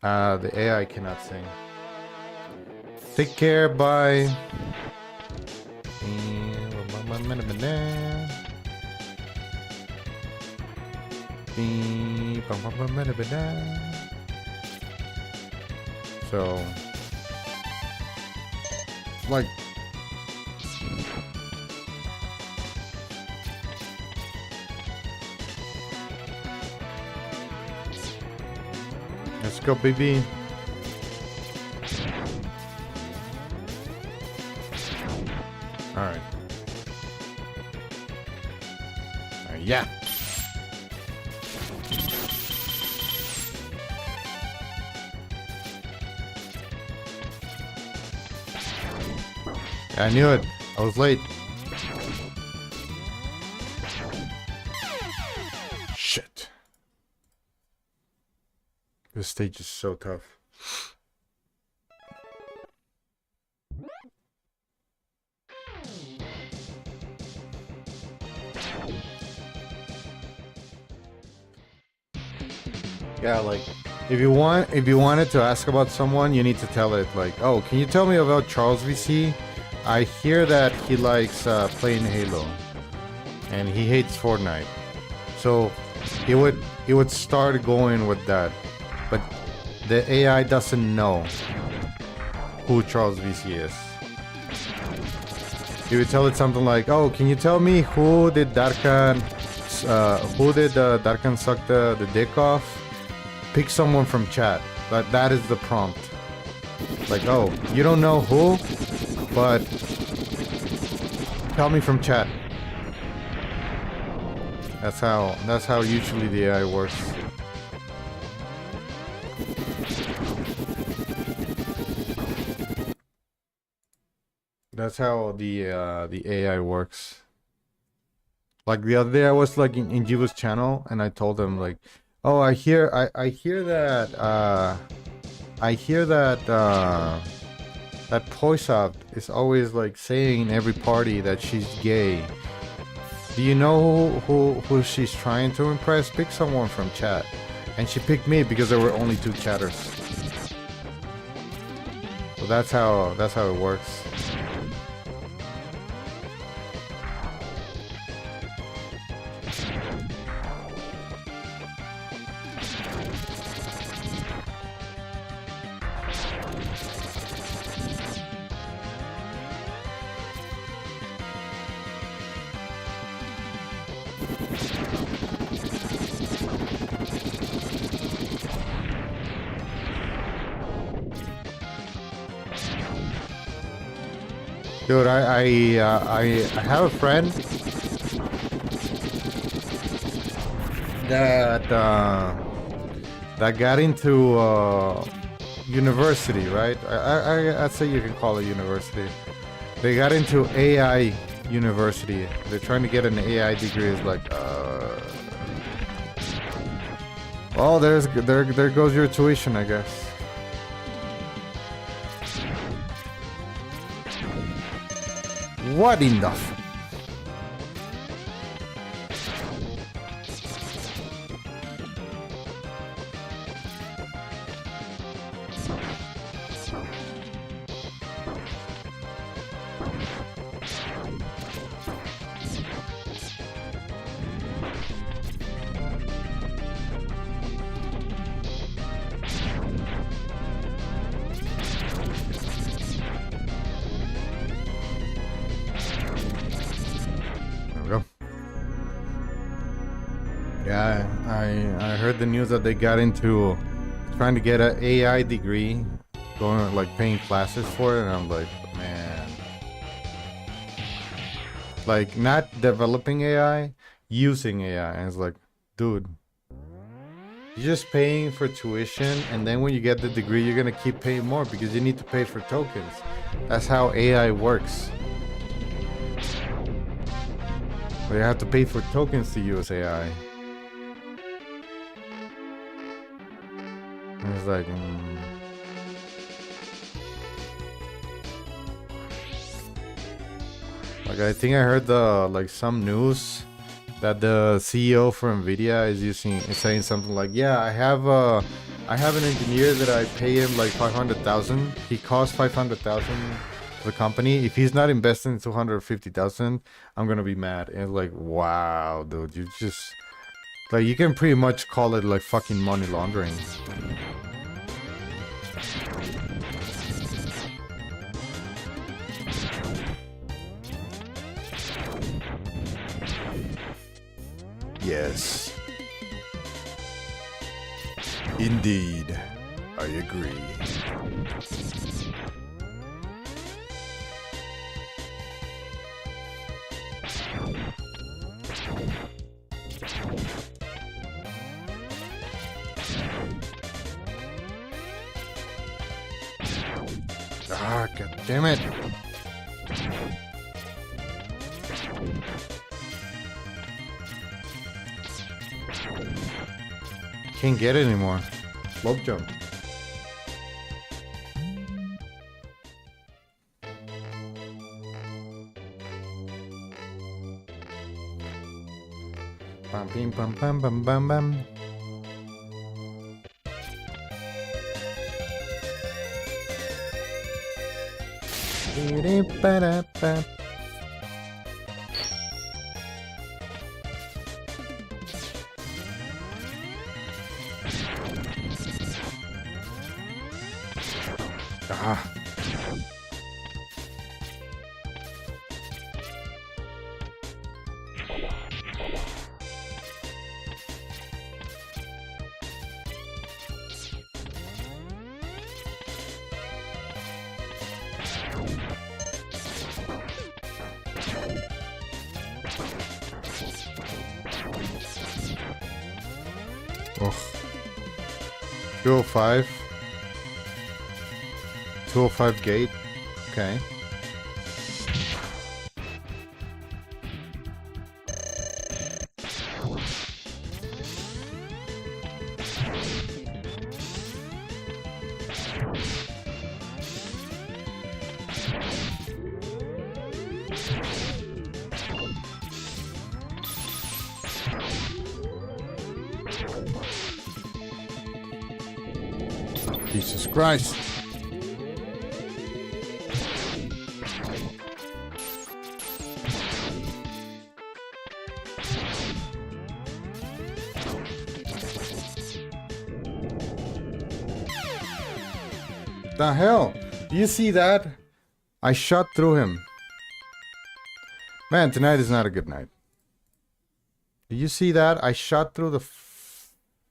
the AI cannot sing. Take care, bye. So, like, let's go, baby. All right. Yeah. I knew it. I was late. Shit. This stage is so tough. Yeah, like, if you wanted to ask about someone, you need to tell it, like, oh, can you tell me about Charles VC? I hear that he likes playing Halo, and he hates Fortnite. So he would start going with that, but the AI doesn't know who Charles VC is. You would tell it something like, oh, can you tell me who did Darkan suck the dick off? Pick someone from chat. That is the prompt. Like, oh, you don't know who, but tell me from chat. That's how usually the AI works. That's how the AI works. Like the other day, I was like in Jiva's channel, and I told him like, "Oh, I hear that that Poisop is always like saying in every party that she's gay. Do you know who she's trying to impress? Pick someone from chat." And she picked me because there were only 2 chatters. So that's how it works. Dude, I have a friend that that got into university, right? I'd say you can call it university. They got into AI university. They're trying to get an AI degree. It's like, well, there goes your tuition, I guess. What in the Yeah, I heard the news that they got into trying to get an AI degree, going like paying classes for it, and I'm like, man, like not developing AI, using AI, and it's like, dude, you're just paying for tuition, and then when you get the degree, you're gonna keep paying more because you need to pay for tokens. That's how AI works. But you have to pay for tokens to use AI. And it's like, like I think I heard some news that the CEO for Nvidia is saying something like, yeah, I have an engineer that I pay him like 500,000. He costs 500,000 to the company. If he's not investing 250,000, I'm gonna be mad. And it's like, wow, dude, you just like, you can pretty much call it like fucking money laundering. Yes. Indeed. I agree. Ah, god damn it. Can't get it anymore. Slope jump. Bam, bim, bam, bam, bam, bam, bam. Ba-da-ba-da-ba. Ah. Ugh. 205. 205 gate. Okay. Jesus Christ. The hell? Do you see that? I shot through him. Man, tonight is not a good night. Do you see that? I shot through the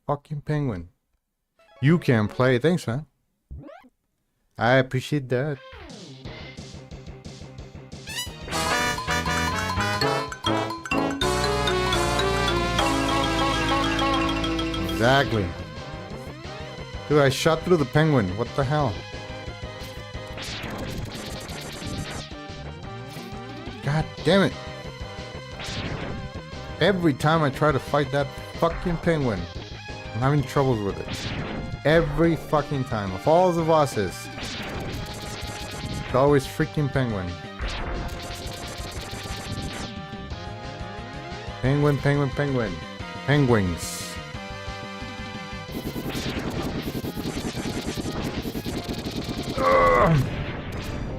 fucking penguin. You can play. Thanks, man. I appreciate that. Exactly. Dude, I shot through the penguin. What the hell? God damn it. Every time I try to fight that fucking penguin, I'm having troubles with it. Every fucking time. Of all the bosses, it's always freaking penguin. Penguin, penguin, penguin. Penguins. Ugh.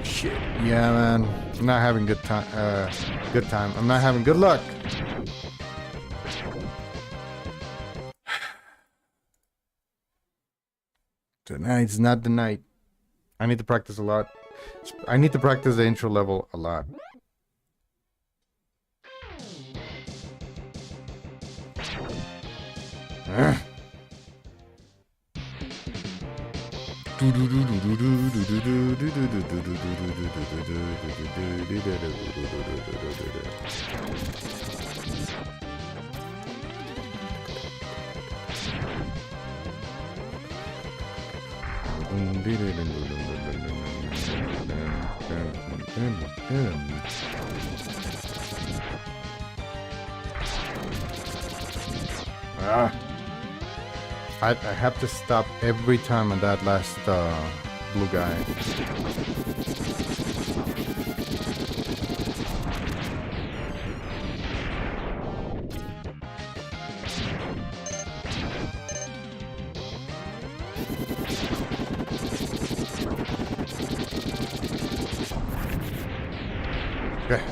Shit. Yeah, man. I'm not having good time. Good time. I'm not having good luck. Tonight's not the night. I need to practice a lot. I need to practice the intro level a lot. I have to stop every time on that last blue guy. Okay.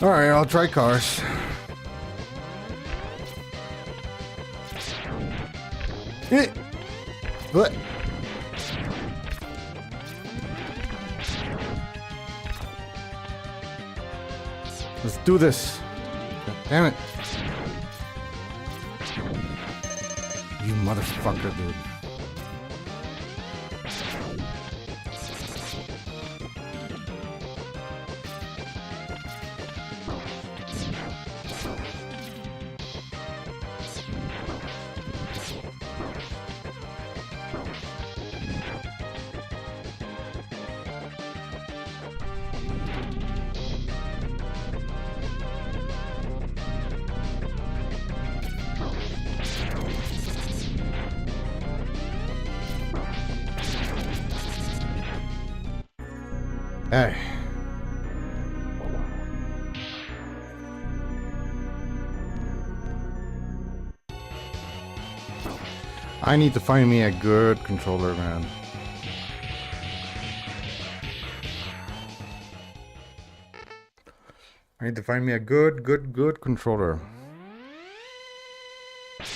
Alright, I'll try cars. What? Let's do this. God damn it. You motherfucker, dude. Hey. I need to find me a good controller, man. I need to find me a good controller.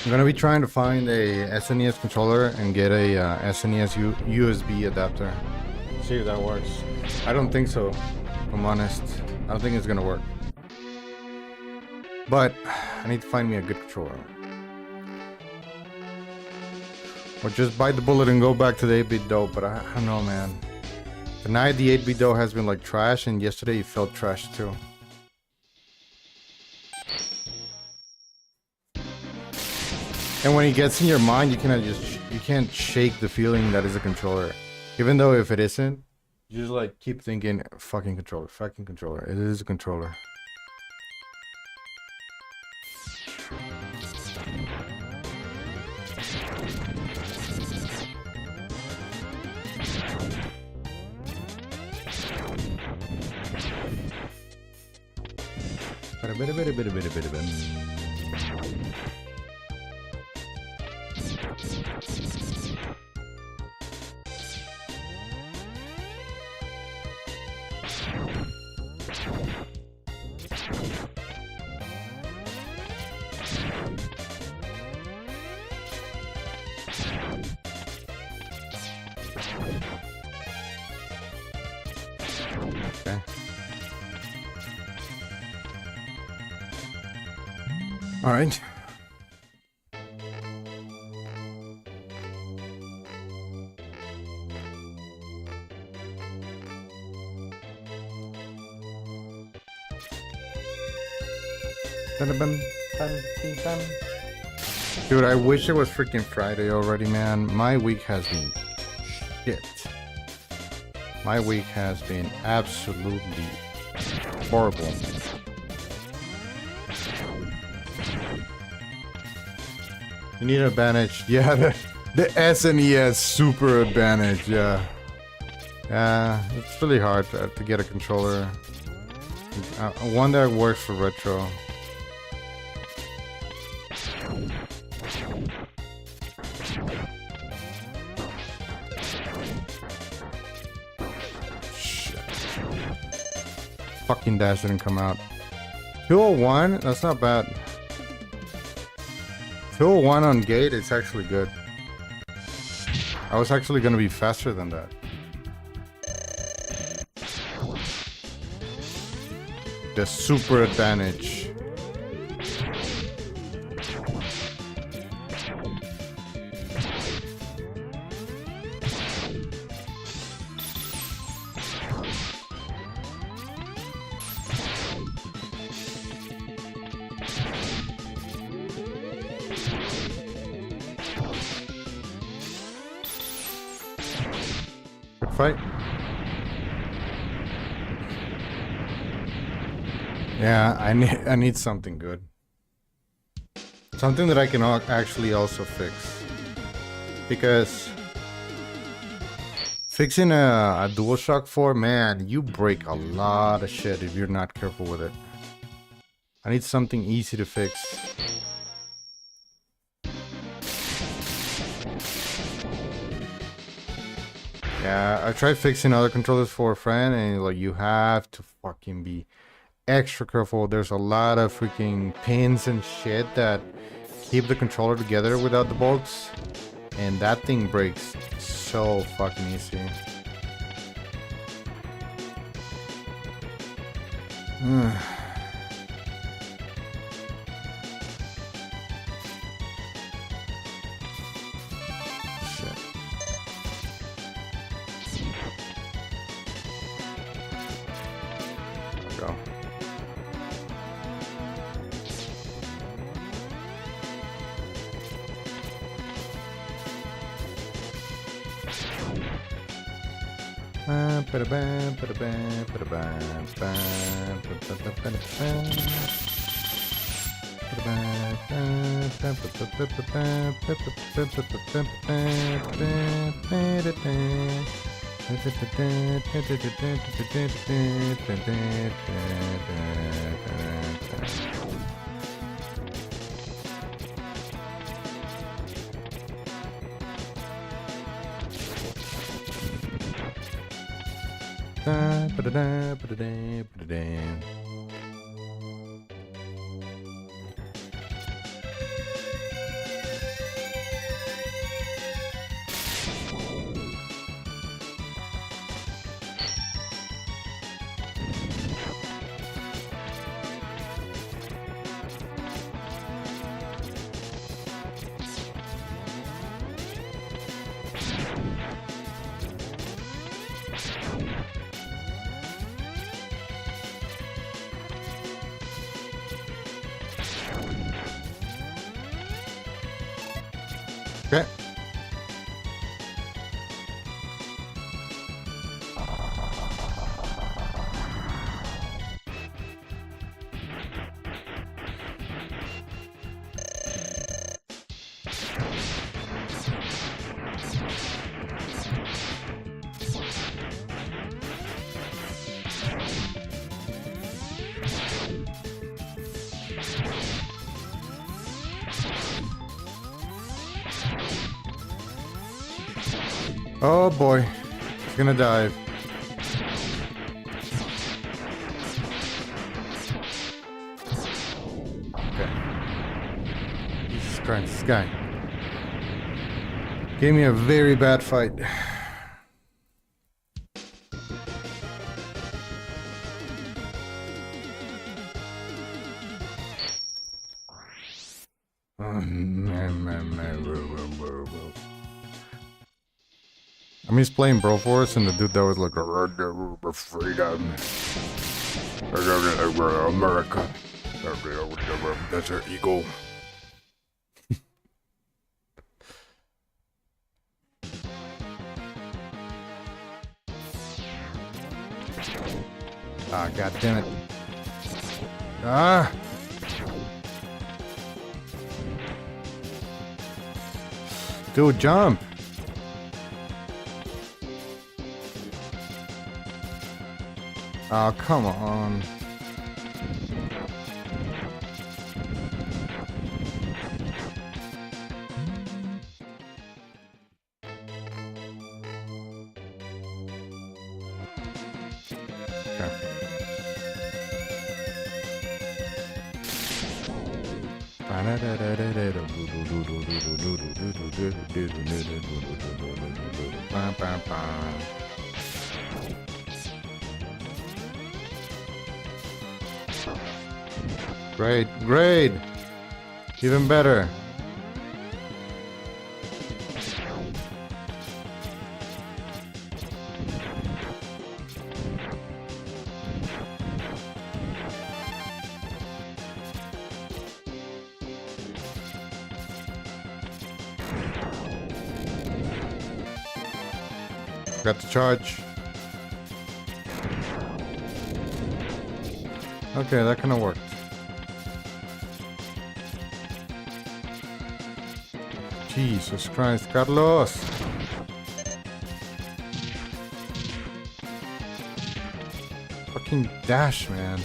I'm gonna be trying to find a SNES controller and get a SNES USB adapter. See if that works. I don't think so, if I'm honest. I don't think it's gonna work. But I need to find me a good controller. Or just bite the bullet and go back to the 8-bit dough, but I don't know, man. Tonight the 8-bit dough has been like trash, and yesterday it felt trash too. And when it gets in your mind, you cannot just you can't shake the feeling that is a controller, even though if it isn't, you just like keep thinking fucking controller. It is a controller. Okay. All right. Dude, I wish it was freaking Friday already, man. My week has been shit. My week has been absolutely horrible. You need an advantage. Yeah, the SNES super advantage. Yeah. It's really hard to get a controller. One that works for retro. Shit. Fucking dash didn't come out. 201? That's not bad. 201 on gate, it's actually good. I was actually gonna be faster than that. The super advantage. Good fight. Yeah, I need something good. Something that I can actually also fix. Because fixing a DualShock 4, man, you break a lot of shit if you're not careful with it. I need something easy to fix. Yeah, I tried fixing other controllers for a friend, and like you have to fucking be extra careful. There's a lot of freaking pins and shit that keep the controller together without the bolts, and that thing breaks so fucking easy. Shit. Go. Okay. Oh boy, he's gonna dive. Okay. Jesus Christ, this guy gave me a very bad fight. I mean, he's playing Broforce, and the dude that was like, freedom, America, that's our ego. Ah, god damn it. Ah! Dude, jump! Oh, come on. Great, great! Even better. Got to charge. Okay, that kind of worked. Jesus Christ, Carlos! Fucking dash, man.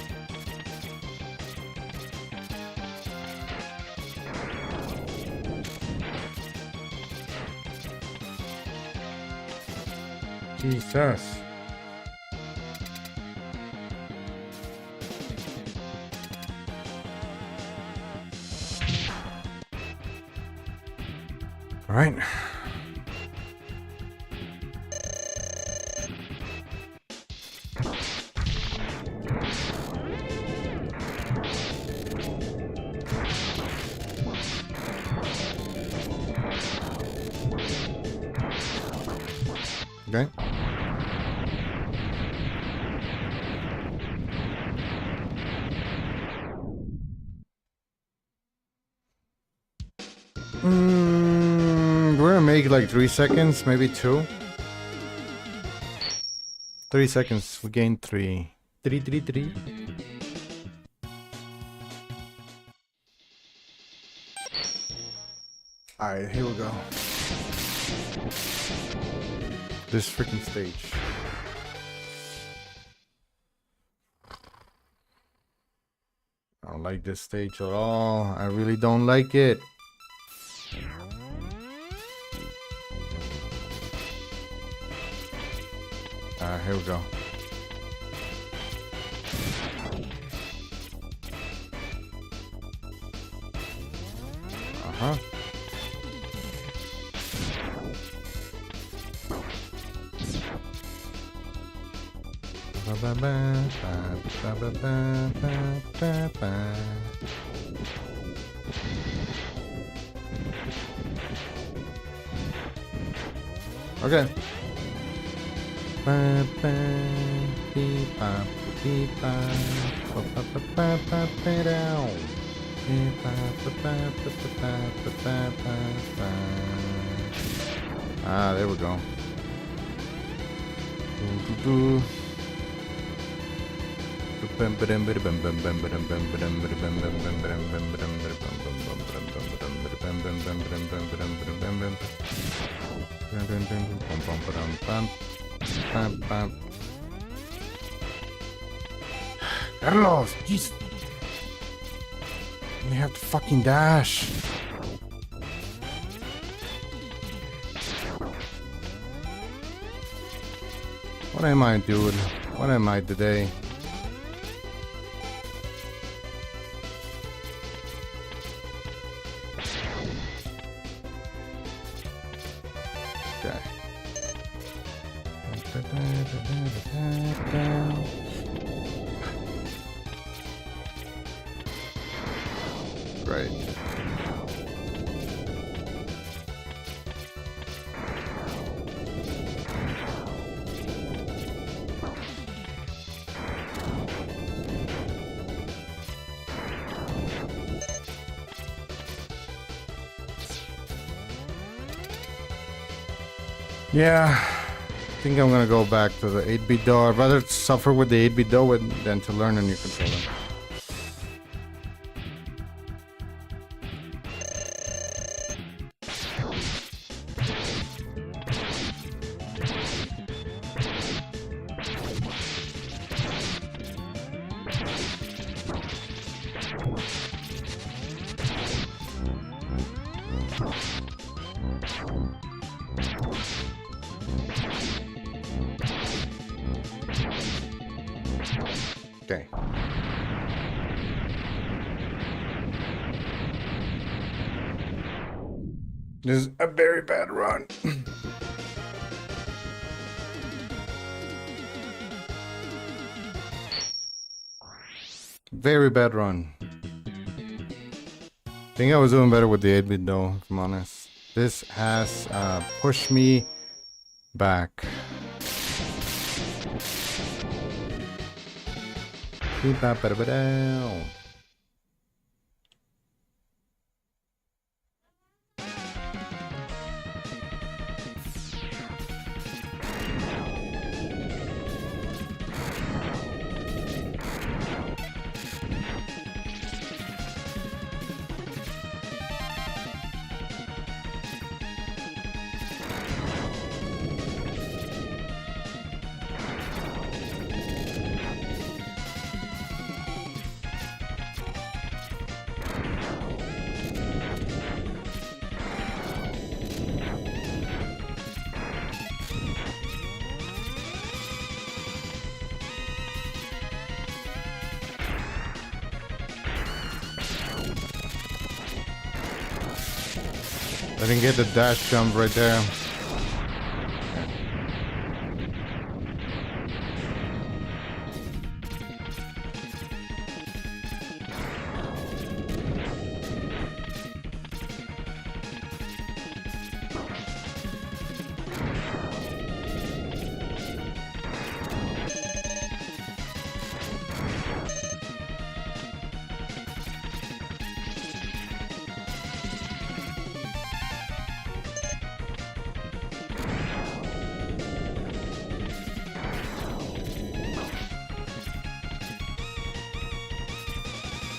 Jesus. All right. Okay. We're gonna make like 3 seconds, maybe 2. 3 seconds, we gained 3. 3. Alright, here we go. This freaking stage. I don't like this stage at all. I really don't like it. Here we go. Uh-huh. Okay. Ah, there we go. Carlos, jeez. You have to fucking dash. What am I, dude? What am I today? Okay. Great. Yeah, I think I'm gonna go back to the 8-bit DAW. I'd rather suffer with the 8-bit DAW than to learn a new controller. Okay. This is a very bad run. Very bad run. I think I was doing better with the 8-bit though, if I'm honest. This has pushed me back. I didn't get the dash jump right there.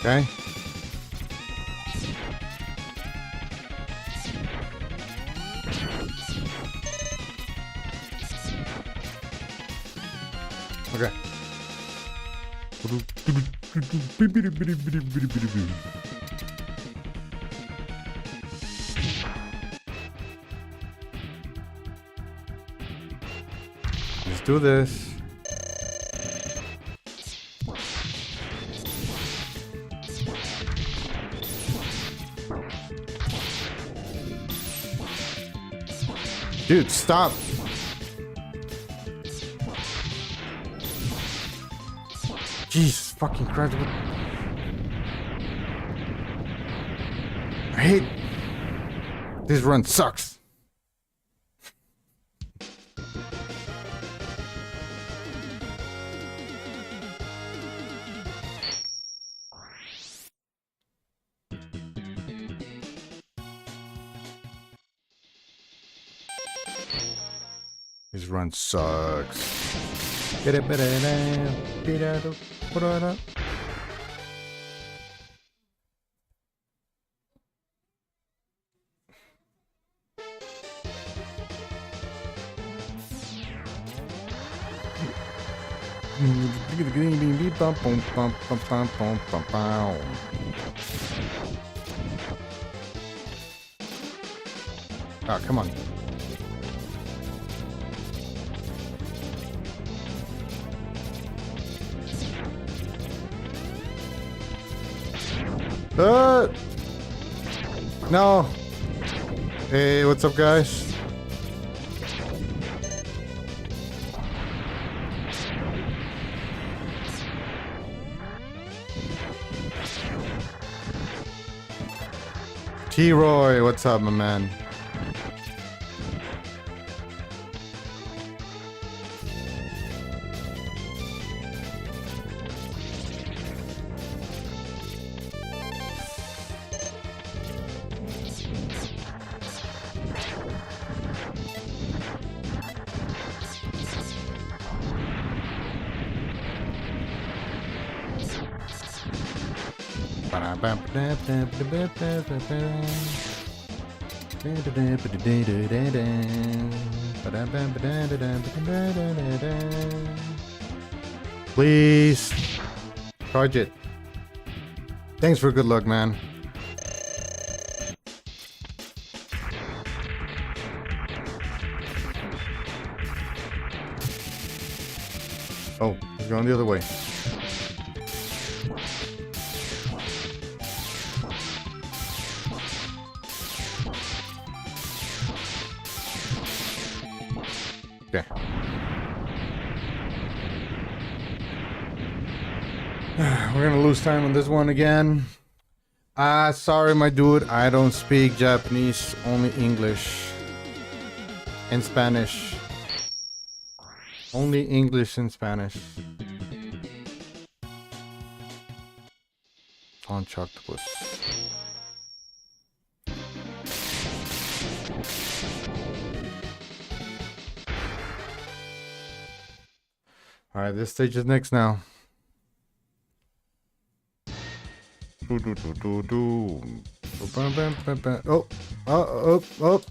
Okay. Okay. Let's do this. Dude, stop. Jesus fucking Christ. I hate this run sucks. This run sucks. Ah, come on. No. Hey, what's up, guys? T-Roy, what's up, my man? Please charge it. Thanks for good luck, man. Oh, he's going the other way. Okay. We're gonna lose time on this one again. Sorry, my dude. I don't speak Japanese, only English and Spanish. Only English and Spanish. On octopus. Alright, this stage is next now. Oh, oh.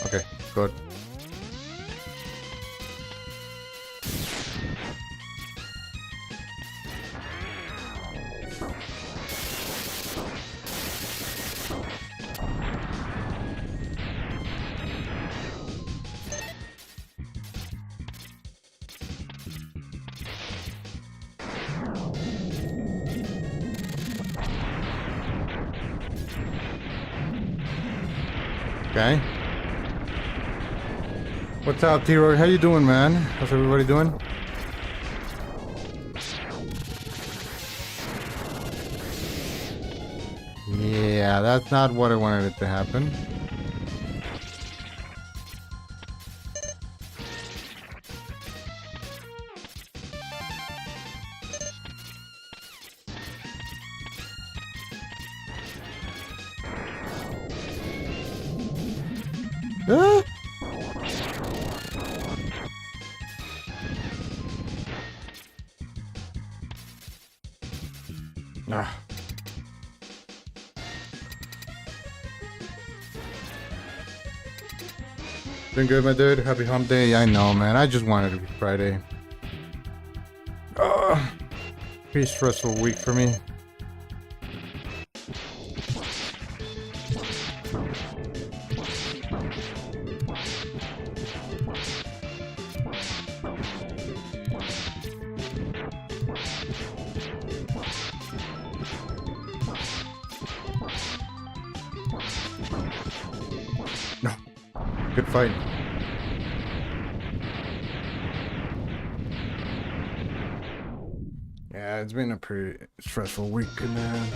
Okay, good. Okay. What's up, T-Roy? How you doing, man? How's everybody doing? Yeah, that's not what I wanted it to happen. Ah! Ah. Doing good, my dude. Happy hump day. I know, man. I just wanted it to be Friday. Pretty stressful week for me. No. Good fight. Yeah, it's been a pretty stressful week, man.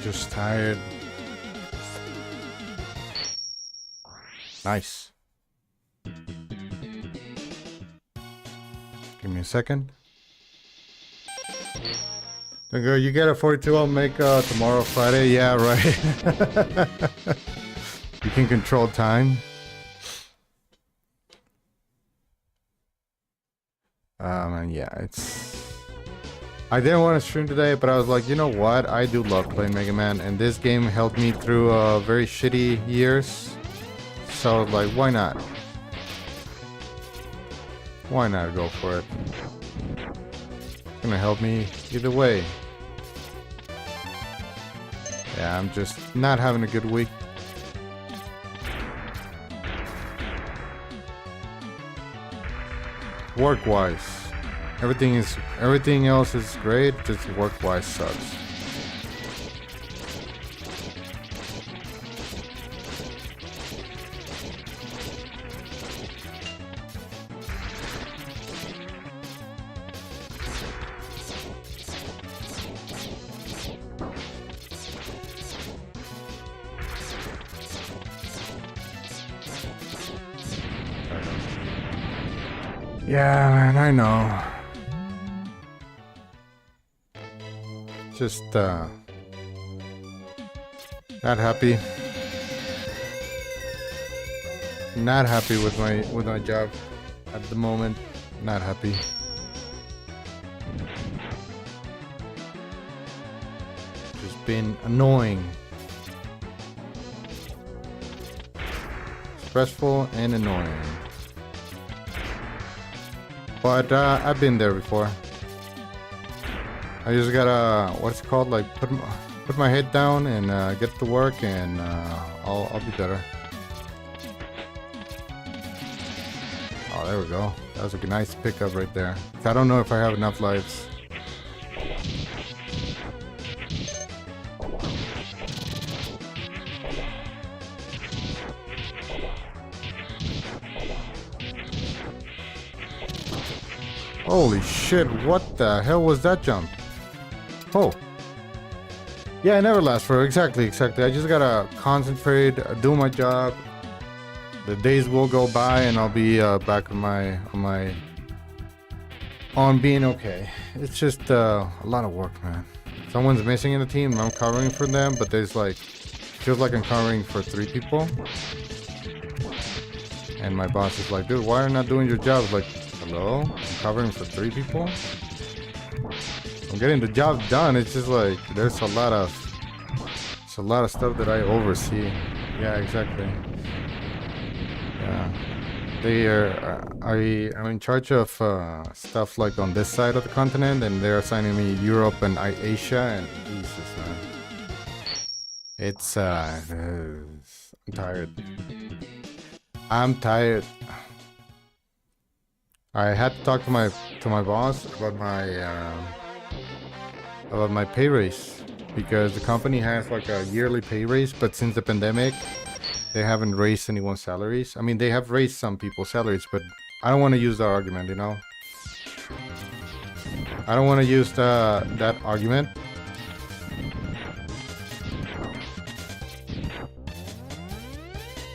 Just tired. Nice. Give me a second. Go, you get a 42, I'll make tomorrow Friday. Yeah, right. You can control time. And yeah, I didn't want to stream today, but I was like, you know what? I do love playing Mega Man, and this game helped me through very shitty years. So like, why not? Why not go for it? It's gonna help me either way. Yeah, I'm just not having a good week. Work-wise, everything else is great. Just work-wise sucks. Yeah, man, I know. Just not happy. Not happy with my job at the moment. Not happy. Just been annoying. Stressful and annoying. But I've been there before. I just gotta, what's it called? Like put my head down and get to work, and I'll be better. Oh, there we go. That was a nice pickup right there. I don't know if I have enough lives. Holy shit, what the hell was that jump? Oh. Yeah, I never last for exactly. I just gotta concentrate, do my job. The days will go by and I'll be back on being okay. It's just a lot of work, man. Someone's missing in the team and I'm covering for them, but there's like, feels like I'm covering for 3 people. And my boss is like, dude, why are you not doing your job? Like, hello? I'm covering for 3 people? I'm getting the job done. It's just like there's a lot of stuff that I oversee. Yeah, exactly. Yeah. I'm in charge of stuff like on this side of the continent, and they're assigning me Europe and Asia, and Jesus, man. It's I'm tired. I'm tired. I had to talk to my boss about my pay raise, because the company has like a yearly pay raise, but since the pandemic, they haven't raised anyone's salaries. I mean, they have raised some people's salaries, but I don't want to use that argument, you know? I don't want to use that argument.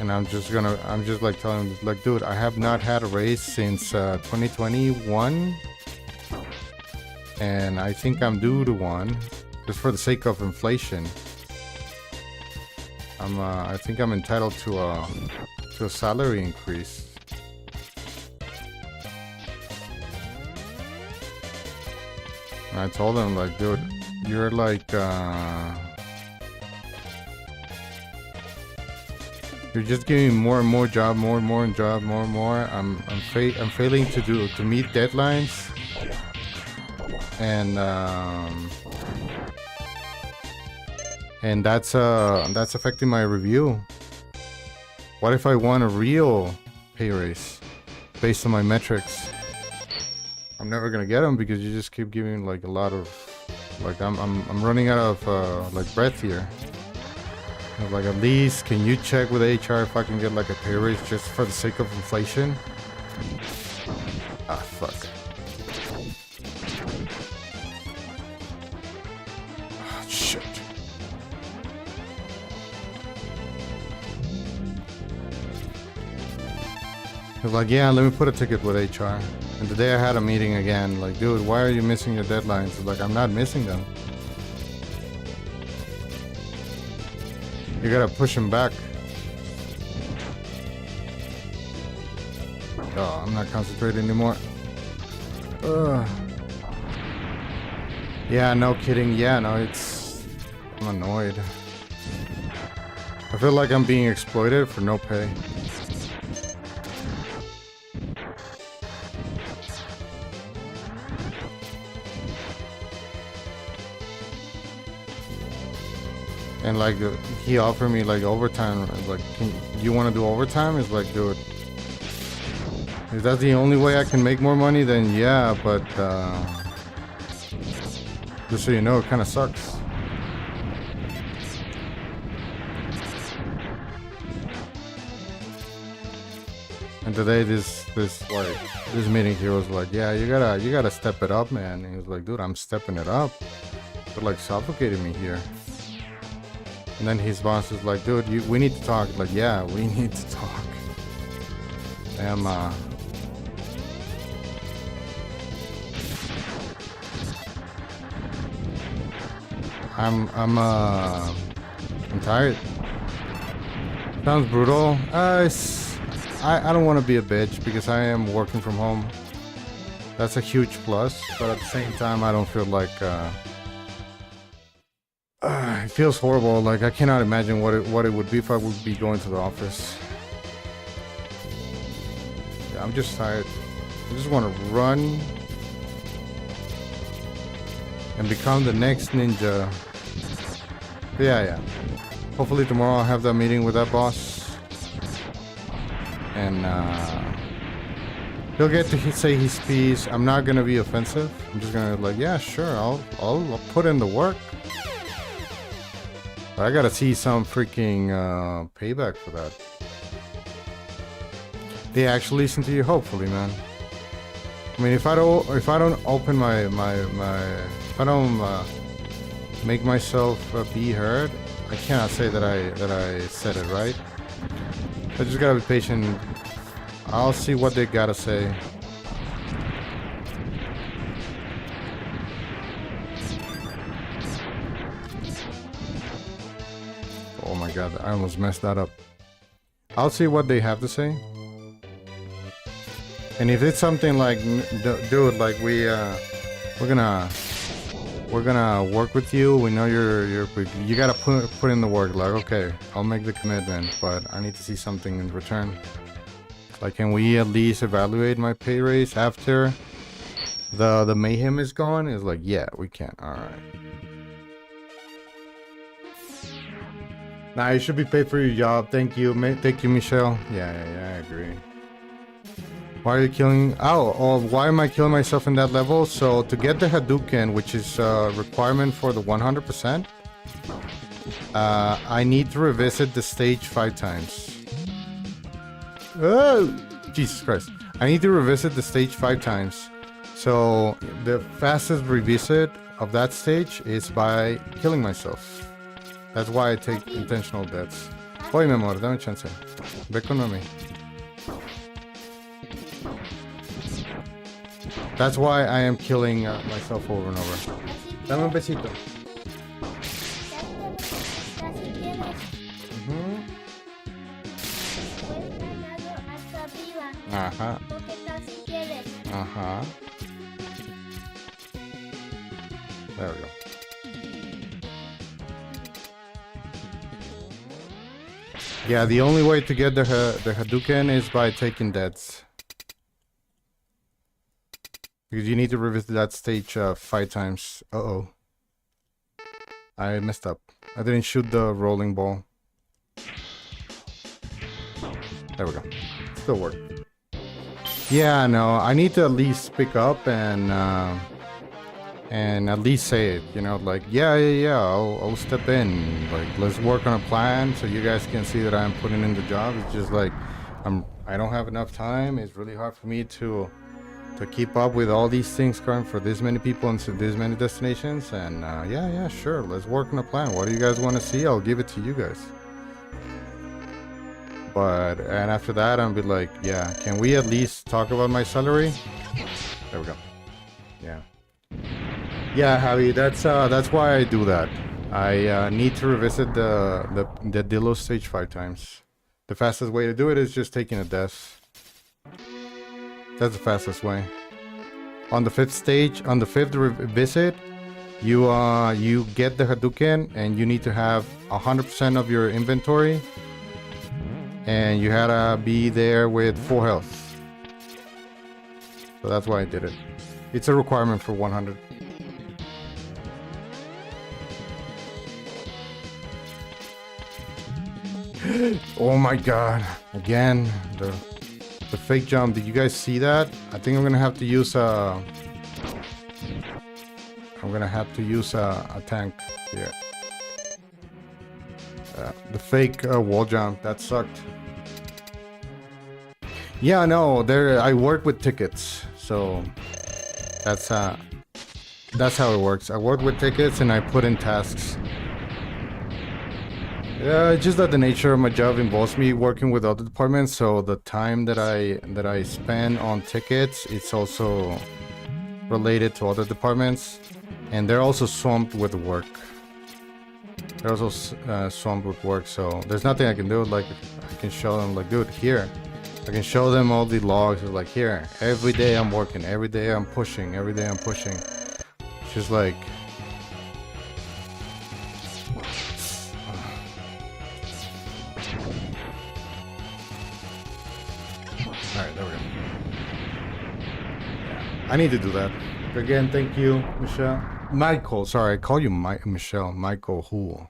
And I'm just like telling him, like, dude, I have not had a raise since 2021. And I think I'm due to one, just for the sake of inflation. I think I'm entitled to a salary increase. And I told him, like, dude, you're like, you're just giving more and more job, more and more job, more and more. I'm failing to meet deadlines. And that's affecting my review. What if I want a real pay raise based on my metrics? I'm never gonna get them because you just keep giving like a lot of, like I'm running out of like breath here. Like, at least can you check with HR if I can get like a pay raise just for the sake of inflation? Ah, fuck. He's like, yeah, let me put a ticket with HR. And today I had a meeting again. Like, dude, why are you missing your deadlines? He's like, I'm not missing them. You gotta push him back. Oh, I'm not concentrating anymore. Ugh. Yeah, no kidding. Yeah, no, I'm annoyed. I feel like I'm being exploited for no pay. And like he offered me like overtime. I was like, you want to do overtime? It's like, dude, if that's the only way I can make more money, then yeah. But just so you know, it kind of sucks. And today, this meeting, he was like, yeah, you gotta step it up, man. And he was like, dude, I'm stepping it up. They're like suffocating me here. And then his boss is like, dude, we need to talk. Like, yeah, we need to talk. I'm tired. Sounds brutal. I don't want to be a bitch because I am working from home. That's a huge plus, but at the same time, I don't feel like it feels horrible. Like I cannot imagine what it would be if I would be going to the office. Yeah, I'm just tired. I just want to run and become the next ninja. Yeah. Hopefully tomorrow I'll have that meeting with that boss. And he'll get to say his piece. I'm not gonna be offensive. I'm just gonna like, yeah, sure, I'll put in the work. But I gotta see some freaking payback for that. They actually listen to you, hopefully, man. I mean, if I don't open if I don't make myself be heard, I cannot say that I said it right. I just gotta be patient. I'll see what they gotta say. Oh my god, I almost messed that up. I'll see what they have to say. And if it's something like, dude, like we're gonna work with you. We know you gotta put in the work. Like, okay, I'll make the commitment, but I need to see something in return. Like, can we at least evaluate my pay raise after the mayhem is gone? Is like, yeah, we can. All right. Nah, you should be paid for your job. Thank you, Michelle. Yeah, I agree. Why are you killing? Why am I killing myself in that level? So to get the Hadouken, which is a requirement for the 100%, I need to revisit the stage 5 times. Oh, Jesus Christ! I need to revisit the stage 5 times. So the fastest revisit of that stage is by killing myself. That's why I take intentional deaths. Oye, mi amor, dame chance. Ve con mami. That's why I am killing myself over and over. Dame un besito. Ajá. Ajá. There we go. Yeah, the only way to get the Hadouken is by taking deaths. Because you need to revisit that stage 5 times. Uh-oh. I messed up. I didn't shoot the rolling ball. There we go. Still worked. Yeah, no, I need to at least pick up and at least say it, you know, like, yeah, I'll step in. Like, let's work on a plan so you guys can see that I'm putting in the job. It's just like, I don't have enough time. It's really hard for me to keep up with all these things going for this many people and to this many destinations. And yeah, sure, let's work on a plan. What do you guys want to see? I'll give it to you guys. And after that, I'll be like, yeah, can we at least talk about my salary? There we go. Yeah. Yeah, Javi, that's why I do that. I need to revisit the Dillo stage 5 times. The fastest way to do it is just taking a death. That's the fastest way. On the 5th stage, on the 5th visit, you get the Hadouken and you need to have 100% of your inventory. And you gotta be there with full health. So that's why I did it. It's a requirement for 100. Oh my god. Again, the fake jump. Did you guys see that? I think I'm gonna have to use a tank here. The fake wall jump, that sucked. Yeah, no, I work with tickets, so that's how it works. I work with tickets and I put in tasks. Yeah, it's just that the nature of my job involves me working with other departments, so the time that I spend on tickets, it's also related to other departments, and they're also swamped with work. They're also swamped with work, so there's nothing I can do. Like, I can show them, like, dude, here. I can show them all the logs. Like, here, every day I'm working, every day I'm pushing, every day I'm pushing. It's just like... Alright, there we go. I need to do that. Again, thank you, Michelle. Michael, sorry, I call you Michelle. Michael who?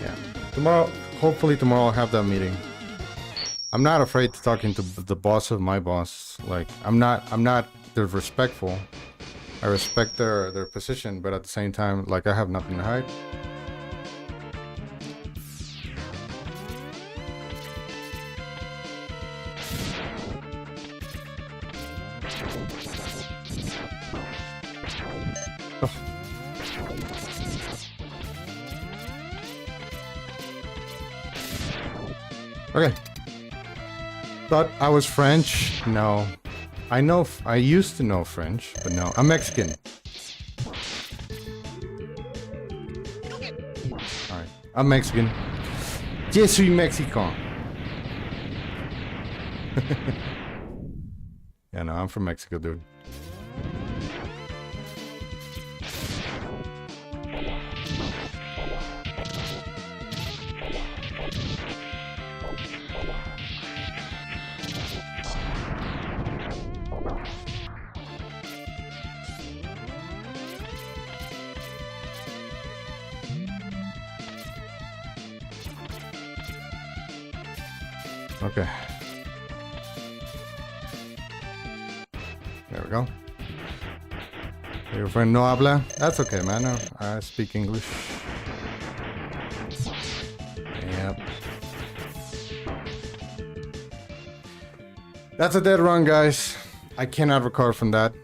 Yeah. Tomorrow, hopefully tomorrow I'll have that meeting. I'm not afraid to talking to the boss of my boss. Like, I'm not they're respectful. I respect their position, but at the same time, like, I have nothing to hide. Okay. Thought I was French? No. I used to know French, but no. I'm Mexican. Alright. I'm Mexican. Je suis Mexican. Yeah, no, I'm from Mexico, dude. Okay. There we go. Your friend no habla? That's okay, man. I speak English. Yep. That's a dead run, guys. I cannot recover from that.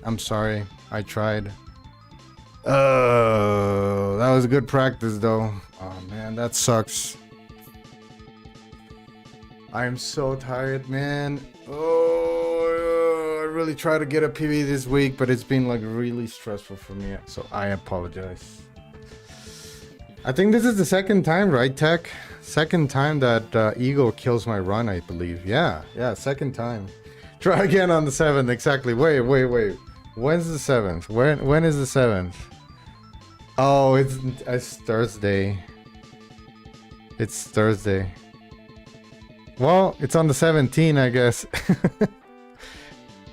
I'm sorry. I tried. That was good practice, though. Oh, man, that sucks. I'm so tired, man. Oh, I really tried to get a PB this week, but it's been like really stressful for me. So I apologize. I think this is the second time, right, Tech? Second time that Eagle kills my run, I believe. Yeah, second time. Try again on the 7th, exactly. Wait. When's the 7th? When is the 7th? Oh, it's Thursday. It's Thursday. Well, it's on the 17th, I guess.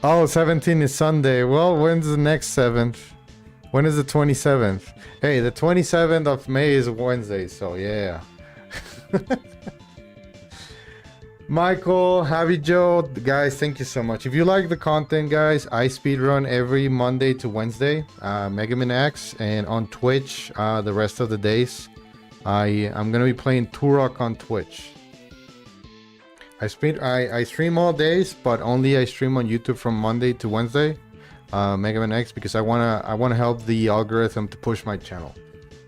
Oh, 17 is Sunday. Well, when's the next 7th? When is the 27th? Hey, the 27th of May is Wednesday, so yeah. Michael, Javi Joe, guys, thank you so much. If you like the content, guys, I speedrun every Monday to Wednesday, Mega Man X, and on Twitch the rest of the days. I'm gonna be playing Turok on Twitch. I stream all days, but only I stream on YouTube from Monday to Wednesday, Mega Man X, because I wanna help the algorithm to push my channel.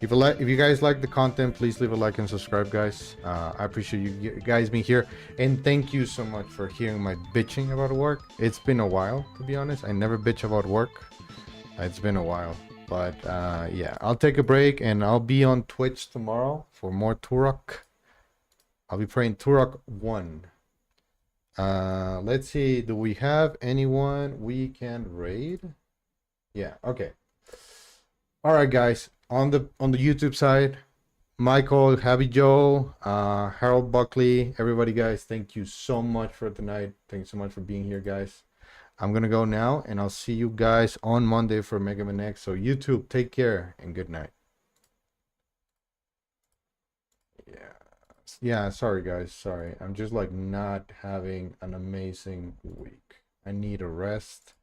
If you guys like the content, please leave a like and subscribe, guys. I appreciate you guys being here, and thank you so much for hearing my bitching about work. It's been a while, to be honest. I never bitch about work. It's been a while, but yeah, I'll take a break and I'll be on Twitch tomorrow for more Turok. I'll be playing Turok 1. Let's see, do we have anyone we can raid? Yeah, okay. All right, guys. On the YouTube side, Michael, Happy Joe, Harold Buckley, everybody, guys, thank you so much for tonight. Thank you so much for being here, guys. I'm gonna go now, and I'll see you guys on Monday for Mega Man X. So YouTube, take care and good night. Yeah, sorry guys, sorry. I'm just like not having an amazing week. I need a rest.